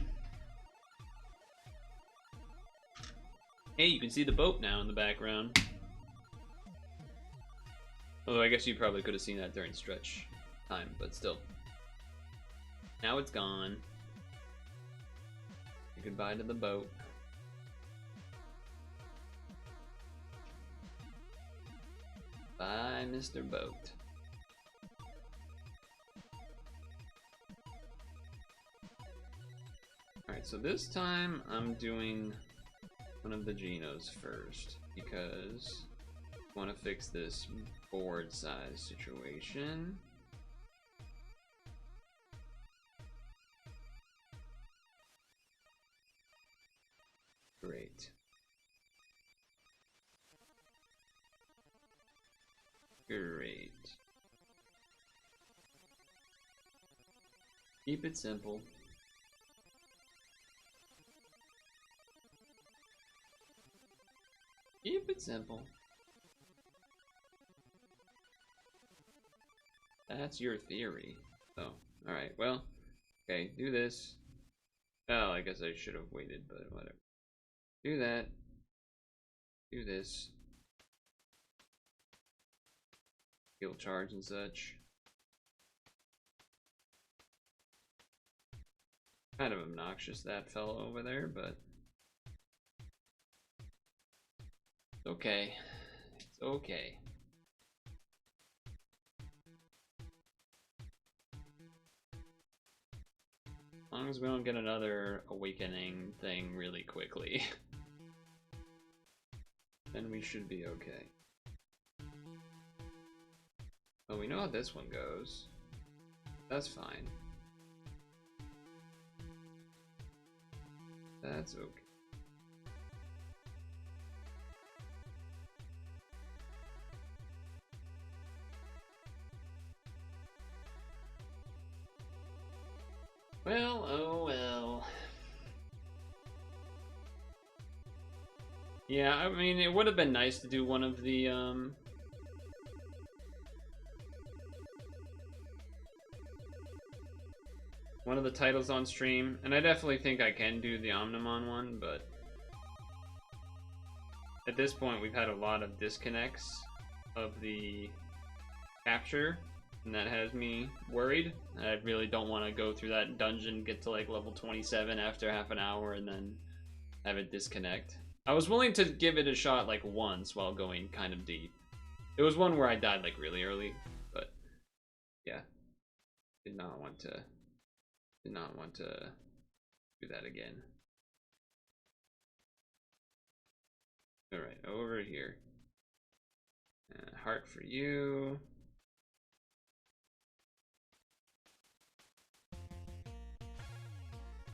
Hey, you can see the boat now in the background. Although I guess you probably could have seen that during stretch time, but still. Now it's gone. Say goodbye to the boat. Bye, Mr. Boat. Alright, so this time I'm doing one of the Genos first because I want to fix this board size situation. Great. Great. Keep it simple. Keep it simple. That's your theory. Oh, alright, well, okay, do this. Oh, I guess I should have waited, but whatever. Do that. Do this. Heal charge and such. Kind of obnoxious, that fellow over there, but it's okay. It's okay. As long as we don't get another awakening thing really quickly, then we should be okay. Well, we know how this one goes. That's fine. That's okay. Well, oh well. Yeah, I mean, it would have been nice to do one of the, one of the titles on stream, and I definitely think I can do the Omnimon one, but at this point we've had a lot of disconnects of the capture, and that has me worried. I really don't want to go through that dungeon, get to like level 27 after half an hour, and then have it disconnect. I was willing to give it a shot like once while going kind of deep. It was one where I died like really early, but yeah, did not want to do that again. All right, over here. Heart for you.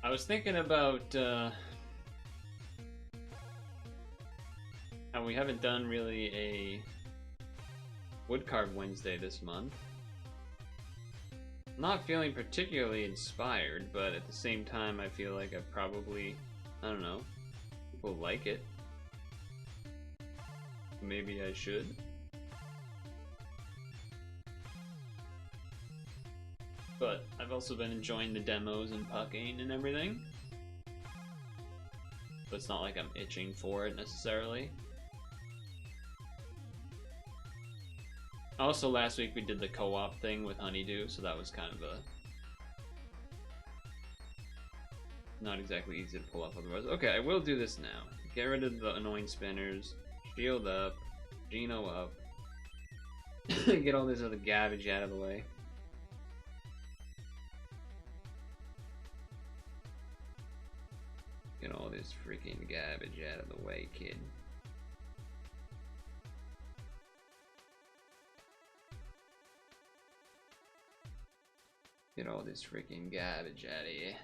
I was thinking about how we haven't done really a Woodcarve Wednesday this month. Not feeling particularly inspired, but at the same time I feel like I've probably, I don't know, people like it. Maybe I should. But I've also been enjoying the demos and pucking and everything. But it's not like I'm itching for it necessarily. Also, last week we did the co-op thing with Honeydew, so that was kind of a... not exactly easy to pull off otherwise. Okay, I will do this now. Get rid of the annoying spinners. Shield up. Geno up. Get all this other garbage out of the way. Get all this freaking garbage out of the way, kid. Get all this freaking garbage out of here.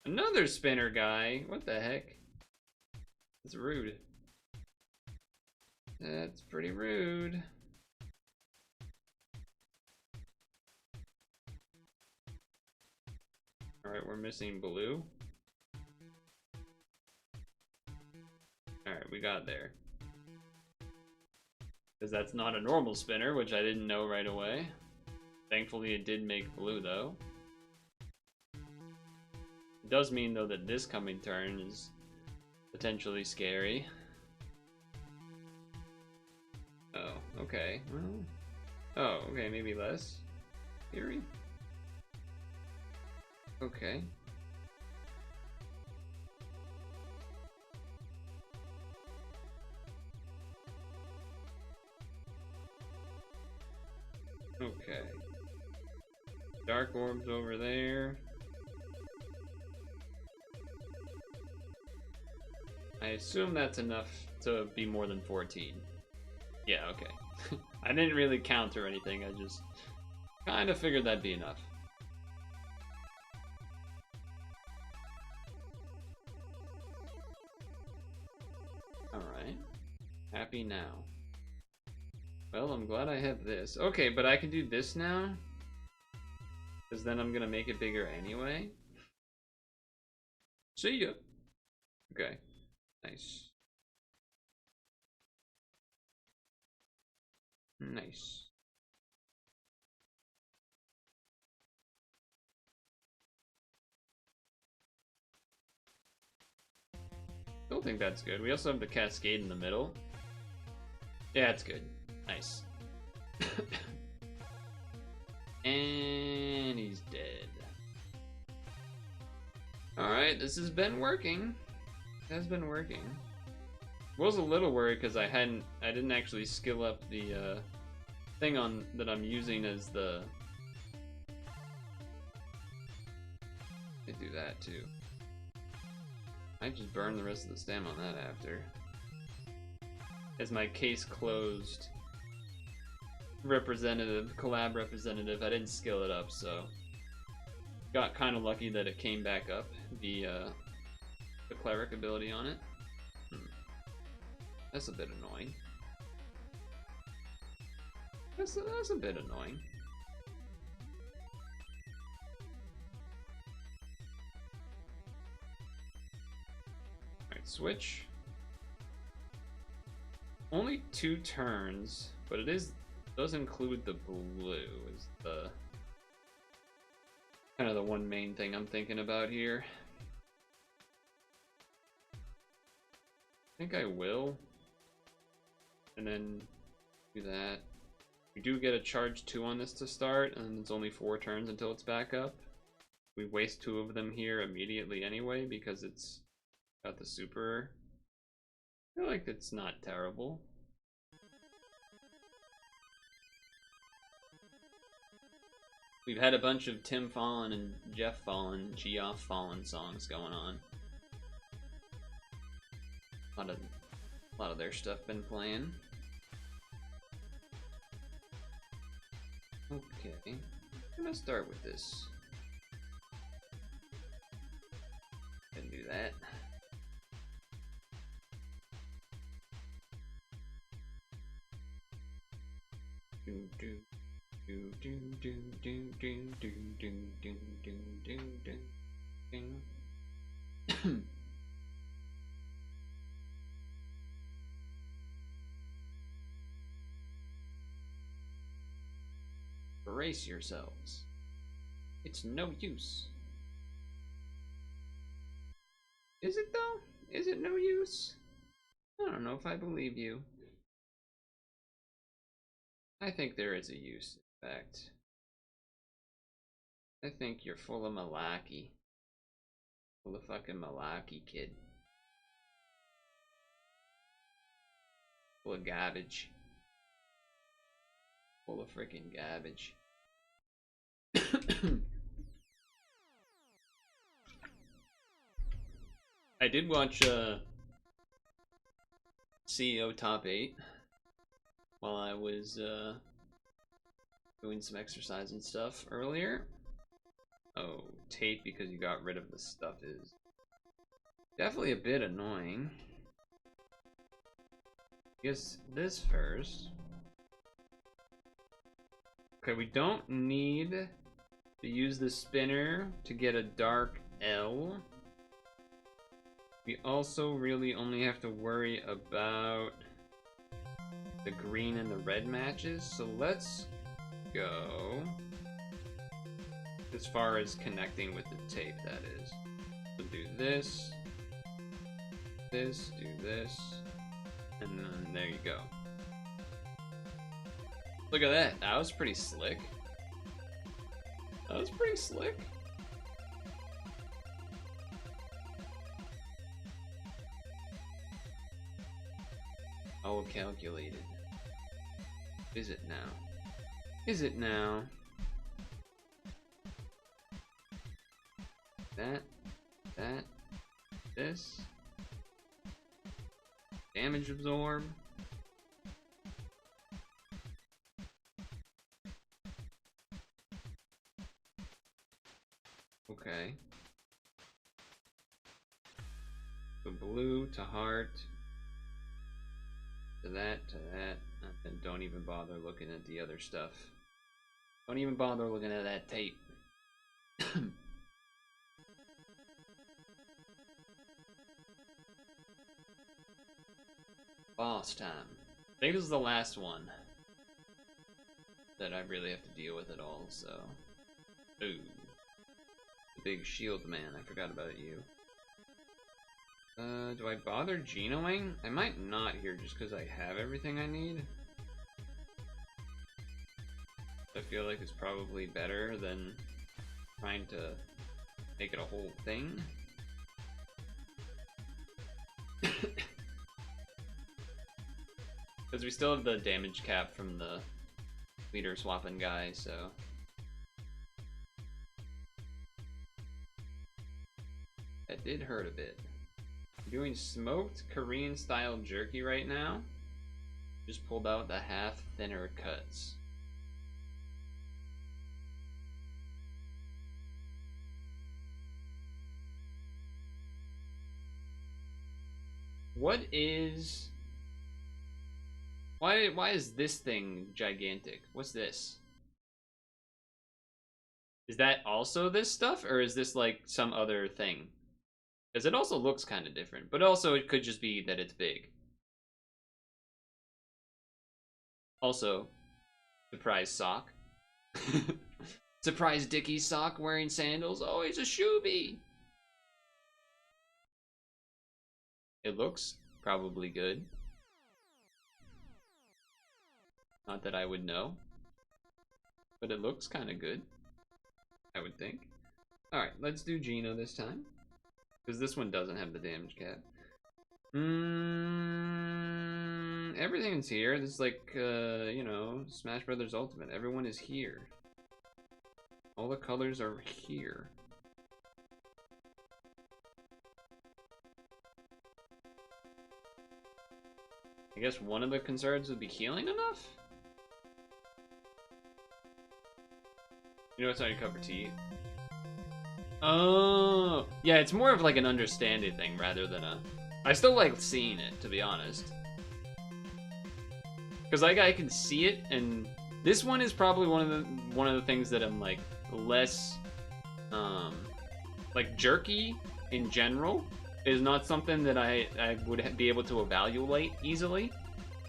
Another spinner guy. What the heck? That's rude. That's pretty rude. Alright, we're missing blue. Alright, we got there. Because that's not a normal spinner, which I didn't know right away. Thankfully it did make blue though. It does mean though that this coming turn is potentially scary. Oh, okay. Well, oh, okay, maybe less scary. Okay. Okay. Dark orbs over there. I assume that's enough to be more than 14. Yeah, okay. I didn't really count or anything, I just kind of figured that'd be enough. Alright. Happy now. Well, I'm glad I have this. Okay, but I can do this now? Because then I'm gonna make it bigger anyway? See ya! Okay. Nice. Nice. Still think that's good. We also have the cascade in the middle. Yeah, it's good. Nice. And he's dead. Alright, this has been working. It has been working. Was a little worried because I didn't actually skill up the thing on that I'm using as the... I do that too. I just burn the rest of the stem on that after. As my case closed representative, collab representative, I didn't skill it up, so got kind of lucky that it came back up, the cleric ability on it. That's a bit annoying. That's a bit annoying. Alright, switch. Only 2 turns, but it does include the blue is the kind of the one main thing I'm thinking about here. think I will. And then do that. We do get a charge 2 on this to start, and it's only 4 turns until it's back up. We waste 2 of them here immediately anyway because it's got the super. I feel like it's not terrible. We've had a bunch of Tim Fallon and Jeff Fallon, Geoff Fallon songs going on. A lot of their stuff been playing. Okay, I'm gonna start with this. And do that. Brace yourselves. It's no use. Is it though? Is it no use? I don't know if I believe you. I think there is a use, in fact. I think you're full of malarkey. Full of fucking malarkey, kid. Full of garbage. Full of freaking garbage. I did watch CEO Top 8 while I was doing some exercise and stuff earlier. Oh, tape because you got rid of the stuff is definitely a bit annoying. Guess this first. Okay, we don't need to use the spinner to get a dark L. We also really only have to worry about the green and the red matches, so let's go as far as connecting with the tape, that is. So do this, do this, and then there you go. Look at that, that was pretty slick. That was pretty slick. All calculated. Is it now? Is it now? That, this. Damage absorb. Okay. So blue to heart. To that, and don't even bother looking at the other stuff. Don't even bother looking at that tape. Boss time. I think this is the last one that I really have to deal with at all, so. Ooh. The big shield man, I forgot about you. Do I bother Genoing? I might not here just because I have everything I need. I feel like it's probably better than trying to make it a whole thing. Because we still have the damage cap from the leader swapping guy, so. That did hurt a bit. I'm doing smoked Korean style jerky right now. Just pulled out the half thinner cuts. What is... Why is this thing gigantic? What's this? Is that also this stuff, or is this like some other thing? Because it also looks kind of different, but also it could just be that it's big. Also, surprise sock. Surprise Dickie sock wearing sandals. Oh, he's a shoebie. It looks probably good. Not that I would know, but it looks kind of good, I would think. Alright, let's do Geno this time, because this one doesn't have the damage cap. Everything's here. This is like, you know, Smash Brothers Ultimate. Everyone is here. All the colors are here. I guess one of the concerns would be healing enough? You know what's on your cover, T? Oh, yeah, it's more of like an understanding thing rather than a... I still like seeing it, to be honest. Because like I can see it, and this one is probably one of the things that I'm like less, like jerky in general is not something that I would be able to evaluate easily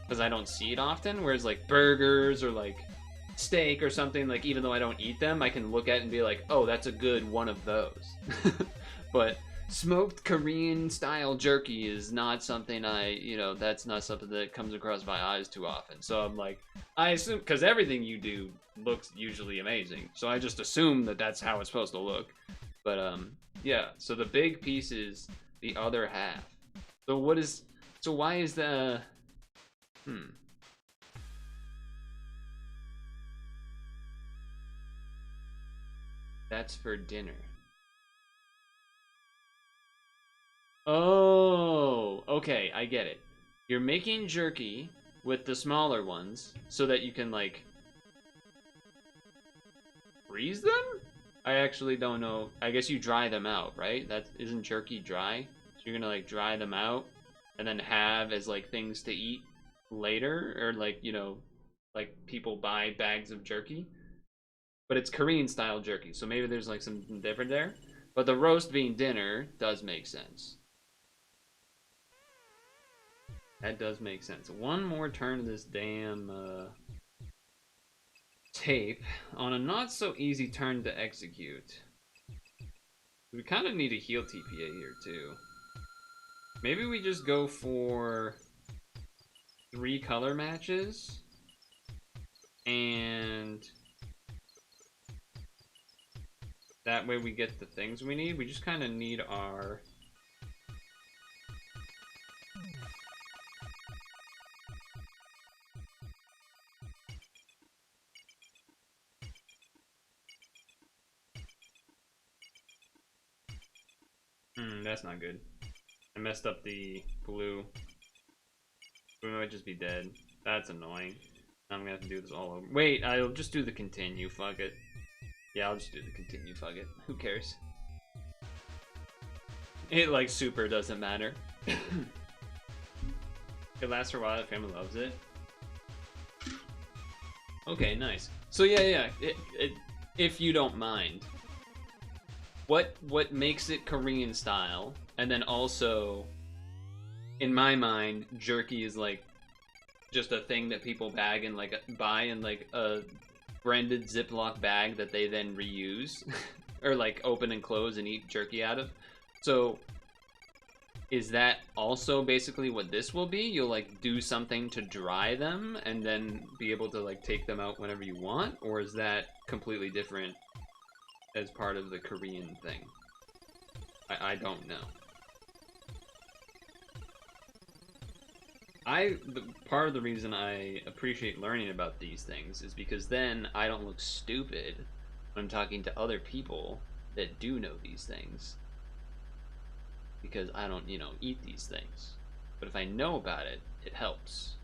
because I don't see it often. Whereas like burgers or like steak or something, like even though I don't eat them, I can look at it and be like, oh, that's a good one of those. But smoked Korean style jerky is not something that's not something that comes across my eyes too often. So I'm like, I assume, because everything you do looks usually amazing, so I just assume that that's how it's supposed to look. But yeah, so the big piece is the other half. So why is the that's for dinner. Oh, okay, I get it. You're making jerky with the smaller ones so that you can, like, freeze them? I actually don't know. I guess you dry them out, right? That isn't jerky dry? So you're gonna, like, dry them out and then have as, like, things to eat later? Or, like, you know, like, people buy bags of jerky? But it's Korean-style jerky, so maybe there's, like, something different there. But the roast being dinner does make sense. That does make sense. One more turn of this damn tape on a not so easy turn to execute. We kind of need a heal TPA here too. Maybe we just go for 3 color matches and that way we get the things we need. We just kind of need our... that's not good. I messed up the blue. We might just be dead. That's annoying. I'm gonna have to do this all over. Wait, I'll just do the continue. Fuck it. Yeah, I'll just do the continue. Fuck it. Who cares? It, like, super doesn't matter. It lasts for a while. The family loves it. Okay, nice. So yeah. If you don't mind. What makes it Korean style, and then also, in my mind, jerky is like just a thing that people buy in like a branded Ziploc bag that they then reuse, or like open and close and eat jerky out of. So, is that also basically what this will be? You'll like do something to dry them and then be able to like take them out whenever you want, or is that completely different? As part of the Korean thing. I don't know. Part of the reason I appreciate learning about these things is because then I don't look stupid when I'm talking to other people that do know these things. Because I don't, eat these things. But if I know about it, it helps.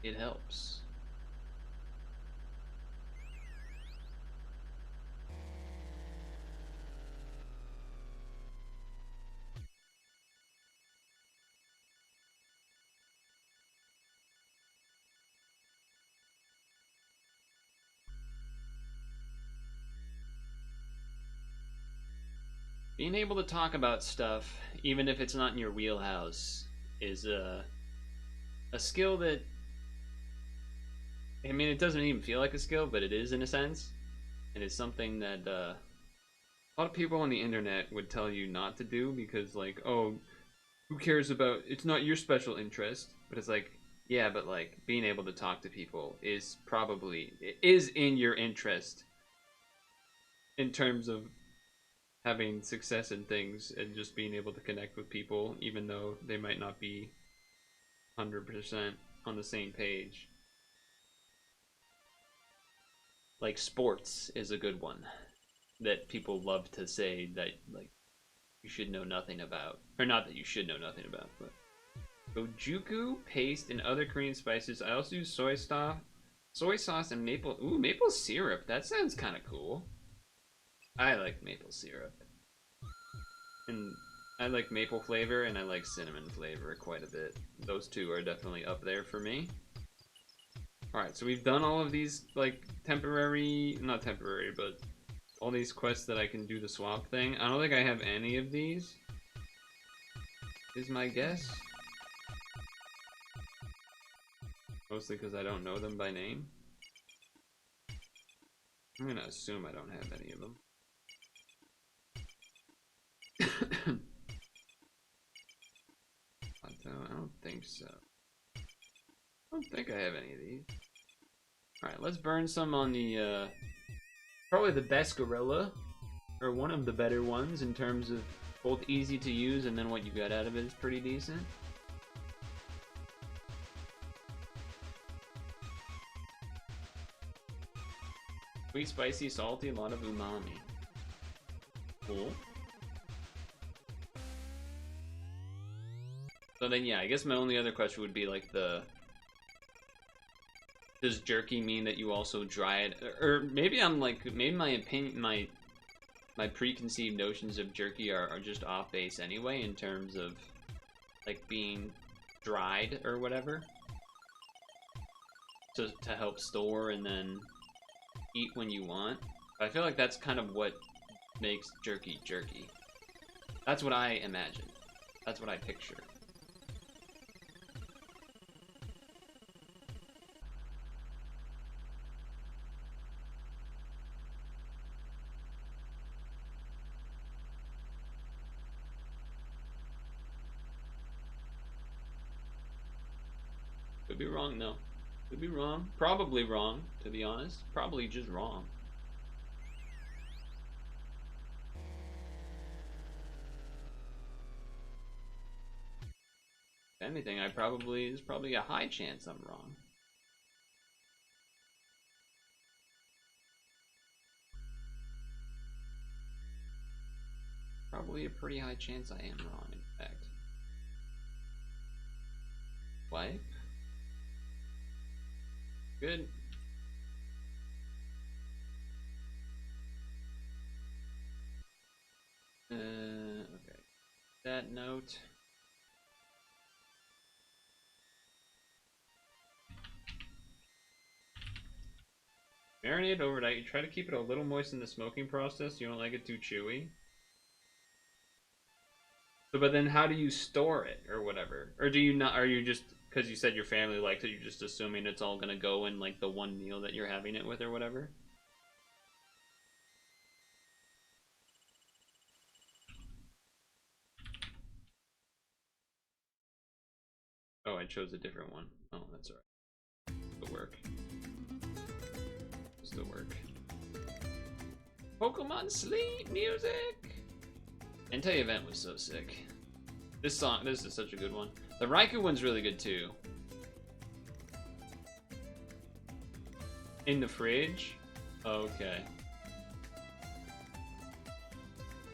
It helps. Being able to talk about stuff, even if it's not in your wheelhouse, is a skill that... I mean, it doesn't even feel like a skill, but it is in a sense. And it's something that A lot of people on the internet would tell you not to do because, like, oh, who cares about, it's not your special interest. But it's like, yeah, but like being able to talk to people is probably, it is in your interest in terms of having success in things and just being able to connect with people, even though they might not be 100% on the same page. Like sports is a good one that people love to say that like you should know nothing about, or not that you should know nothing about, but gojuku paste and other Korean spices. I also use soy sauce and maple syrup. That sounds kind of cool. I like maple syrup, and I like maple flavor, and I like cinnamon flavor quite a bit. Those two are definitely up there for me. Alright, so we've done all of these, like, not temporary, but all these quests that I can do the swap thing. I don't think I have any of these, is my guess. Mostly because I don't know them by name. I'm gonna assume I don't have any of them. I don't think so. I don't think I have any of these. Alright, let's burn some on the, probably the best gorilla, or one of the better ones in terms of both easy to use and then what you get out of it is pretty decent. Sweet, spicy, salty, a lot of umami. Cool. So then, yeah, I guess my only other question would be like does jerky mean that you also dry it? Or maybe I'm like, maybe my opinion, my preconceived notions of jerky are just off base anyway in terms of like being dried or whatever. To help store and then eat when you want. But I feel like that's kind of what makes jerky jerky. That's what I imagine. That's what I picture. Could be wrong, no. Could be wrong. Probably wrong, to be honest. Probably just wrong. If anything, there's probably a high chance I'm wrong. Probably a pretty high chance I am wrong, in fact. Wipe. Good. Okay. That note. Marinate overnight. You try to keep it a little moist in the smoking process. You don't like it too chewy. So, but then how do you store it or whatever? Or do you not, are you just, because you said your family likes it, you're just assuming it's all gonna go in like the one meal that you're having it with or whatever? Oh, I chose a different one. Oh, that's alright. Still work. Still work. Pokemon Sleep music! Entei event was so sick. This is such a good one. The Raikou one's really good too. In the fridge? Okay.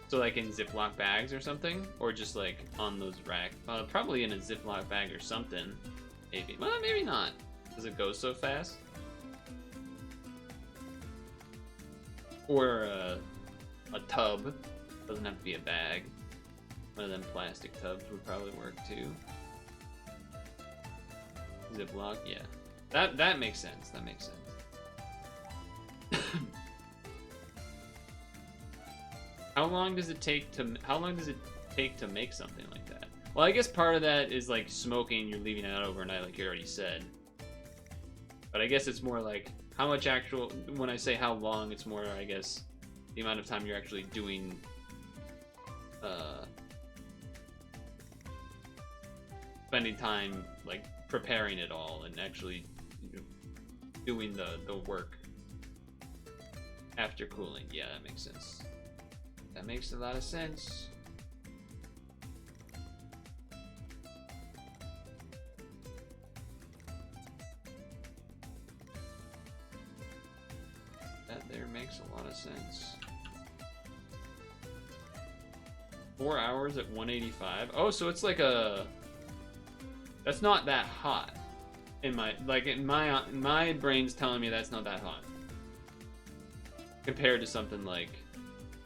So like in Ziploc bags or something? Or just like on those racks? Probably in a Ziploc bag or something. Maybe. Well, maybe not. Does it go so fast? Or a tub. Doesn't have to be a bag. One of them plastic tubs would probably work too. Ziploc, yeah. That makes sense. That makes sense. How long does it take to make something like that? Well, I guess part of that is like smoking, you're leaving it out overnight like you already said. But I guess it's more like how much actual, when I say how long, it's more, I guess, the amount of time you're actually doing spending time like preparing it all and actually, you know, doing the work after cooling. Yeah, that makes sense. That makes a lot of sense. That there makes a lot of sense. 4 hours at 185. Oh, so it's like a... That's not that hot. In my brain's telling me that's not that hot. Compared to something like...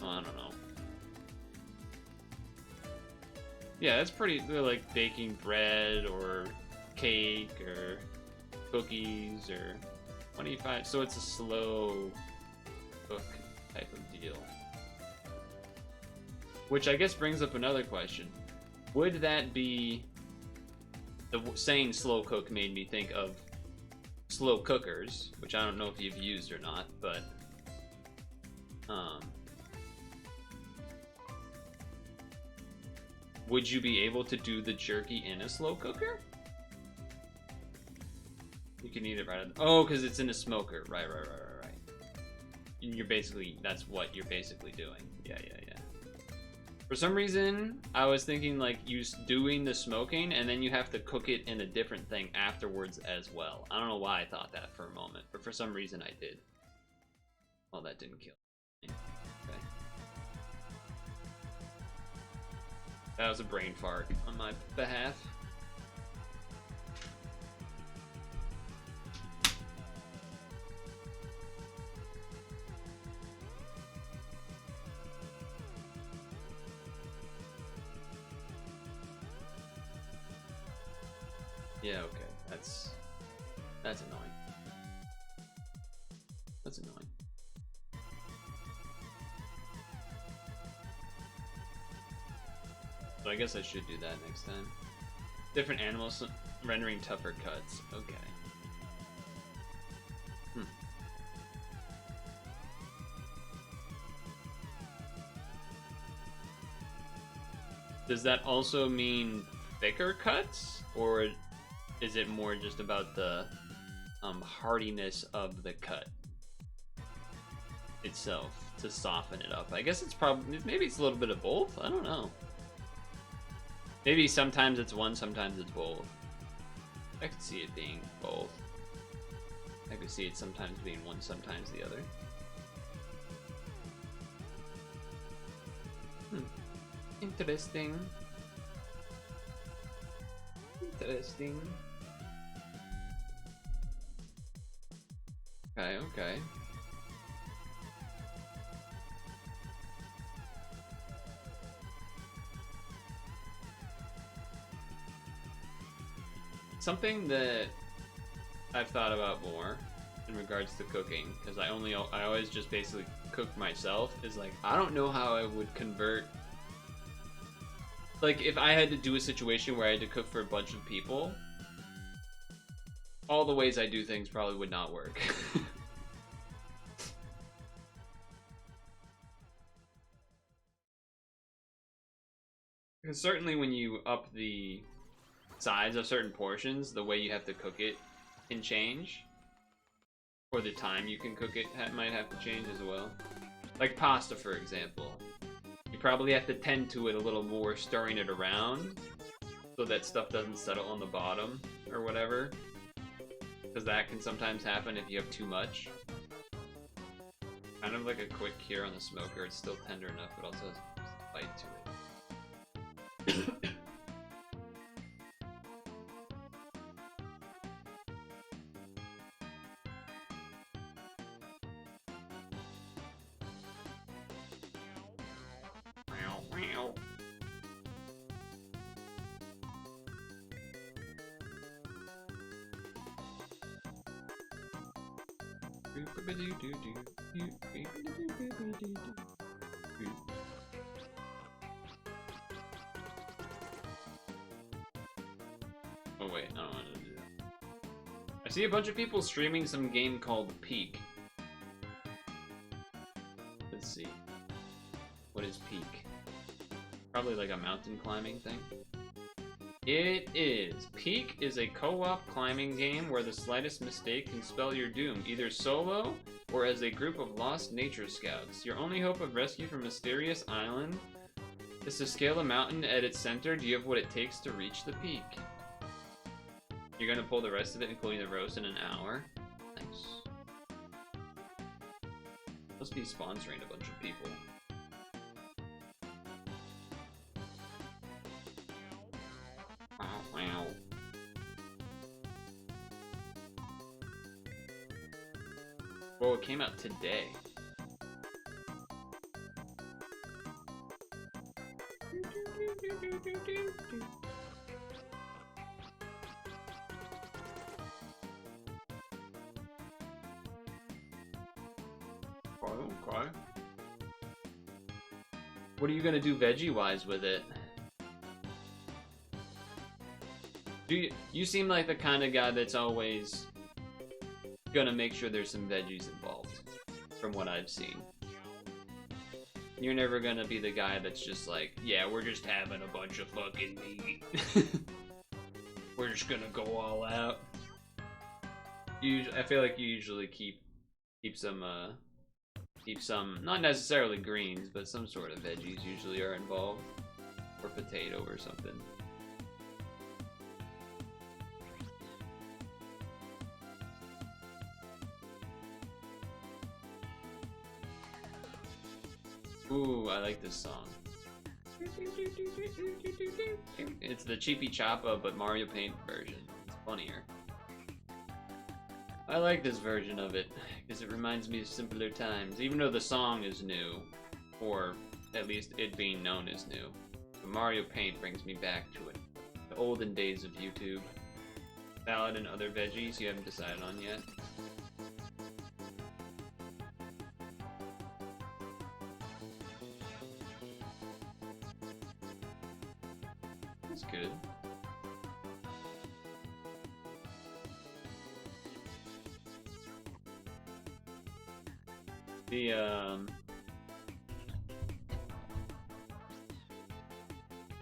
Oh, I don't know. Yeah, that's pretty... Like baking bread or cake or cookies or 185. So it's a slow cook type of deal. Which I guess brings up another question. Would that be... The saying slow cook made me think of slow cookers, which I don't know if you've used or not, but... would you be able to do the jerky in a slow cooker? You can eat it right... Oh, because it's in a smoker. Right. And you're basically... That's what you're basically doing. Yeah. For some reason, I was thinking like you doing the smoking and then you have to cook it in a different thing afterwards as well. I don't know why I thought that for a moment, but for some reason I did. Well, that didn't kill me. Okay. That was a brain fart on my behalf. Yeah, okay. That's annoying. That's annoying. So I guess I should do that next time. Different animals rendering tougher cuts. Okay. Does that also mean thicker cuts, or is it more just about the hardiness of the cut itself to soften it up? I guess it's probably, maybe it's a little bit of both. I don't know. Maybe sometimes it's one, sometimes it's both. I could see it being both. I could see it sometimes being one, sometimes the other. Interesting. Interesting. Okay. Something that I've thought about more in regards to cooking, because I always just basically cook myself, is like, I don't know how I would convert. Like, if I had to do a situation where I had to cook for a bunch of people, all the ways I do things probably would not work. Because certainly when you up the size of certain portions, the way you have to cook it can change. Or the time you can cook it might have to change as well. Like pasta, for example. You probably have to tend to it a little more, stirring it around so that stuff doesn't settle on the bottom or whatever. Because that can sometimes happen if you have too much. Kind of like a quick cure on the smoker. It's still tender enough, but also has a bite to it. Oh wait, I don't want to do that. I see a bunch of people streaming some game called Peak. Let's see. Probably like a mountain climbing thing. It is. Peak is a co-op climbing game where the slightest mistake can spell your doom, either solo or as a group of lost nature scouts. Your only hope of rescue from a mysterious island is to scale a mountain at its center. Do you have what it takes to reach the peak? You're gonna pull the rest of it, including the roast, in an hour. Nice. Must be sponsoring a bunch of people. Wow. Well, it came out today. Okay. What are you gonna do veggie-wise with it? You seem like the kind of guy that's always gonna make sure there's some veggies involved, from what I've seen. You're never gonna be the guy that's just like, yeah, we're just having a bunch of fucking meat. We're just gonna go all out. I feel like you usually keep some, not necessarily greens, but some sort of veggies usually are involved. Or potato or something. Ooh, I like this song. It's the Cheapy Choppa, but Mario Paint version. It's funnier. I like this version of it, because it reminds me of simpler times, even though the song is new, or at least it being known as new. But Mario Paint brings me back to it. The olden days of YouTube. Salad and other veggies you haven't decided on yet. That's good.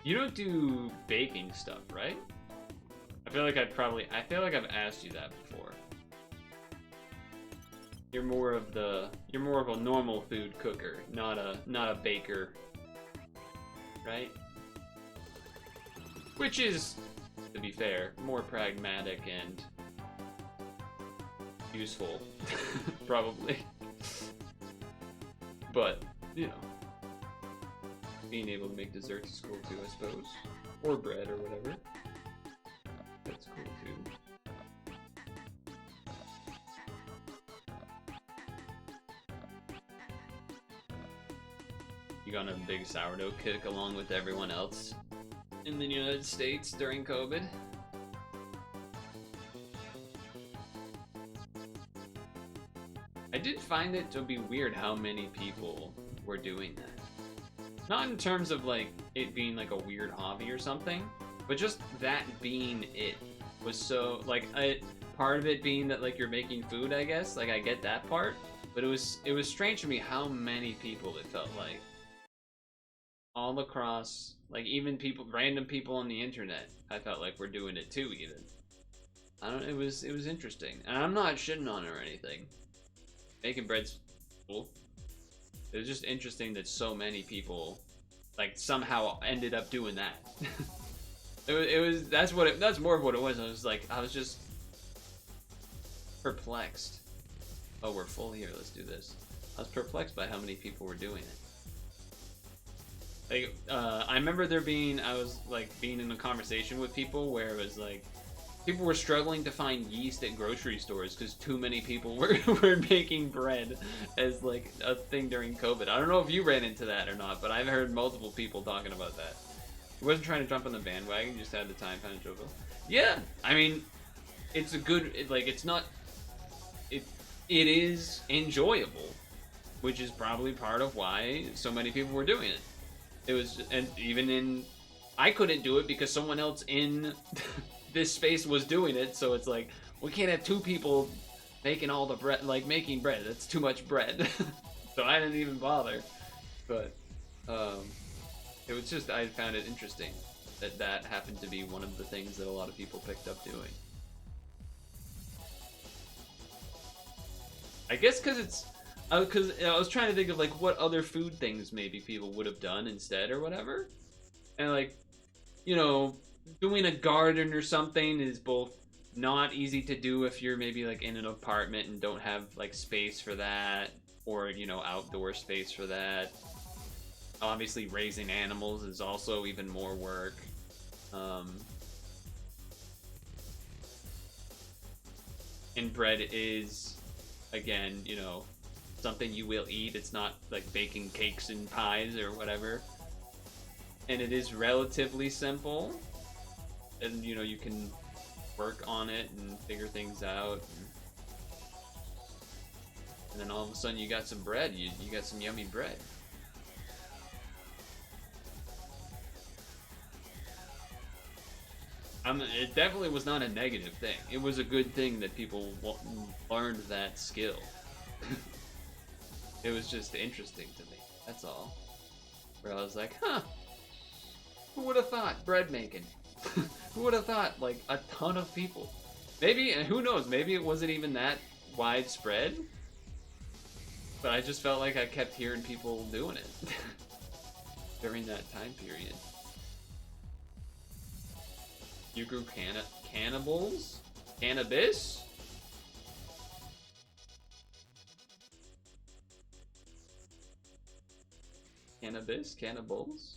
You don't do baking stuff, right? I feel like I've asked you that before. You're more of a normal food cooker, not a baker, right? Which is, to be fair, more pragmatic and useful, probably. But, you know, being able to make desserts is cool too, I suppose. Or bread or whatever. That's cool too. You got on a big sourdough kick along with everyone else in the United States during COVID. I did find it to be weird how many people were doing that. Not in terms of like it being like a weird hobby or something, but just that being it was so like part of it being that like you're making food, I guess. Like I get that part, but it was strange to me how many people it felt like all across, like even random people on the internet. I felt like we're doing it too. Even it was interesting, and I'm not shitting on it or anything. Making bread's cool. It was just interesting that so many people, like, somehow ended up doing that. That's more of what it was. I was just perplexed. Oh, we're full here. Let's do this. I was perplexed by how many people were doing it. Like, I remember being in a conversation with people where it was like, people were struggling to find yeast at grocery stores because too many people were making bread as like a thing during COVID. I don't know if you ran into that or not, but I've heard multiple people talking about that. He wasn't trying to jump on the bandwagon, just had the time kind of drove it. Yeah, I mean, it's a good, it is enjoyable, which is probably part of why so many people were doing it. It was, and even I couldn't do it because someone else in this space was doing it, so it's like, we can't have two people making all the bread, like making bread. That's too much bread. So I didn't even bother. But It was just, I found it interesting that that happened to be one of the things that a lot of people picked up doing. I guess because it's, because I was trying to think of like what other food things maybe people would have done instead or whatever. And like, you know, doing a garden or something is both not easy to do if you're maybe like in an apartment and don't have like space for that, or you know, outdoor space for that. Obviously raising animals is also even more work. And bread is, again, you know, something you will eat. It's not like baking cakes and pies or whatever. And it is relatively simple. And, you know, you can work on it and figure things out. And then all of a sudden you got some bread. You got some yummy bread. It definitely was not a negative thing. It was a good thing that people learned that skill. It was just interesting to me. That's all. Where I was like, huh, who would have thought bread making? Who would have thought, like, a ton of people? Maybe, and who knows, maybe it wasn't even that widespread. But I just felt like I kept hearing people doing it during that time period. You grew cannibals? Cannabis? Cannabis? Cannibals?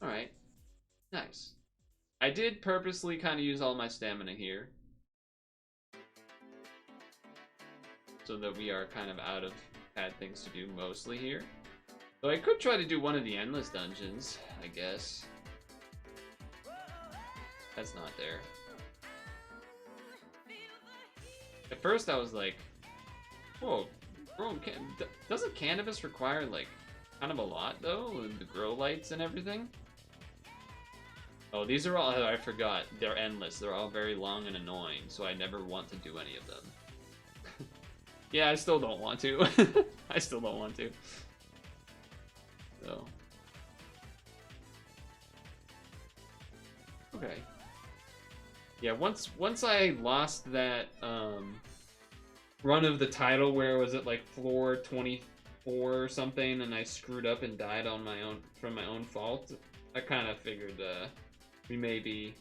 Alright. Nice. I did purposely kind of use all my stamina here, so that we are kind of out of bad things to do mostly here. So I could try to do one of the endless dungeons, I guess. That's not there. At first I was like, whoa, doesn't cannabis require like kind of a lot though? The grow lights and everything? Oh, these are all, I forgot, they're endless. They're all very long and annoying, so I never want to do any of them. Yeah, I still don't want to. I still don't want to. So. Okay. Yeah, once I lost that run of the title where it was at like floor 24 or something, and I screwed up and died on my own from my own fault, I kind of figured we may be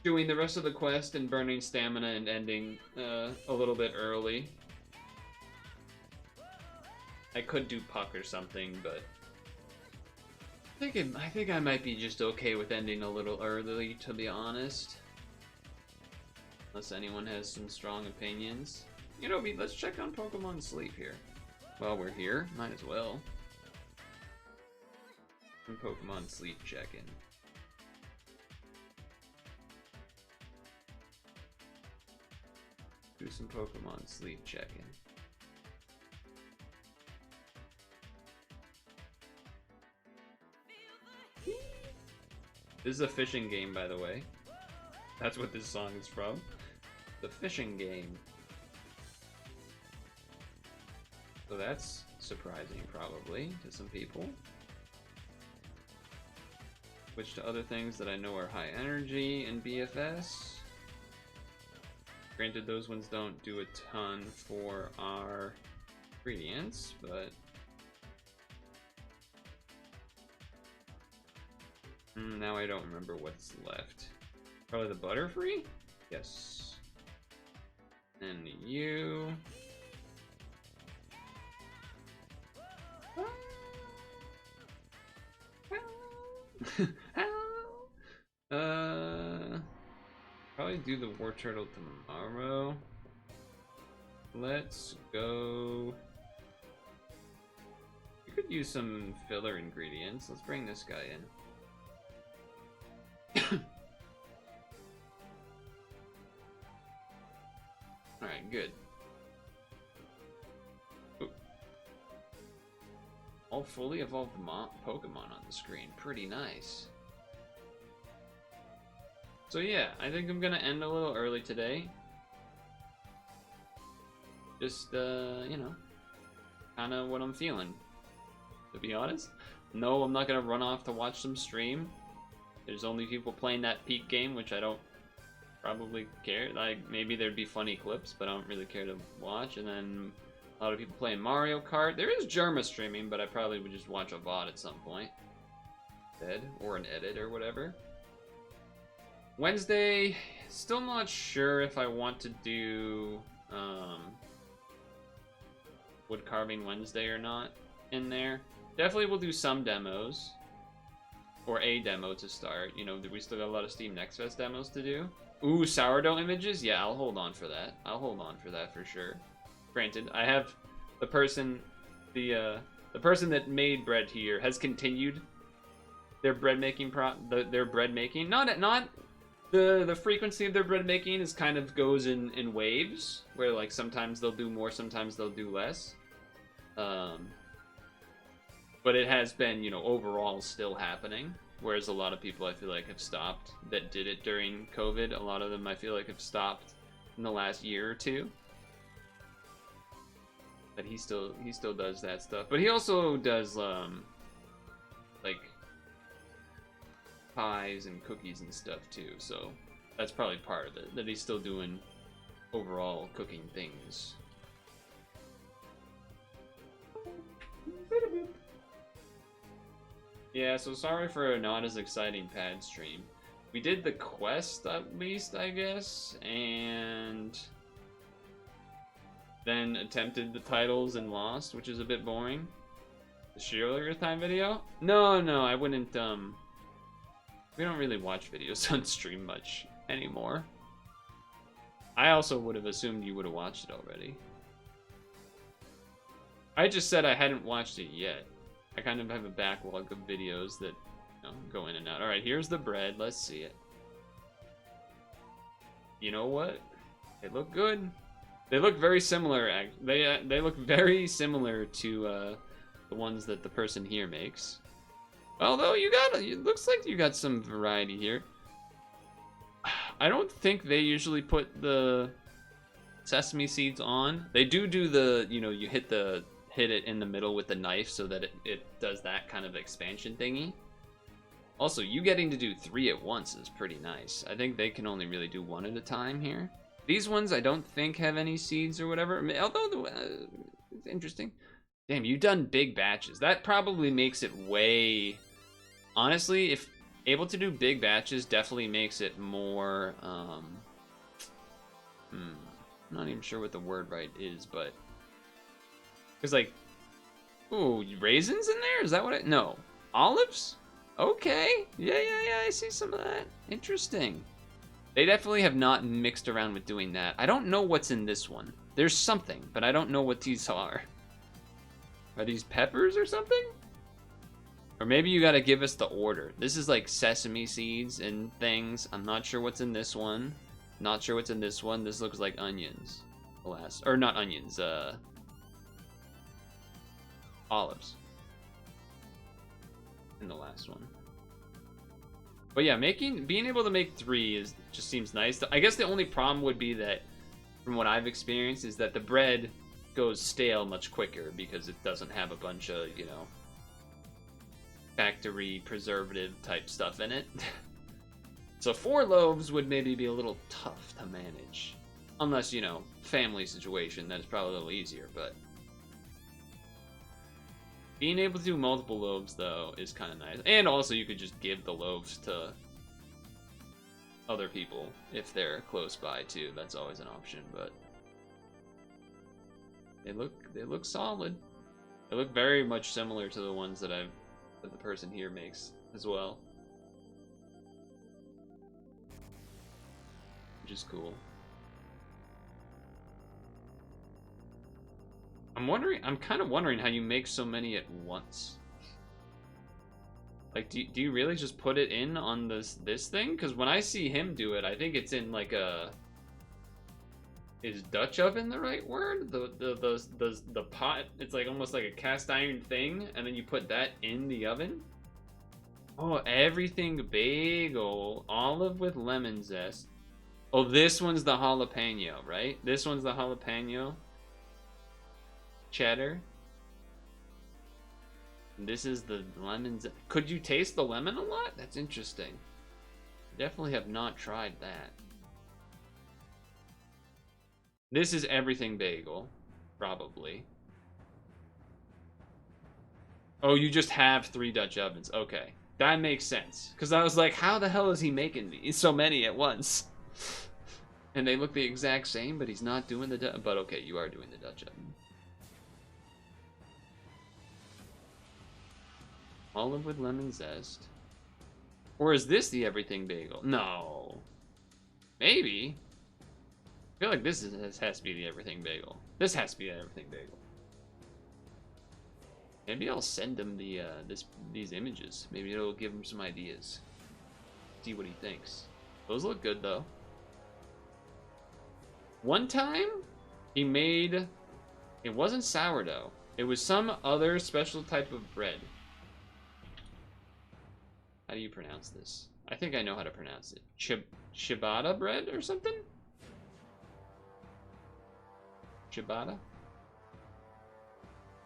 doing the rest of the quest and burning stamina and ending a little bit early. I could do puck or something, but I think I might be just okay with ending a little early, to be honest. Unless anyone has some strong opinions. You know, let's check on Pokemon Sleep here. While we're here, might as well. Some Pokemon Sleep check-in. Do some Pokemon Sleep check-in. This is a fishing game, by the way. That's what this song is from. The fishing game. So that's surprising, probably, to some people. Switch to other things that I know are high energy and BFS. Granted, those ones don't do a ton for our ingredients, but... now I don't remember what's left. Probably the Butterfree? Yes. And you... Probably do the War Turtle tomorrow. Let's go... We could use some filler ingredients. Let's bring this guy in. Alright, good. Ooh. All fully evolved Pokemon on the screen. Pretty nice. So yeah, I think I'm gonna end a little early today. Just, you know, kinda what I'm feeling, to be honest. No, I'm not gonna run off to watch some stream. There's only people playing that peak game, which I don't probably care. Like, maybe there'd be funny clips, but I don't really care to watch. And then a lot of people playing Mario Kart. There is Germa streaming, but I probably would just watch a VOD at some point. Or an edit or whatever. Wednesday, still not sure if I want to do wood carving Wednesday or not in there. Definitely will do some demos. Or a demo to start. You know, we still got a lot of Steam Next Fest demos to do. Ooh, sourdough images? Yeah, I'll hold on for that. I'll hold on for that for sure. Granted, I have the person that made bread here has continued their bread making their bread making. Not the frequency of their bread making is kind of goes in waves, where like sometimes they'll do more, sometimes they'll do less. But it has been, you know, overall still happening. Whereas a lot of people I feel like have stopped that did it during COVID. A lot of them I feel like have stopped in the last year or two. But he still does that stuff. But he also does like pies and cookies and stuff too. So that's probably part of it, that he's still doing overall cooking things. Yeah, so sorry for a not as exciting pad stream. We did the quest at least, I guess, and then attempted the titles and lost, which is a bit boring. The Shearer time video? No, I wouldn't, we don't really watch videos on stream much anymore. I also would have assumed you would have watched it already. I just said I hadn't watched it yet. I kind of have a backlog of videos that, you know, go in and out. Alright, here's the bread. Let's see it. You know what? They look good. They look very similar. They look very similar to the ones that the person here makes. Although it looks like you got some variety here. I don't think they usually put the sesame seeds on. They do the, you know, you hit it in the middle with the knife so that it does that kind of expansion thingy. Also, you getting to do 3 at once is pretty nice. I think they can only really do 1 at a time here. These ones I don't think have any seeds or whatever, although it's interesting. Damn, you've done big batches. That probably makes it way... Honestly, if able to do big batches definitely makes it more... I'm not even sure what the word right is, but... Because, like, ooh, raisins in there? Is that what it... No. Olives? Okay. Yeah, I see some of that. Interesting. They definitely have not mixed around with doing that. I don't know what's in this one. There's something, but I don't know what these are. Are these peppers or something? Or maybe you gotta give us the order. This is like sesame seeds and things. I'm not sure what's in this one. Not sure what's in this one. This looks like onions. Alas. Or not onions, olives in the last one. But yeah, being able to make 3 just seems nice. I guess the only problem would be that, from what I've experienced, is that the bread goes stale much quicker because it doesn't have a bunch of, you know, factory preservative type stuff in it. So 4 loaves would maybe be a little tough to manage, unless, you know, family situation. That is probably a little easier, but being able to do multiple loaves, though, is kind of nice. And also, you could just give the loaves to other people if they're close by, too. That's always an option, but they look solid. They look very much similar to the ones that the person here makes as well, which is cool. I'm kind of wondering how you make so many at once. Like, do you really just put it in on this thing? Because when I see him do it, I think it's in like a... Is Dutch oven the right word? The pot, it's like almost like a cast iron thing, and then you put that in the oven? Oh, everything bagel. Olive with lemon zest. Oh, this one's the jalapeno, right? This one's the jalapeno. Cheddar. This is the lemons. Could you taste the lemon a lot? That's interesting. Definitely have not tried that. This is everything bagel, probably. Oh, you just have 3 Dutch ovens. Okay, that makes sense. Because I was like, how the hell is he making these so many at once? And they look the exact same, but he's not doing the Dutch. But okay, you are doing the Dutch oven. Olive with lemon zest. Or is this the everything bagel? No. Maybe. I feel like this has to be the everything bagel. This has to be the everything bagel. Maybe I'll send him the these images. Maybe it'll give him some ideas. See what he thinks. Those look good though. One time, he made. It wasn't sourdough. It was some other special type of bread. How do you pronounce this? I think I know how to pronounce it. Ciabatta bread or something? Ciabatta?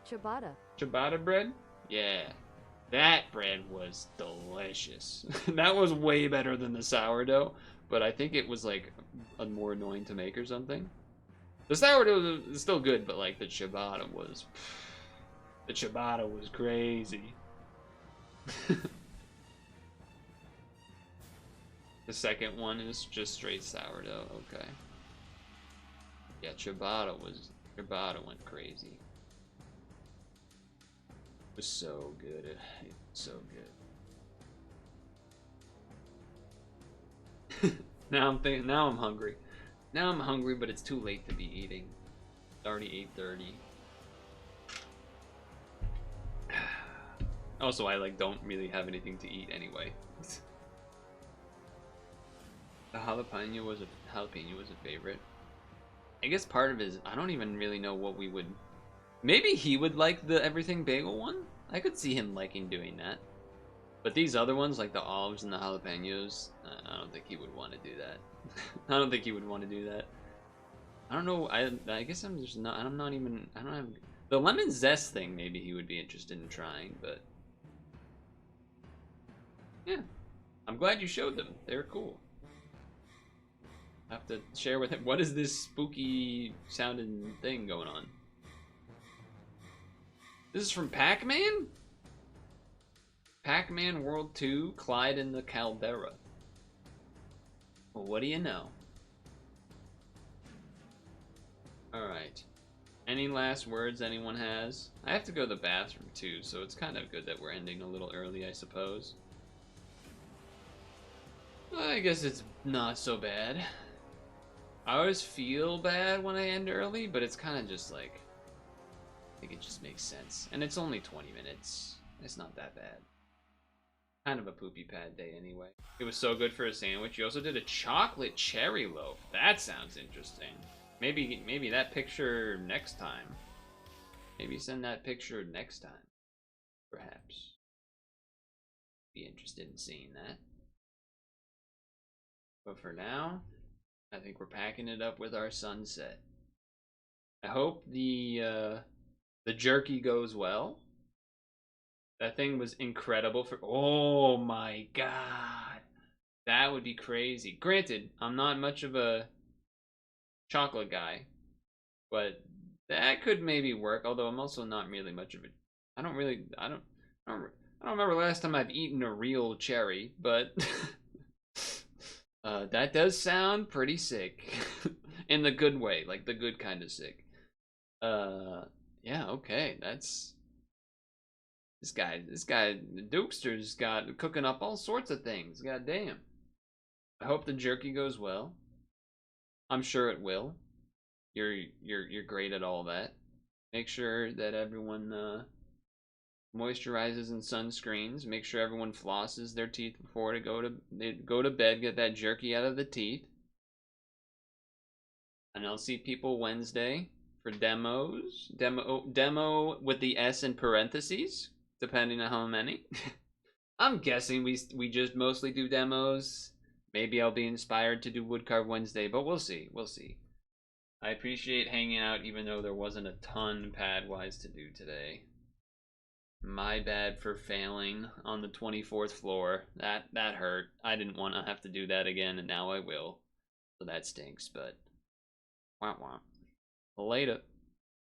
Ciabatta. Ciabatta bread? Yeah. That bread was delicious. That was way better than the sourdough, but I think it was like more annoying to make or something. The sourdough is still good, but like the ciabatta was... The ciabatta was crazy. The second one is just straight sourdough, okay. Yeah, ciabatta went crazy. It was so good. So good. Now I'm hungry. Now I'm hungry, but it's too late to be eating. It's already 8:30. Also, I like don't really have anything to eat anyway. The jalapeno was a favorite. I guess part of it is I don't even really know what we would. Maybe he would like the everything bagel one. I could see him liking doing that. But these other ones, like the olives and the jalapenos, I don't think he would want to do that. I don't think he would want to do that. I don't know. I guess I'm just not. I'm not even. I don't have the lemon zest thing. Maybe he would be interested in trying, but yeah, I'm glad you showed them. They're cool. I have to share with him. What is this spooky sounding thing going on? This is from Pac-Man? Pac-Man World 2, Clyde in the Caldera. Well, what do you know? Alright. Any last words anyone has? I have to go to the bathroom too, so it's kind of good that we're ending a little early, I suppose. I guess it's not so bad. I always feel bad when I end early, but it's kind of just like... I think it just makes sense. And it's only 20 minutes. It's not that bad. Kind of a poopy pad day anyway. It was so good for a sandwich. You also did a chocolate cherry loaf. That sounds interesting. Maybe that picture next time. Maybe send that picture next time. Perhaps. Be interested in seeing that. But for now, I think we're packing it up with our sunset. I hope the jerky goes well. That thing was incredible for. Oh my god, that would be crazy. Granted, I'm not much of a chocolate guy, but that could maybe work. Although I'm also not really much of a. I don't remember last time I've eaten a real cherry, but that does sound pretty sick, in the good way, like the good kind of sick. Yeah, okay, that's this guy, the Dukster's got cooking up all sorts of things. God damn. I hope the jerky goes well. I'm sure it will. You're great at all that. Make sure that everyone moisturizes and sunscreens. Make sure everyone flosses their teeth before they go to bed. Get that jerky out of the teeth. And I'll see people Wednesday for demos. Demo with the S in parentheses, depending on how many. I'm guessing we just mostly do demos. Maybe I'll be inspired to do Woodcarve Wednesday, but we'll see. We'll see. I appreciate hanging out even though there wasn't a ton pad-wise to do today. My bad for failing on the 24th floor. That hurt. I didn't want to have to do that again, and now I will. So that stinks, but womp womp. Later.